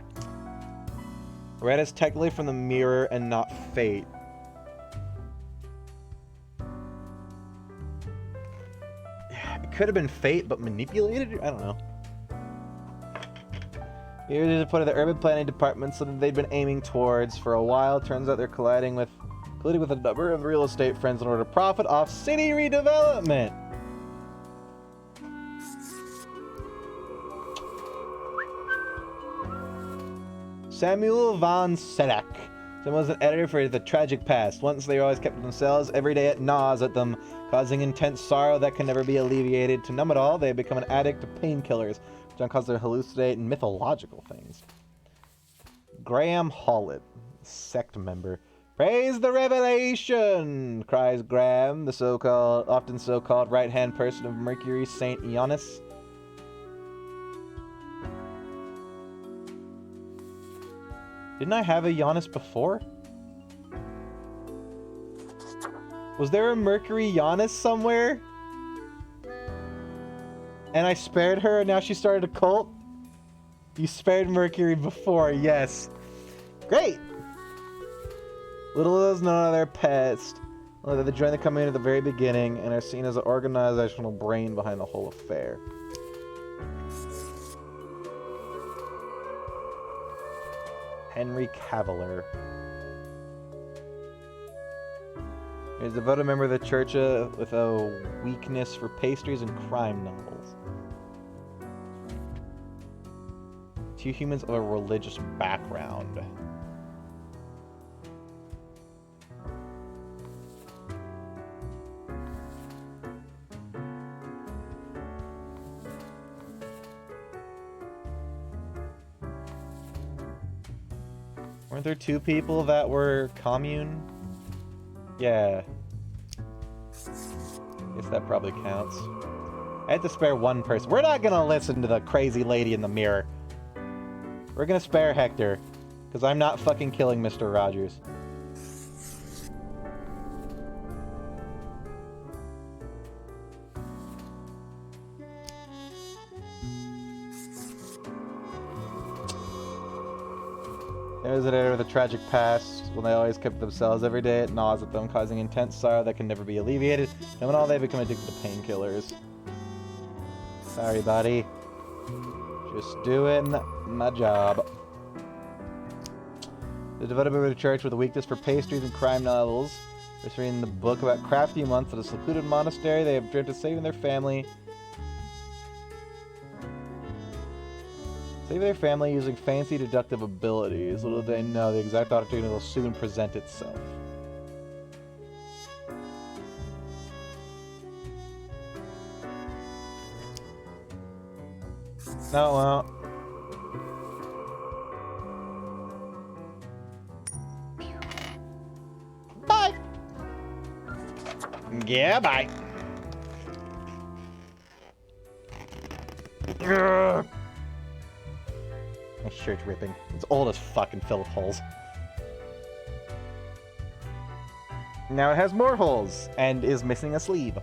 [SPEAKER 1] Red is technically from the mirror and not fate. It could have been fate, but manipulated? I don't know. Here is a part of the urban planning department, something they've been aiming towards for a while. Turns out they're colluding with a number of real estate friends in order to profit off city redevelopment. Samuel von Sedek. Someone was an editor for The Tragic Past. Once they were always kept to themselves, every day it gnaws at them, causing intense sorrow that can never be alleviated. To numb it all, they become an addict to painkillers, which can cause them to hallucinate and mythological things. Graham Hollett, sect member. Praise the revelation, cries Graham, the often so-called right-hand person of Mercury, Saint Ionis. Didn't I have a Ionis before? Was there a Mercury Ionis somewhere? And I spared her and now she started a cult? You spared Mercury before, yes. Great! Little is known of their past. Only that they joined the company at the very beginning and are seen as the organizational brain behind the whole affair. Henry Cavalier. He's a devoted member of the church with a weakness for pastries and crime novels. Two humans of a religious background. Weren't there two people that were commune? Yeah. Guess that probably counts. I had to spare one person. We're not gonna listen to the crazy lady in the mirror. We're gonna spare Hector. Because I'm not fucking killing Mr. Rogers. There's an editor with a tragic past. When they always kept themselves every day, it gnaws at them, causing intense sorrow that can never be alleviated. And when all they become addicted to painkillers. Sorry, buddy. Just doing my job. The devoted member of the church with a weakness for pastries and crime novels. They're reading the book about crafty monks at a secluded monastery. They have dreamt of saving their family. Save their family using fancy deductive abilities. Little do they know the exact opportunity will soon present itself. No, well. Bye! Yeah, bye. Urgh. My shirt's ripping. It's old as fucking full of holes. Now it has more holes, and is missing a sleeve.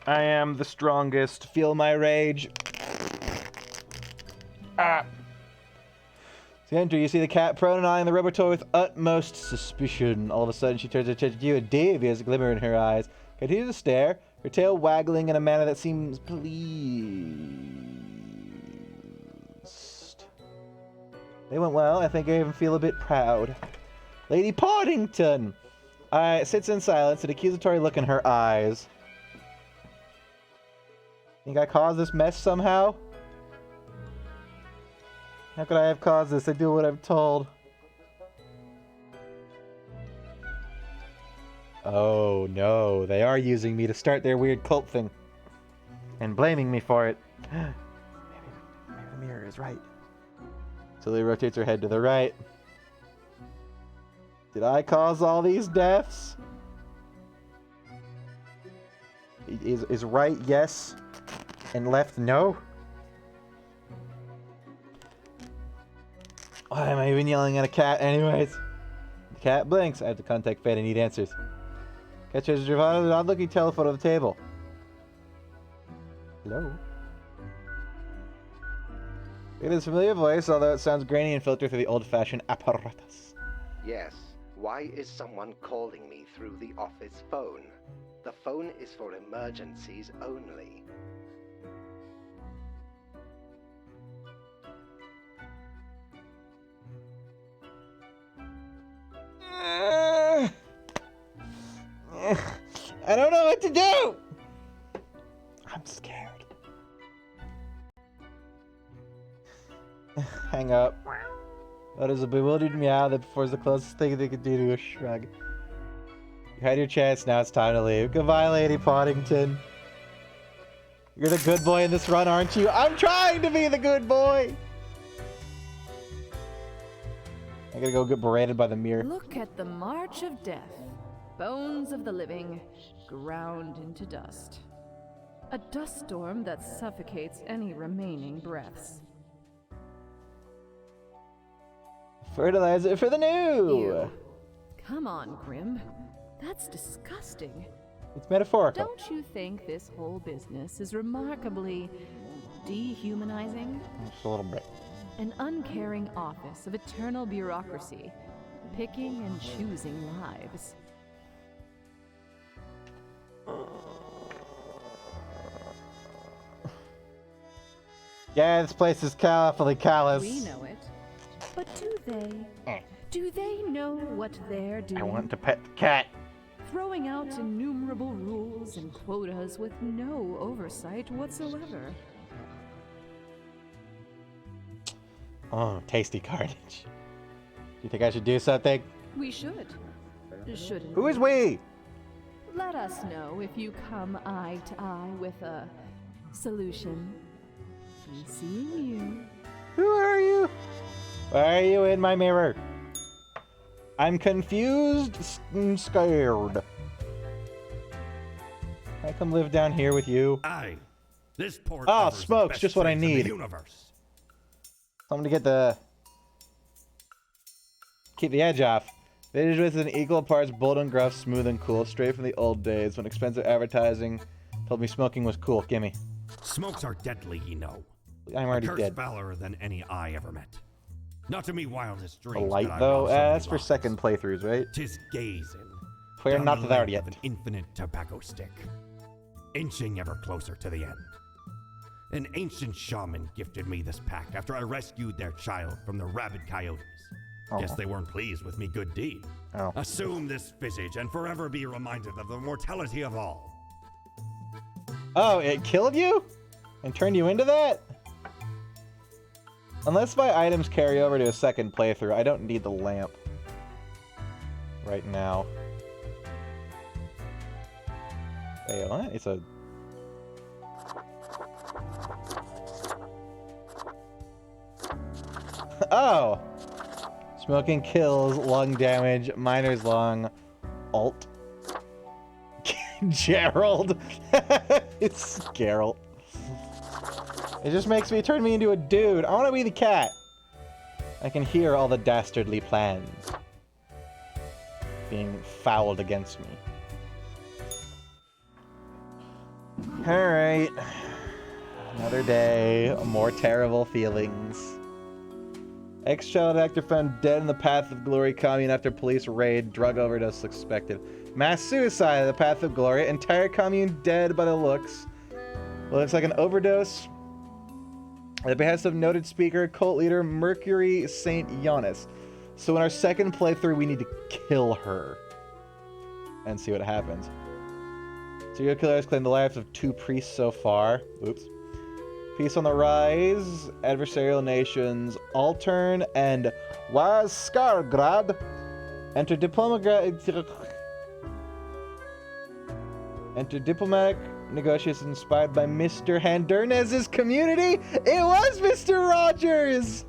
[SPEAKER 1] I am the strongest. Feel my rage. Ah! As you enter, you see the cat prone eyeing the rubber toy with utmost suspicion. All of a sudden, she turns her attention to you. A devious glimmer in her eyes. Continue to stare, her tail waggling in a manner that seems pleased. They went well. I think I even feel a bit proud. Lady Partington! Sits in silence, an accusatory look in her eyes. Think I caused this mess somehow? How could I have caused this? I do what I'm told. Oh no, they are using me to start their weird cult thing. And blaming me for it. Maybe the mirror is right. Tilly rotates her head to the right. Did I cause all these deaths? Is right yes and left no? Why am I even yelling at a cat anyways? The cat blinks. I have to contact Fed and need answers. Cat chases Giovanna an odd-looking telephone on the table. Hello? It is a familiar voice, although it sounds grainy and filtered through the old-fashioned apparatus.
[SPEAKER 5] Yes. Why is someone calling me through the office phone? The phone is for emergencies only.
[SPEAKER 1] I don't know what to do! I'm scared. Hang up. That is a bewildered meow that before the closest thing they could do to a shrug. You had your chance, now it's time to leave. Goodbye, Lady Poddington. You're the good boy in this run, aren't you? I'm trying to be the good boy! I gotta go get berated by the mirror.
[SPEAKER 4] Look at the march of death. Bones of the living, ground into dust. A dust storm that suffocates any remaining breaths.
[SPEAKER 1] Fertilizer for the new!
[SPEAKER 4] Ew. Come on, Grim. That's disgusting.
[SPEAKER 1] It's metaphorical.
[SPEAKER 4] Don't you think this whole business is remarkably dehumanizing?
[SPEAKER 1] Just a little bit.
[SPEAKER 4] An uncaring office of eternal bureaucracy, picking and choosing lives.
[SPEAKER 1] Yeah, this place is awfully callous.
[SPEAKER 4] We know it. But do they know what they're doing?
[SPEAKER 1] I want to pet the cat.
[SPEAKER 4] Throwing out innumerable rules and quotas with no oversight whatsoever.
[SPEAKER 1] Oh, tasty carnage. Do you think I should do something?
[SPEAKER 4] We should. Shouldn't
[SPEAKER 1] Who is we?
[SPEAKER 4] Let us know if you come eye to eye with a solution. Be seeing you.
[SPEAKER 1] Who are you? Why are you in my mirror? I'm confused and scared. I come live down here with you.
[SPEAKER 3] This port
[SPEAKER 1] Ah,
[SPEAKER 3] offers the
[SPEAKER 1] smokes,
[SPEAKER 3] best
[SPEAKER 1] just what I
[SPEAKER 3] trains in the
[SPEAKER 1] need.
[SPEAKER 3] universe.
[SPEAKER 1] Something to get the... keep the edge off. Vintage with an equal parts bold and gruff, smooth and cool, straight from the old days when expensive advertising told me smoking was cool. Gimme.
[SPEAKER 3] Smokes are deadly, you know.
[SPEAKER 1] I'm already
[SPEAKER 3] A curse
[SPEAKER 1] dead.
[SPEAKER 3] fouler than any I ever met. Not to me wildest
[SPEAKER 1] A
[SPEAKER 3] dreams.
[SPEAKER 1] light
[SPEAKER 3] could I
[SPEAKER 1] though?
[SPEAKER 3] rob so many
[SPEAKER 1] That's for
[SPEAKER 3] lives.
[SPEAKER 1] second playthroughs, right?
[SPEAKER 3] Tis gazing.
[SPEAKER 1] We're
[SPEAKER 3] down
[SPEAKER 1] not
[SPEAKER 3] the
[SPEAKER 1] there
[SPEAKER 3] length
[SPEAKER 1] yet.
[SPEAKER 3] of an infinite tobacco stick, inching ever closer to the end. An ancient shaman gifted me this pack after I rescued their child from the rabid coyotes. Guess they weren't pleased with me good deed.
[SPEAKER 1] Oh.
[SPEAKER 3] Assume this visage and forever be reminded of the mortality of all.
[SPEAKER 1] Oh, it killed you? And turned you into that? Unless my items carry over to a second playthrough, I don't need the lamp. Right now. Wait, what? It's a... Oh! Smoking kills, lung damage, miner's lung, alt. Gerald! It's Geralt. It just makes me turn me into a dude. I want to be the cat. I can hear all the dastardly plans being fouled against me. Alright. Another day. More terrible feelings. Ex-child actor found dead in the Path of Glory commune after police raid. Drug overdose suspected. Mass suicide at the Path of Glory. Entire commune dead by the looks. Looks like an overdose. At the behest of noted speaker, cult leader Mercury St. Ionis. So in our second playthrough, we need to kill her. And see what happens. Serial killers claim the lives of 2 priests so far. Oops. Peace on the rise. Adversarial nations Altern and Waskargrad enter diplomatic negotiations inspired by Mr. Handernez's community. It was Mr. Rogers!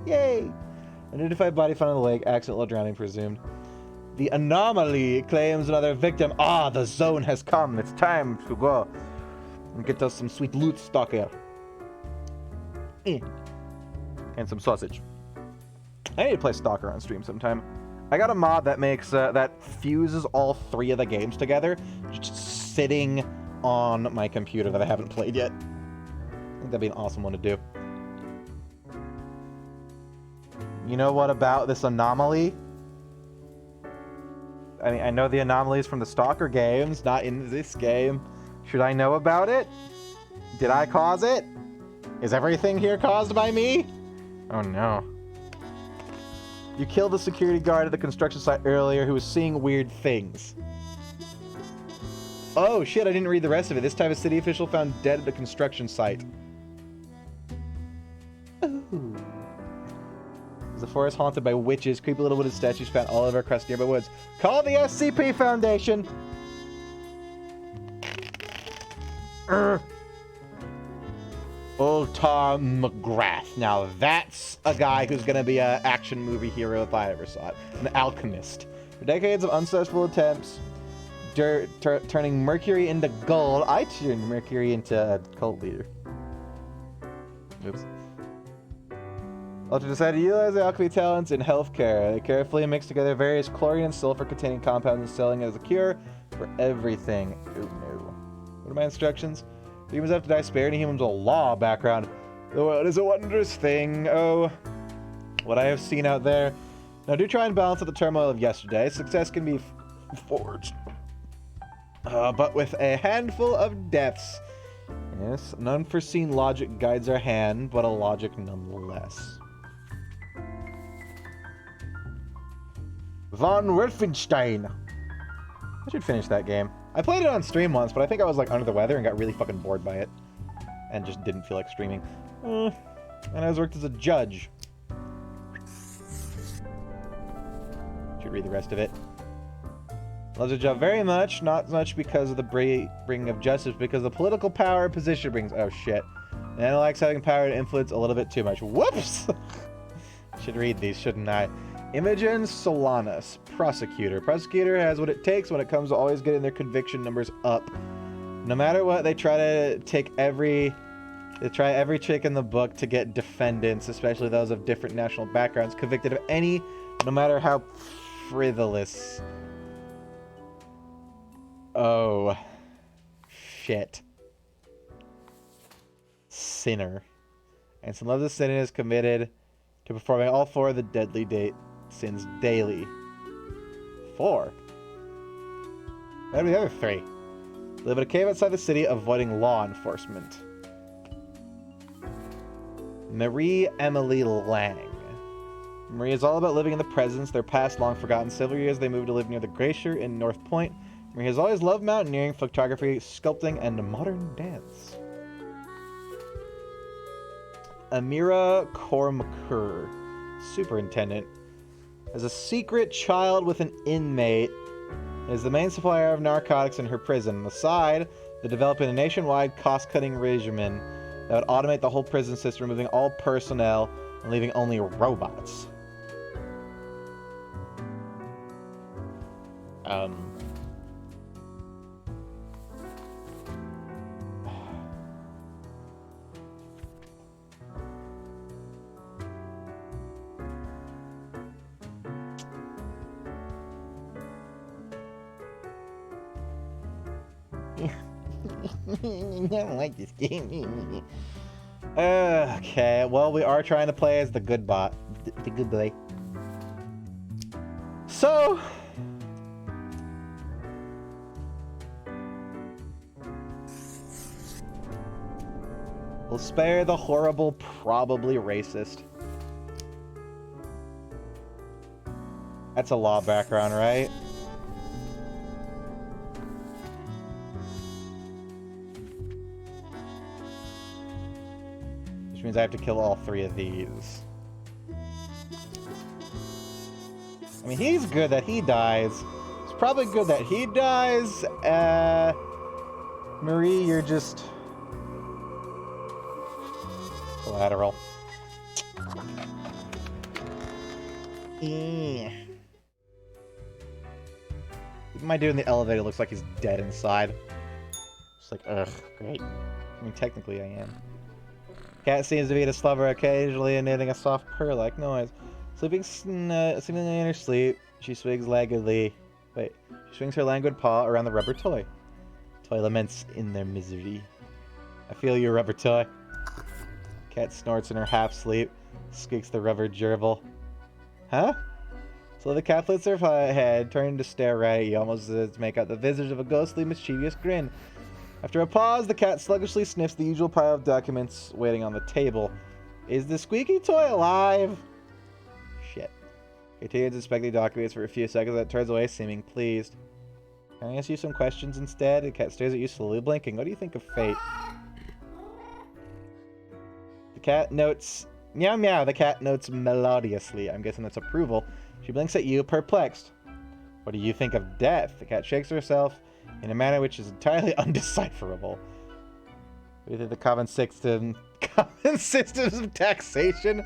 [SPEAKER 1] Yay! Unidentified body found in the lake. Accident while drowning presumed. The anomaly claims another victim. Ah, the zone has come. It's time to go and get us some sweet loot stock here. And some sausage. I need to play Stalker on stream sometime. I got a mod that makes that fuses all 3 of the games together, just sitting on my computer that I haven't played yet. I think that'd be an awesome one to do. You know what about this anomaly? I mean, I know the anomalies from the Stalker games, not in this game. Should I know about it? Did I cause it? Is everything here caused by me? Oh no. You killed the security guard at the construction site earlier who was seeing weird things. Oh shit, I didn't read the rest of it. This time a city official found dead at the construction site. Ooh. Is the forest haunted by witches, creepy little wooden statues found all over across nearby woods. Call the SCP Foundation! Old Tom McGrath. Now that's a guy who's gonna be an action movie hero if I ever saw it. An alchemist. For decades of unsuccessful attempts turning mercury into gold, I turned mercury into a cult leader. Oops. Ultra decided to utilize the alchemy talents in healthcare. They carefully mix together various chlorine and sulfur containing compounds and selling it as a cure for everything. Oh no. What are my instructions? Humans have to die spared, and humans with a law background. The world is a wondrous thing. Oh, what I have seen out there. Now do try and balance out the turmoil of yesterday. Success can be forged. But with a handful of deaths. Yes, an unforeseen logic guides our hand, but a logic nonetheless. Von Wolfenstein. I should finish that game. I played it on stream once, but I think I was like under the weather and got really fucking bored by it. And just didn't feel like streaming. And I was worked as a judge. Should read the rest of it. Loves the job very much, not much because of the bringing of justice, because the political power and position brings. Oh shit. And I likes having power to influence a little bit too much. Whoops! Should read these, shouldn't I? Imogen Solanas, prosecutor. Prosecutor has what it takes when it comes to always getting their conviction numbers up. No matter what, they try every trick in the book to get defendants, especially those of different national backgrounds, convicted of any, no matter how frivolous. Oh. Shit. Sinner. And some of the sin is committed to performing all 4 of the deadly sins daily. 4? What are the other 3? Live in a cave outside the city, avoiding law enforcement. Marie Emily Lang. Marie is all about living in the present, their past long forgotten. Several years they moved to live near the glacier in North Point. Marie has always loved mountaineering, photography, sculpting, and modern dance. Amira Kormakur, superintendent, as a secret child with an inmate, is the main supplier of narcotics in her prison. On the side, they're developing a nationwide cost-cutting regimen that would automate the whole prison system, removing all personnel and leaving only robots. I don't like this game. Okay, well, we are trying to play as the good bot. The good boy. So... we'll spare the horrible, probably racist. That's a law background, right? Means I have to kill all 3 of these. I mean, he's good that he dies. It's probably good that he dies. Marie, you're just collateral. Even my dude in the elevator looks like he's dead inside. Just like, ugh, great. I mean, technically I am. Cat seems to be at a slumber, occasionally emitting a soft purr-like noise. Seemingly in her sleep, she swings languidly. Wait, she swings her languid paw around the rubber toy. Toy laments in their misery. I feel you, rubber toy. Cat snorts in her half-sleep, squeaks the rubber gerbil. Huh? So the cat lifts her head, turning to stare right at you, almost as to make out the visage of a ghostly, mischievous grin. After a pause, the cat sluggishly sniffs the usual pile of documents waiting on the table. Is the squeaky toy alive? Shit. Continues inspecting documents for a few seconds, then turns away, seeming pleased. Can I ask you some questions instead? The cat stares at you, slowly blinking. What do you think of fate? The cat notes... Meow meow, the cat notes melodiously. I'm guessing that's approval. She blinks at you, perplexed. What do you think of death? The cat shakes herself in a manner which is entirely undecipherable. What do you think the common systems of taxation?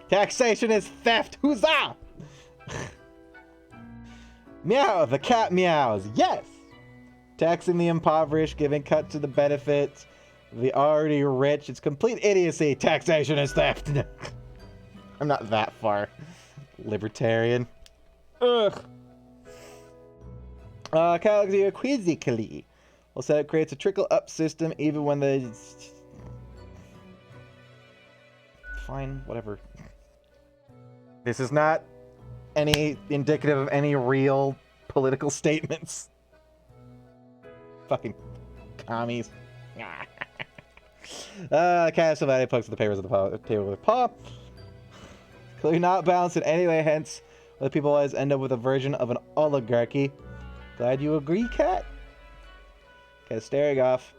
[SPEAKER 1] Taxation is theft! Huzzah! Meow, the cat meows. Yes! Taxing the impoverished, giving cut to the benefits, the already rich. It's complete idiocy. Taxation is theft. I'm not that far. Libertarian. Ugh. Cat looks at you quizzically. Well said, it creates a trickle-up system even when the... Fine, whatever. This is not any indicative of any real political statements. Fucking commies. Cat somebody pokes at the papers of the table with a paw. Clearly not balanced in any way, hence the people always end up with a version of an oligarchy. Glad you agree, Cat? Cat staring off.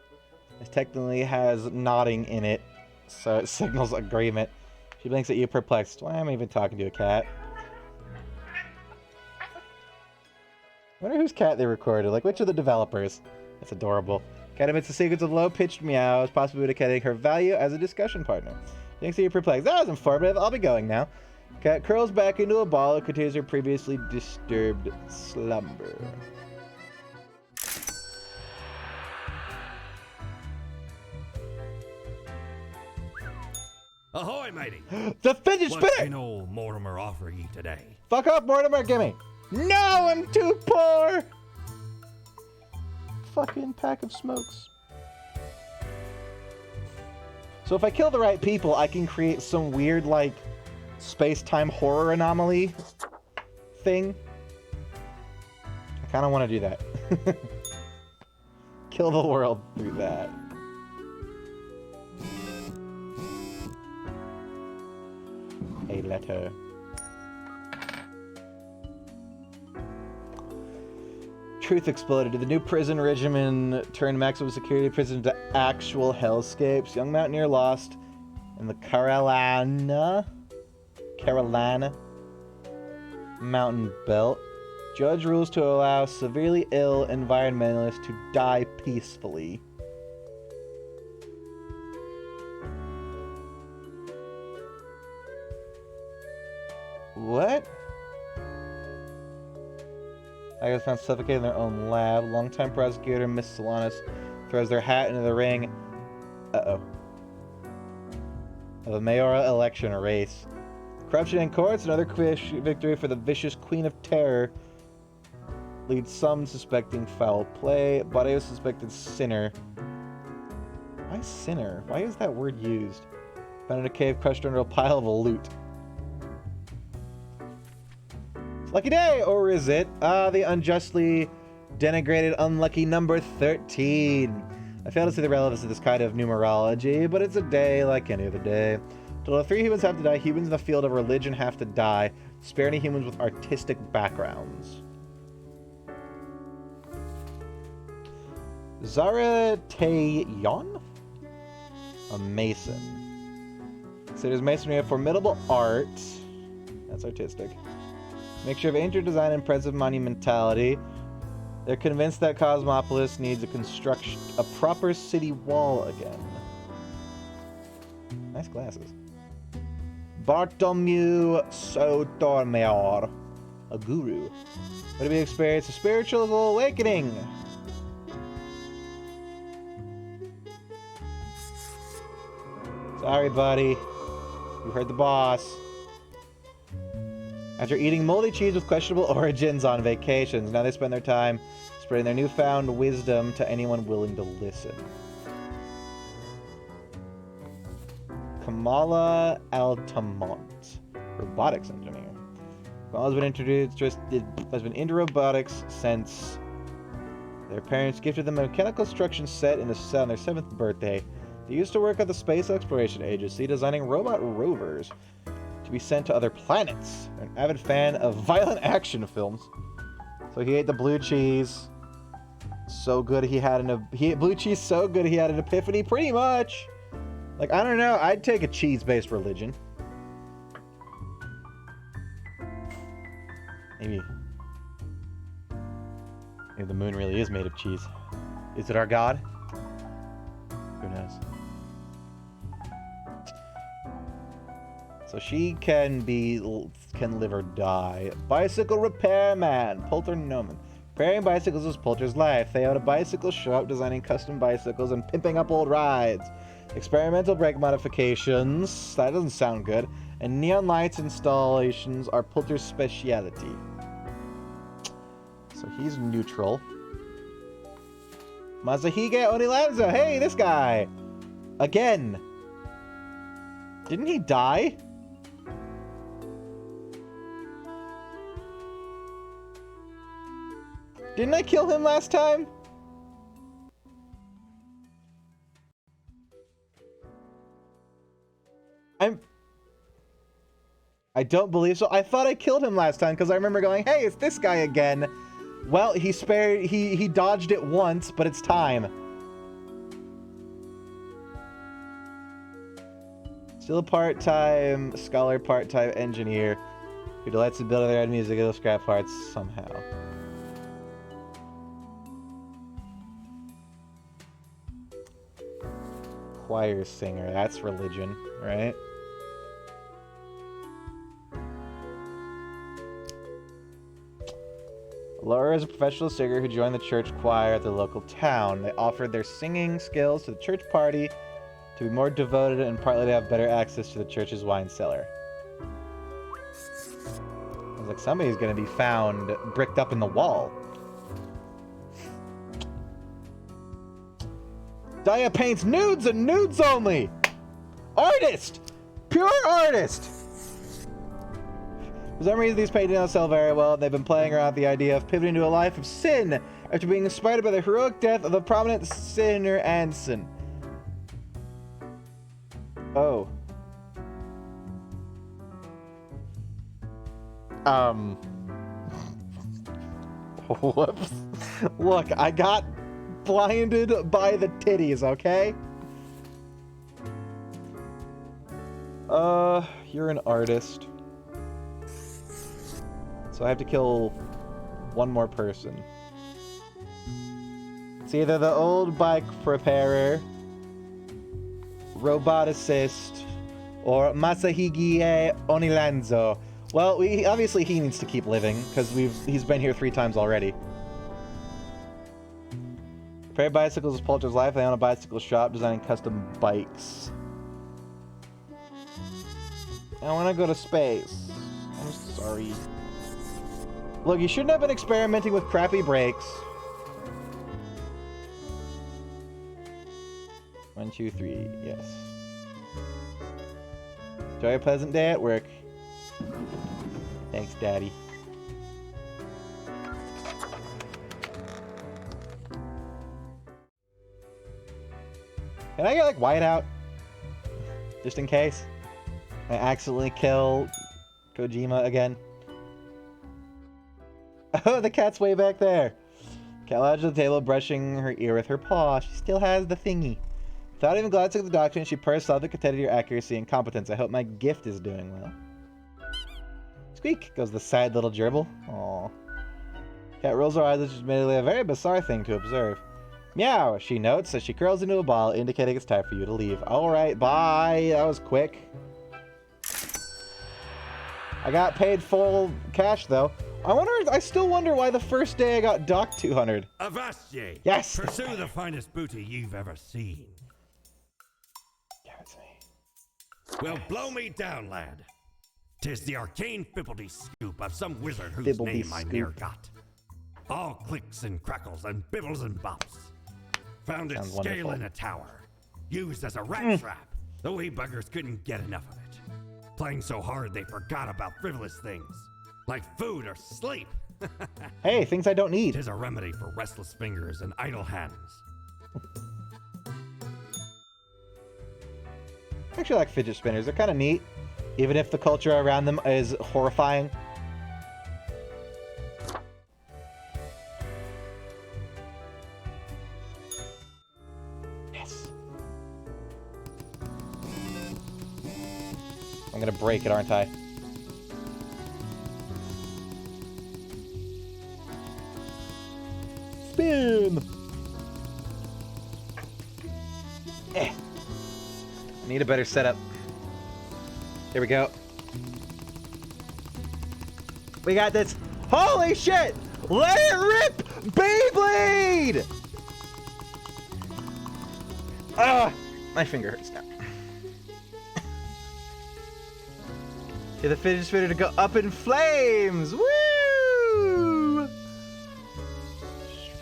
[SPEAKER 1] It technically has nodding in it, so it signals agreement. She blinks at you, perplexed. Why am I even talking to a cat? I wonder whose cat they recorded. Like, which of the developers? That's adorable. Cat admits a sequence of low-pitched meows, possibly indicating her value as a discussion partner. Blinks at you, perplexed. That was informative. I'll be going now. Cat curls back into a ball and continues her previously disturbed slumber.
[SPEAKER 3] Ahoy, matey!
[SPEAKER 1] The fidget
[SPEAKER 3] What
[SPEAKER 1] spinner!
[SPEAKER 3] can old Mortimer offer ye today?
[SPEAKER 1] Fuck off, Mortimer, gimme! No, I'm too poor! Fucking pack of smokes. So if I kill the right people, I can create some weird, like, space-time horror anomaly thing. I kind of want to do that. Kill the world through that. A letter. Truth exploded. Did the new prison regimen turn maximum security prison into actual hellscapes? Young mountaineer lost in the Carolina mountain belt. Judge rules to allow severely ill environmentalists to die peacefully. What? I guess found suffocated in their own lab. Longtime prosecutor Miss Solanas throws their hat into the ring. Uh-oh. Of a mayoral election race. Corruption in courts, another victory for the vicious Queen of Terror. Leads some suspecting foul play. Body of suspected sinner. Why sinner? Why is that word used? Found in a cave crushed under a pile of loot. Lucky day, or is it? The unjustly denigrated unlucky number 13. I fail to see the relevance of this kind of numerology, but it's a day like any other day. Total of 3 humans have to die. Humans in the field of religion have to die. Spare any humans with artistic backgrounds. Zara Taeyon? A mason. Considers masonry a formidable art. That's artistic. Mixture of ancient design and impressive monumentality. They're convinced that Cosmopolis needs a proper city wall again. Nice glasses. Bartomeu Sotomayor. a guru. What if we experience a spiritual awakening? Sorry, buddy. You heard the boss. After eating moldy cheese with questionable origins on vacations, now they spend their time spreading their newfound wisdom to anyone willing to listen. Kamala Altamont, robotics engineer. Kamala's been into robotics since their parents gifted them a mechanical construction set on their 7th birthday. They used to work at the Space Exploration Agency, designing robot rovers to be sent to other planets. They're an avid fan of violent action films. So he ate the blue cheese. So good he ate blue cheese so good he had an epiphany, pretty much. Like, I don't know, I'd take a cheese-based religion. Maybe the moon really is made of cheese. Is it our god? Who knows? So she can live or die. Bicycle repairman, Poulter Noman. Repairing bicycles is Poulter's life. They own a bicycle shop designing custom bicycles and pimping up old rides. Experimental brake modifications, that doesn't sound good, and neon lights installations are Poulter's specialty. So he's neutral. Masahige Onilanzo, hey, this guy! Again! Didn't he die? Didn't I kill him last time? I don't believe so. I thought I killed him last time because I remember going, hey, it's this guy again. Well, he dodged it once, but it's time. Still a part-time scholar, part-time engineer who delights in building their own musical scrap parts somehow. Choir singer, that's religion, right? Laura is a professional singer who joined the church choir at the local town. They offered their singing skills to the church party to be more devoted and partly to have better access to the church's wine cellar. Sounds like somebody's gonna be found bricked up in the wall. Daya paints nudes and nudes only! Artist! Pure artist! For some reason, these paintings don't sell very well. They've been playing around with the idea of pivoting to a life of sin after being inspired by the heroic death of the prominent sinner Anson. Oh. Whoops. Look, I got blinded by the titties, okay? You're an artist. So I have to kill one more person. It's either the old bike repairer, roboticist, or Masahige Onilanzo. Well, obviously he needs to keep living, because he's been here 3 times already. Repair bicycles is Poulter's life. They own a bicycle shop designing custom bikes. I want to go to space. I'm sorry. Look, you shouldn't have been experimenting with crappy brakes. 1, 2, 3, yes. Enjoy a pleasant day at work. Thanks, Daddy. Can I get, like, whiteout? Just in case I accidentally kill Kojima again. Oh, the cat's way back there. Cat lodged at the table, brushing her ear with her paw. She still has the thingy. Without even glancing at the document, she pursed out the contended your accuracy and competence. I hope my gift is doing well. Squeak goes the sad little gerbil. Aww. Cat rolls her eyes, which is admittedly a very bizarre thing to observe. Meow, she notes as she curls into a ball, indicating it's time for you to leave. Alright, bye. That was quick. I got paid full cash, though. I still wonder why the first day I got docked 200.
[SPEAKER 3] Avast ye!
[SPEAKER 1] Yes!
[SPEAKER 3] Pursue the finest booty you've ever seen.
[SPEAKER 1] Yeah, it's me.
[SPEAKER 3] Well, blow me down, lad. 'Tis the arcane fibbledy scoop of some wizard whose
[SPEAKER 1] Fibbledy
[SPEAKER 3] name I
[SPEAKER 1] scoop.
[SPEAKER 3] ne'er got. All clicks and crackles and bibbles and bops. Found it
[SPEAKER 1] Sounds
[SPEAKER 3] scale
[SPEAKER 1] wonderful.
[SPEAKER 3] in a tower. Used as a rat trap. The wee buggers couldn't get enough of it. Playing so hard they forgot about frivolous things. Like food or sleep.
[SPEAKER 1] Hey, things I don't need.
[SPEAKER 3] Tis a remedy for restless fingers and idle hands.
[SPEAKER 1] I actually like fidget spinners. They're kind of neat, even if the culture around them is horrifying. Yes. I'm gonna break it, aren't I? Spin! I need a better setup. Here we go. We got this. Holy shit! Let it rip! Beyblade! Ah! My finger hurts now. Get the fidget spinner to go up in flames! Woo!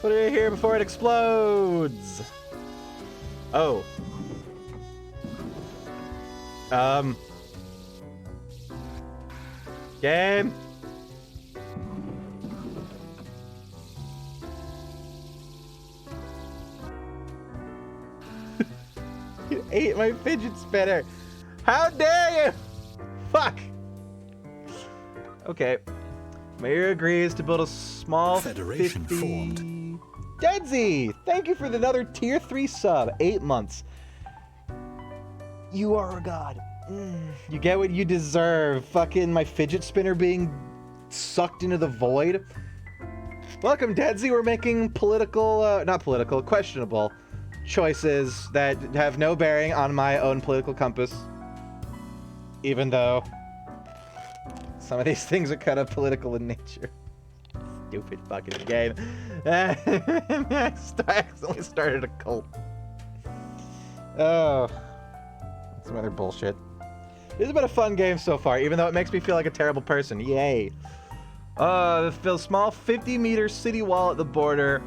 [SPEAKER 1] Put it here before it explodes. Oh. Game. You ate my fidget spinner. How dare you? Fuck. Okay. Mayor agrees to build a small
[SPEAKER 6] Federation
[SPEAKER 1] 50...
[SPEAKER 6] formed.
[SPEAKER 1] Deadsy, thank you for another tier 3 sub. 8 months. You are a god. You get what you deserve. Fucking my fidget spinner being sucked into the void. Welcome, Deadsy. We're making questionable choices that have no bearing on my own political compass. Even though some of these things are kind of political in nature. Stupid fucking game. I accidentally started a cult. Oh. Some other bullshit. This has been a fun game so far, even though it makes me feel like a terrible person. Yay. The small 50-meter city wall at the border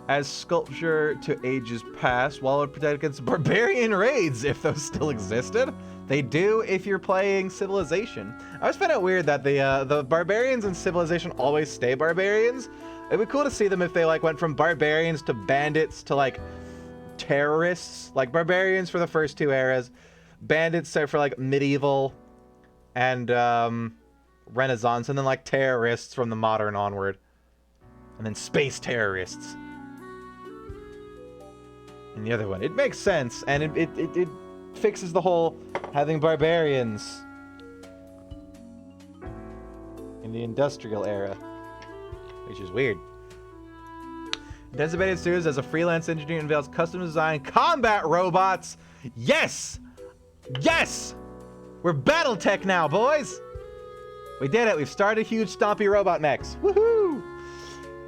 [SPEAKER 1] as sculpture to ages past. Wall would protect against barbarian raids, if those still existed. They do if you're playing Civilization. I always find it weird that the barbarians in Civilization always stay barbarians. It'd be cool to see them if they like went from barbarians to bandits to like terrorists. Like barbarians for the first 2 eras. Bandits for like medieval and Renaissance, and then like terrorists from the modern onward, and then space terrorists and the other one. It makes sense, and it fixes the whole having barbarians in the industrial era, which is weird. Anticipated Studios as a freelance engineer unveils custom designed combat robots. Yes! Yes! We're Battletech now, boys! We did it. We've started huge stompy robot mechs. Woohoo!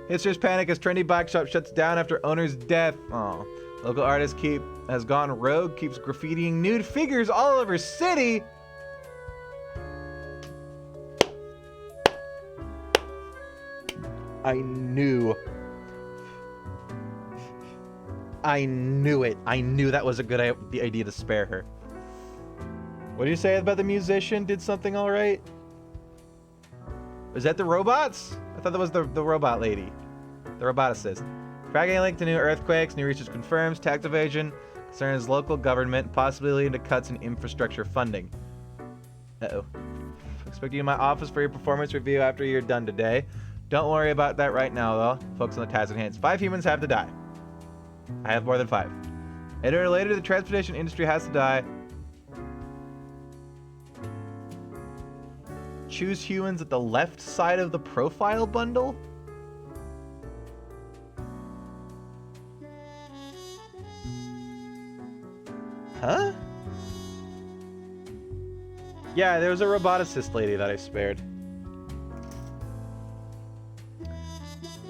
[SPEAKER 1] Hipsters panic as trendy bike shop shuts down after owner's death. Aw. Local artist has gone rogue, keeps graffitiing nude figures all over city. I knew it. I knew that was a good idea to spare her. What did you say about the musician did something all right? Was that the robots? I thought that was the robot lady. The roboticist. Tracking link to new earthquakes, new research confirms tax evasion, concerns local government, possibly leading to cuts in infrastructure funding. Uh-oh. Expect you in my office for your performance review after you're done today. Don't worry about that right now, though. Focus on the task at hand. 5 humans have to die. I have more than 5. Later, the transportation industry has to die. Choose humans at the left side of the profile bundle? Huh? Yeah, there was a roboticist lady that I spared.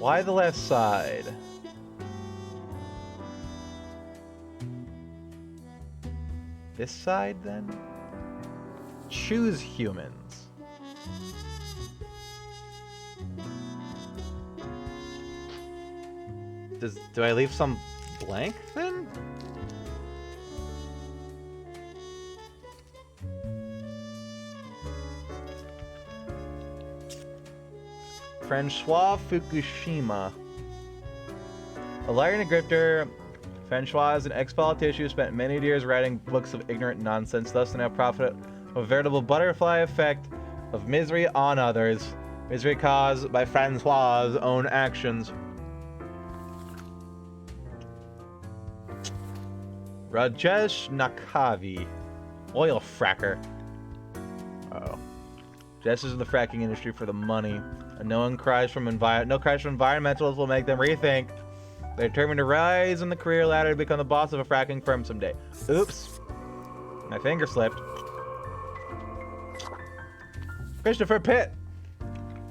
[SPEAKER 1] Why the left side? This side, then? Choose humans. Do I leave some blank, then? Francois Fukushima. A liar and a grifter, Francois is an ex-politician who spent many years writing books of ignorant nonsense, thus now profit of a veritable butterfly effect of misery on others. Misery caused by Francois' own actions. Rajesh Nakavi. Oil fracker. Uh-oh. Jess is in the fracking industry for the money. And no cries from environmentalists will make them rethink. They're determined to rise in the career ladder to become the boss of a fracking firm someday. Oops. My finger slipped. Christopher Pitt.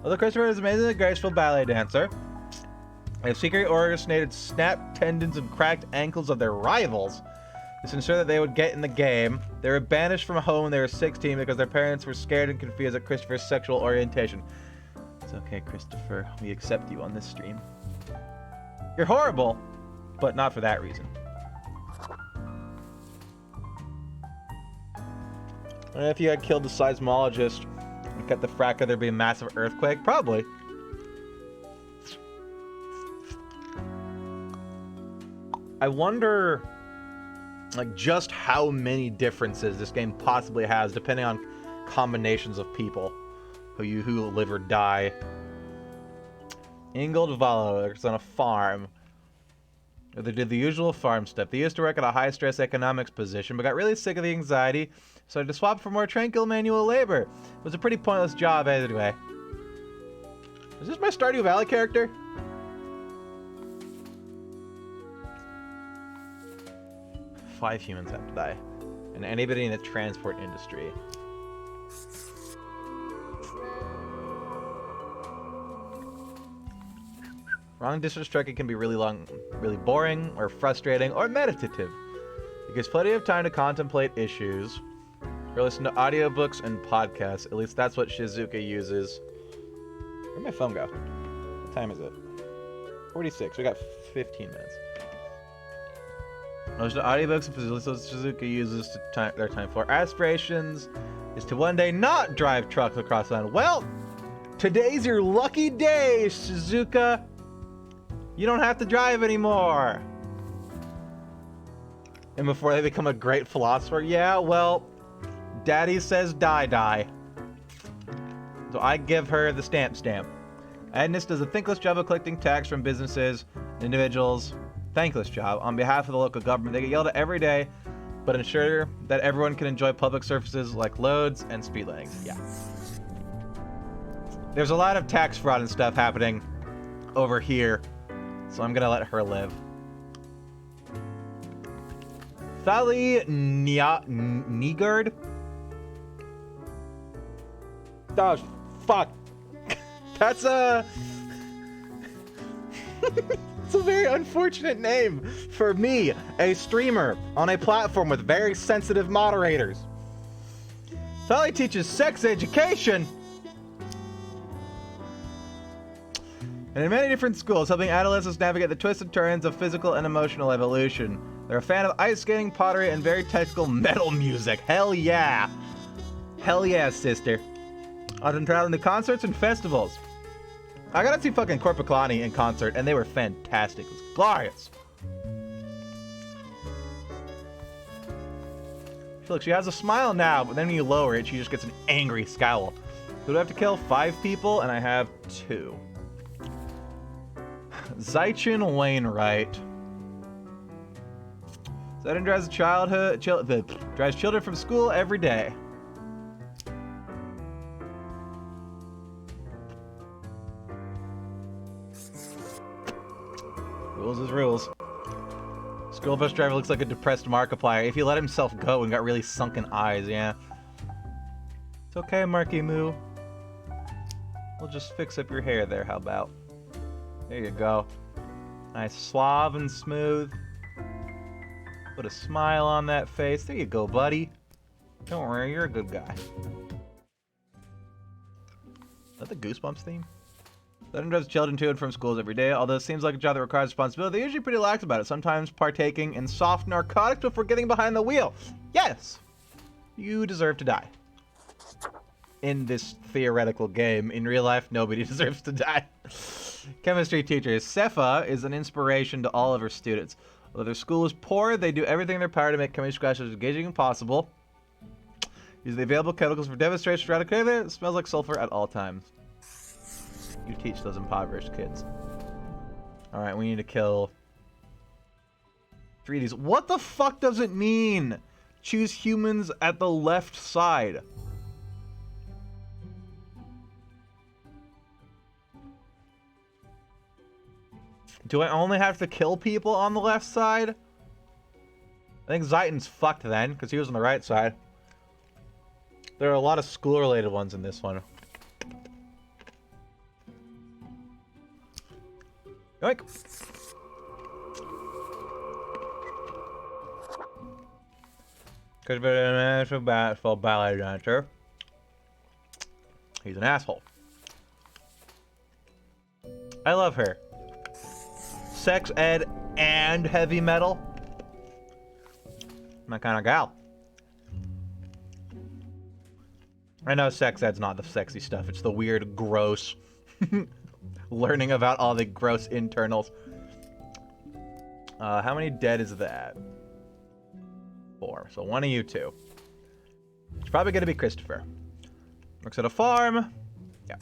[SPEAKER 1] Although Christopher is an amazingly graceful ballet dancer, they have secretly orchestrated snapped tendons and cracked ankles of their rivals to ensure that they would get in the game. They were banished from home when they were 16 because their parents were scared and confused at Christopher's sexual orientation. It's okay, Christopher. We accept you on this stream. You're horrible, but not for that reason. And if you had killed the seismologist and kept the fracker, there'd be a massive earthquake? Probably. I wonder, like, just how many differences this game possibly has, depending on combinations of people who live or die. Ingold Valo works on a farm. They did the usual farm stuff. They used to work at a high-stress economics position, but got really sick of the anxiety, so to swap for more tranquil manual labor. It was a pretty pointless job anyway. Is this my Stardew Valley character? Five humans have to die. And anybody in the transport industry. Long distance trekking can be really long, really boring, or frustrating, or meditative. It gives plenty of time to contemplate issues, or listen to audiobooks and podcasts. At least that's what Shizuka uses. Where'd my phone go? What time is it? 46. We got 15 minutes. Most of the audiobooks and facilities Shizuka uses to their time for aspirations is to one day not drive trucks across the land. Well, today's your lucky day, Shizuka. You don't have to drive anymore. And before they become a great philosopher, yeah, well, Daddy says die. So I give her the stamp. Agnes does a thankless job of collecting tax from businesses, individuals. Thankless job on behalf of the local government. They get yelled at every day, but ensure that everyone can enjoy public services like loads and speed laning. Yeah. There's a lot of tax fraud and stuff happening over here, so I'm gonna let her live. Thali Nigard? Oh, fuck. That's a... It's a very unfortunate name for me, a streamer on a platform with very sensitive moderators. Thali teaches sex education and in many different schools, helping adolescents navigate the twists and turns of physical and emotional evolution. They're a fan of ice skating, pottery, and very technical metal music. Hell yeah. Hell yeah, sister. Often traveling to concerts and festivals. I got to see fucking Corpiclani in concert, and they were fantastic. It was glorious. Look, she has a smile now, but then when you lower it, she just gets an angry scowl. So do I have to kill 5 people? And I have 2. Zaichin Wainwright. Zedin drives drives children from school every day. Rules is rules. School bus driver looks like a depressed Markiplier. If he let himself go and got really sunken eyes, yeah. It's okay, Marky Moo. We'll just fix up your hair there, how about? There you go. Nice, suave and smooth. Put a smile on that face. There you go, buddy. Don't worry, you're a good guy. Is that the Goosebumps theme? That drives children to and from schools every day. Although it seems like a job that requires responsibility, they're usually pretty lax about it, sometimes partaking in soft narcotics before getting behind the wheel. Yes! You deserve to die. In this theoretical game, in real life, nobody deserves to die. Chemistry teacher Sepha is an inspiration to all of her students. Although their school is poor, they do everything in their power to make chemistry classes as engaging as possible. Use the available chemicals for demonstration throughout a It smells like sulfur at all times. You teach those impoverished kids. Alright, we need to kill 3 of these. What the fuck does it mean? Choose humans at the left side. Do I only have to kill people on the left side? I think Zaitan's fucked then, because he was on the right side. There are a lot of school-related ones in this one. Yoink! Could have been an actual ballet dancer. He's an asshole. I love her. Sex ed and heavy metal. My kind of gal. I know sex ed's not the sexy stuff. It's the weird, gross learning about all the gross internals. How many dead is that? 4. So one of you two. It's probably going to be Christopher. Works at a farm. Yeah.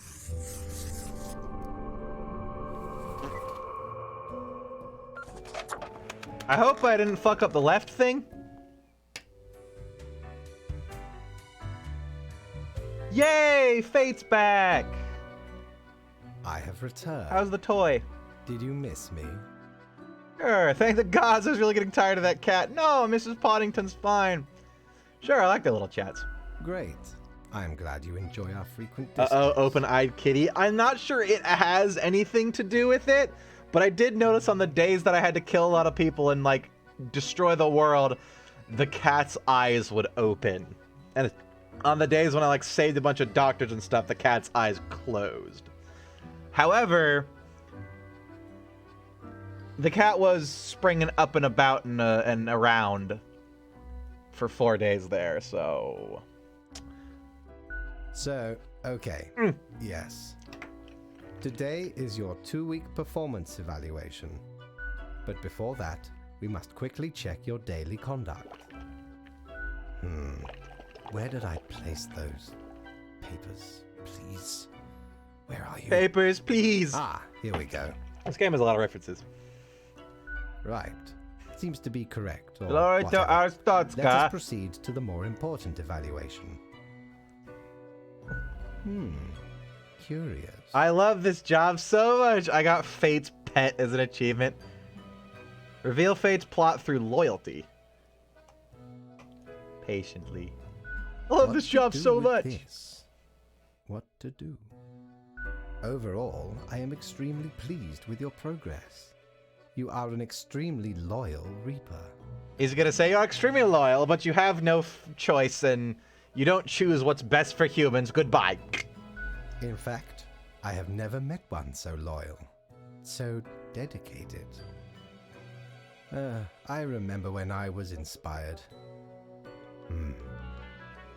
[SPEAKER 1] I hope I didn't fuck up the left thing. Yay! Fate's back!
[SPEAKER 2] I have returned.
[SPEAKER 1] How's the toy?
[SPEAKER 2] Did you miss me?
[SPEAKER 1] Sure, thank the gods. I was really getting tired of that cat. No, Mrs. Poddington's fine. Sure, I like their little chats.
[SPEAKER 2] Great. I am glad you enjoy our frequent
[SPEAKER 1] Uh-oh,
[SPEAKER 2] discourse.
[SPEAKER 1] open-eyed kitty. I'm not sure it has anything to do with it, but I did notice on the days that I had to kill a lot of people and, like, destroy the world, the cat's eyes would open. And on the days when I, like, saved a bunch of doctors and stuff, the cat's eyes closed. However, the cat was springing up and about and around for 4 days there, so...
[SPEAKER 2] So, okay. Yes. Today is your 2-week performance evaluation. But before that, we must quickly check your daily conduct. Where did I place those papers, please? Where are you?
[SPEAKER 1] Papers, please!
[SPEAKER 2] Ah, here we go.
[SPEAKER 1] This game has a lot of references.
[SPEAKER 2] Right. Seems to be correct. Or
[SPEAKER 1] Glory to
[SPEAKER 2] whatever.
[SPEAKER 1] our
[SPEAKER 2] Let us
[SPEAKER 1] Stotska.
[SPEAKER 2] proceed to the more important evaluation. Curious.
[SPEAKER 1] I love this job so much. I got Fate's pet as an achievement. Reveal Fate's plot through loyalty. Patiently. I love
[SPEAKER 2] What
[SPEAKER 1] this
[SPEAKER 2] to
[SPEAKER 1] job
[SPEAKER 2] do
[SPEAKER 1] so
[SPEAKER 2] with
[SPEAKER 1] much.
[SPEAKER 2] this? What to do? Overall, I am extremely pleased with your progress. You are an extremely loyal Reaper.
[SPEAKER 1] He's gonna say you're extremely loyal, but you have no choice and you don't choose what's best for humans. Goodbye.
[SPEAKER 2] In fact, I have never met one so loyal, so dedicated. I remember when I was inspired.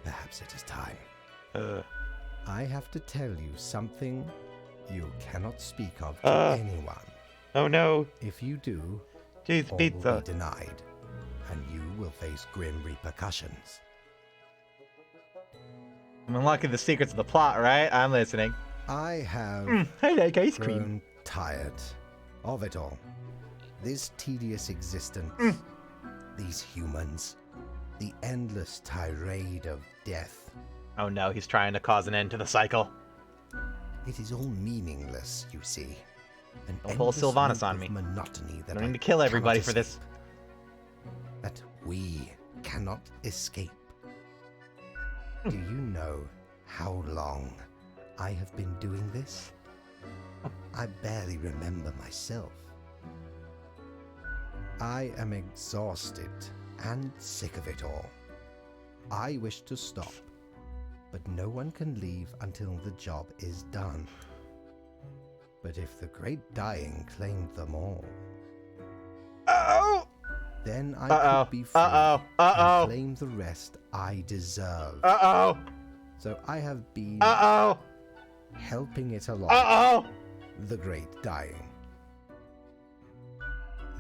[SPEAKER 2] Perhaps it is time. I have to tell you something you cannot speak of to anyone.
[SPEAKER 1] Oh no.
[SPEAKER 2] If you do,
[SPEAKER 1] Jeez,
[SPEAKER 2] all
[SPEAKER 1] pizza.
[SPEAKER 2] will be denied, and you will face grim repercussions.
[SPEAKER 1] I'm unlocking the secrets of the plot, right? I'm listening.
[SPEAKER 2] I have
[SPEAKER 1] I like ice cream.
[SPEAKER 2] grown tired of it all. This tedious existence, these humans, the endless tirade of death.
[SPEAKER 1] Oh no, he's trying to cause an end to the cycle.
[SPEAKER 2] It is all meaningless, you see. An
[SPEAKER 1] Don't pull
[SPEAKER 2] endless
[SPEAKER 1] Sylvanas
[SPEAKER 2] loop
[SPEAKER 1] on
[SPEAKER 2] of
[SPEAKER 1] me.
[SPEAKER 2] monotony that
[SPEAKER 1] I don't
[SPEAKER 2] I
[SPEAKER 1] need to kill everybody
[SPEAKER 2] cannot
[SPEAKER 1] for this.
[SPEAKER 2] escape. That we cannot escape. Do you know how long I have been doing this? I barely remember myself. I am exhausted and sick of it all. I wish to stop, but no one can leave until the job is done. But if the great dying claimed them all, then I could be free and claim the rest I deserve. So I have been helping it along. The great dying.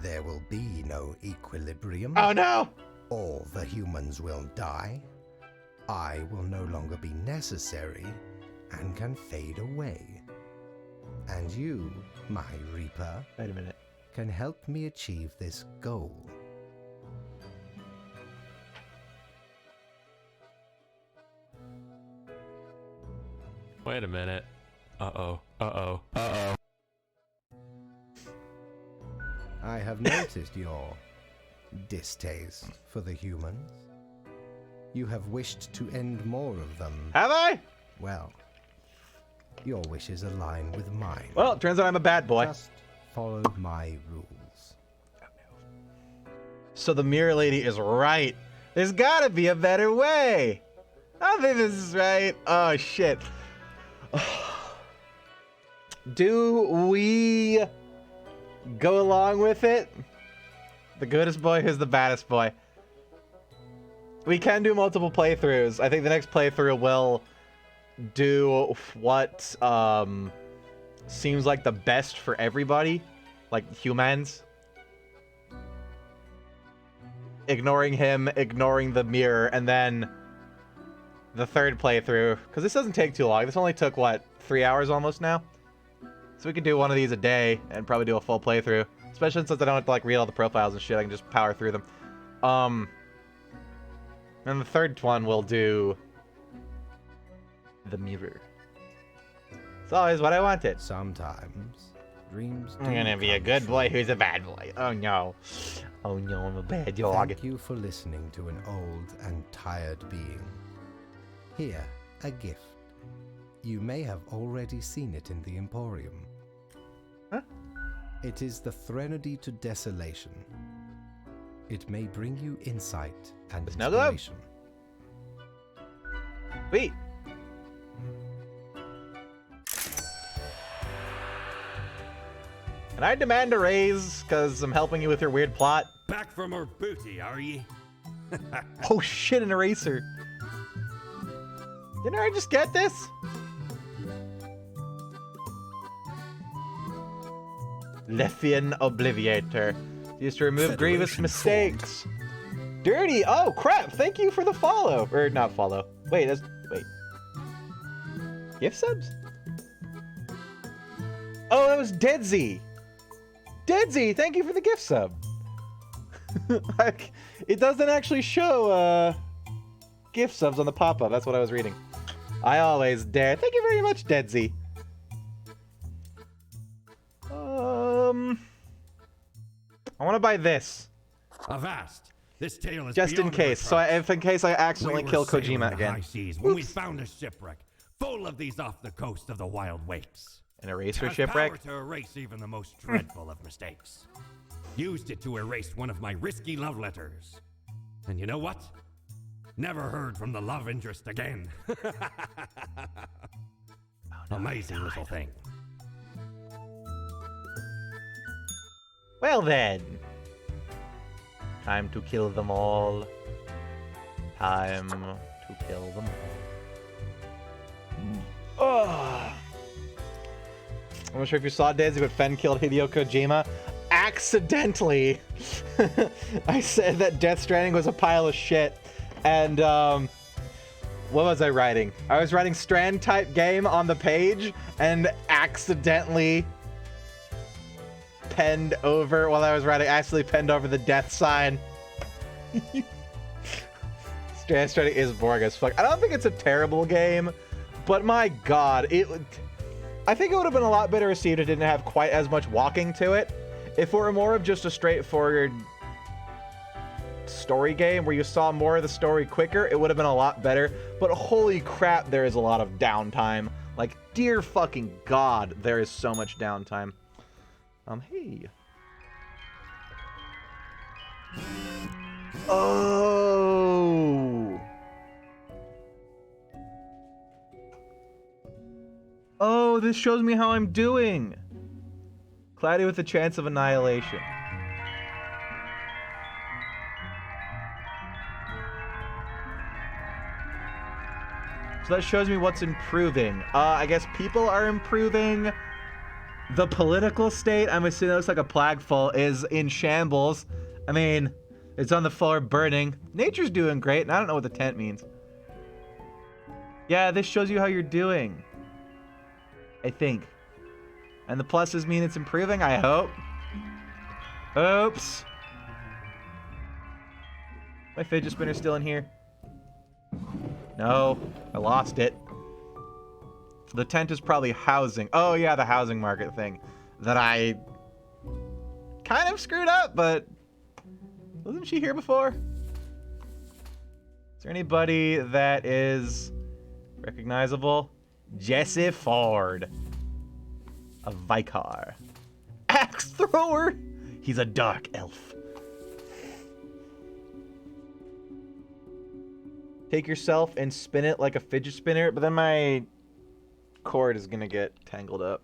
[SPEAKER 2] There will be no equilibrium.
[SPEAKER 1] Oh no!
[SPEAKER 2] All the humans will die. I will no longer be necessary and can fade away. And you, my Reaper,
[SPEAKER 1] Wait a minute.
[SPEAKER 2] can help me achieve this goal.
[SPEAKER 6] Wait a minute. Uh-oh.
[SPEAKER 2] I have noticed your distaste for the humans. You have wished to end more of them.
[SPEAKER 1] Have I?
[SPEAKER 2] Well, your wishes align with mine.
[SPEAKER 1] Well, it turns out I'm a bad boy.
[SPEAKER 2] Just follow my rules.
[SPEAKER 1] So the mirror lady is right. There's gotta be a better way. I don't think this is right. Oh, shit. Do we go along with it? The goodest boy who's the baddest boy. We can do multiple playthroughs. I think the next playthrough will do what seems like the best for everybody, like humans. Ignoring him, ignoring the mirror, and then the third playthrough, because this doesn't take too long. This only took, what, 3 hours almost now? So we could do one of these a day and probably do a full playthrough. Especially since I don't have to, like, read all the profiles and shit. I can just power through them. And the third one we'll do the mirror. It's always what I wanted.
[SPEAKER 2] Sometimes dreams
[SPEAKER 1] I'm gonna be a good boy who's a bad boy. Oh no. Oh no, I'm a bad dog.
[SPEAKER 2] Thank you for listening to an old and tired being. Here, a gift. You may have already seen it in the Emporium.
[SPEAKER 1] Huh?
[SPEAKER 2] It is the Threnody to Desolation. It may bring you insight and
[SPEAKER 1] Snow globe?
[SPEAKER 2] inspiration.
[SPEAKER 1] Sweet. Can I demand a raise because I'm helping you with your weird plot?
[SPEAKER 3] Back for more booty, are ye?
[SPEAKER 1] Oh shit, an eraser. Didn't I just get this? Lethian Obliviator. Used to remove grievous
[SPEAKER 3] Federation
[SPEAKER 1] mistakes. Dirty. Oh crap! Thank you for the follow. Or not follow. Wait, wait. Gift subs? Oh, that was Deadsy. Deadsy, thank you for the gift sub. It doesn't actually show gift subs on the pop-up. That's what I was reading. I always dare. Thank you very much, Deadsy. I want to buy this.
[SPEAKER 3] Avast! This tale is
[SPEAKER 1] Just in
[SPEAKER 3] beyond
[SPEAKER 1] case. So
[SPEAKER 3] reproach.
[SPEAKER 1] if in case I accidentally
[SPEAKER 3] We were
[SPEAKER 1] kill
[SPEAKER 3] sailing
[SPEAKER 1] Kojima
[SPEAKER 3] the
[SPEAKER 1] again.
[SPEAKER 3] high seas when we found a shipwreck full of these off the coast of the Wild Wakes.
[SPEAKER 1] An eraser
[SPEAKER 3] Has
[SPEAKER 1] shipwreck?
[SPEAKER 3] power to erase even the most dreadful of mistakes. Used it to erase one of my risky love letters. And you know what? Never heard from the love interest again. Amazing little thing.
[SPEAKER 1] Well then. Time to kill them all. Time to kill them all. Ugh. I'm not sure if you saw Daisy, but Fen killed Hideo Kojima. Accidentally. I said that Death Stranding was a pile of shit. And, what was I writing? I was writing Strand type game on the page and accidentally penned over while I was writing, actually penned over the death sign. Strand Stranding is boring as fuck. I don't think it's a terrible game, but my god, I think it would have been a lot better received if it didn't have quite as much walking to it. If it were more of just a straightforward story game where you saw more of the story quicker, it would have been a lot better. But holy crap, there is a lot of downtime. Like dear fucking God, there is so much downtime. Hey. Oh. Oh, this shows me how I'm doing. Cloudy with a chance of annihilation. So that shows me what's improving. I guess people are improving. The political state, I'm assuming that looks like a plague full, is in shambles. I mean, it's on the floor burning. Nature's doing great, and I don't know what the tent means. Yeah, this shows you how you're doing. I think. And the pluses mean it's improving, I hope. Oops. My fidget spinner's still in here. No, I lost it. The tent is probably housing. Oh yeah, the housing market thing that I kind of screwed up, but wasn't she here before? Is there anybody that is recognizable? Jesse Ford. A Vicar. Axe thrower! He's a dark elf. Take yourself and spin it like a fidget spinner, but then my cord is gonna get tangled up.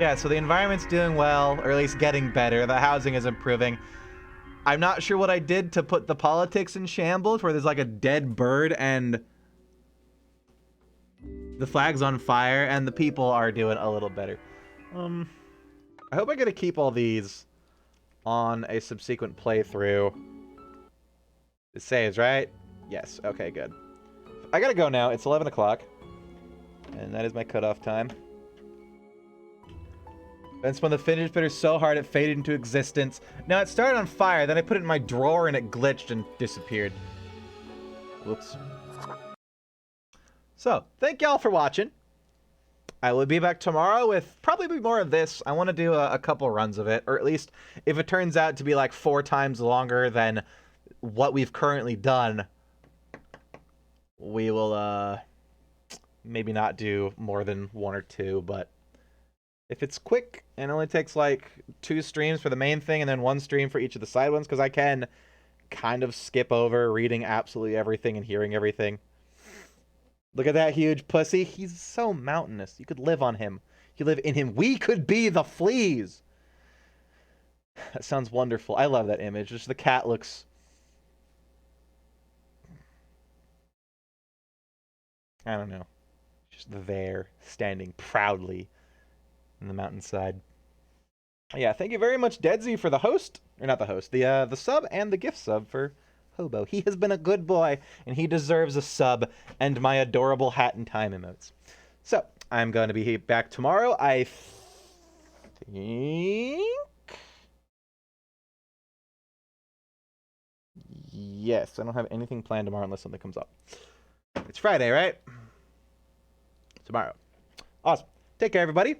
[SPEAKER 1] Yeah, so the environment's doing well, or at least getting better. The housing is improving. I'm not sure what I did to put the politics in shambles, where there's like a dead bird and the flag's on fire, and the people are doing a little better. I hope I get to keep all these on a subsequent playthrough. It saves, right? Yes, okay, good. I gotta go now. It's 11 o'clock. And that is my cutoff time. Ben spun the fidget spinner so hard it faded into existence. Now, it started on fire, then I put it in my drawer and it glitched and disappeared. Whoops. So, thank y'all for watching. I will be back tomorrow with probably more of this. I want to do a couple runs of it, or at least if it turns out to be like 4 times longer than what we've currently done, we will maybe not do more than 1 or 2, but if it's quick and only takes like 2 streams for the main thing and then 1 stream for each of the side ones, because I can kind of skip over reading absolutely everything and hearing everything. Look at that huge pussy. He's so mountainous. You could live on him. You live in him. We could be the fleas. That sounds wonderful. I love that image. Just the cat looks... I don't know. Just there, standing proudly in the mountainside. Yeah, thank you very much, Deadsy, for the host. Or not the host. The sub and the gift sub for Hobo. He has been a good boy, and he deserves a sub and my adorable hat and time emotes. So, I'm going to be back tomorrow, I think... Yes, I don't have anything planned tomorrow unless something comes up. It's Friday, right? Tomorrow. Awesome. Take care, everybody.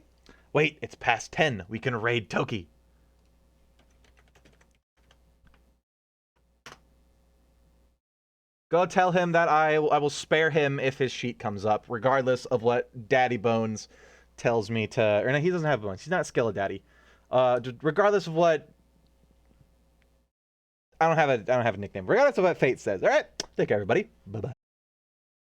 [SPEAKER 1] Wait, it's past 10. We can raid Toki. Go tell him that I will spare him if his sheet comes up, regardless of what Daddy Bones tells me to... Or no, he doesn't have bones. He's not Skilladaddy. Regardless of what... I don't have a nickname. Regardless of what Fate says. All right? Take care, everybody. Bye-bye.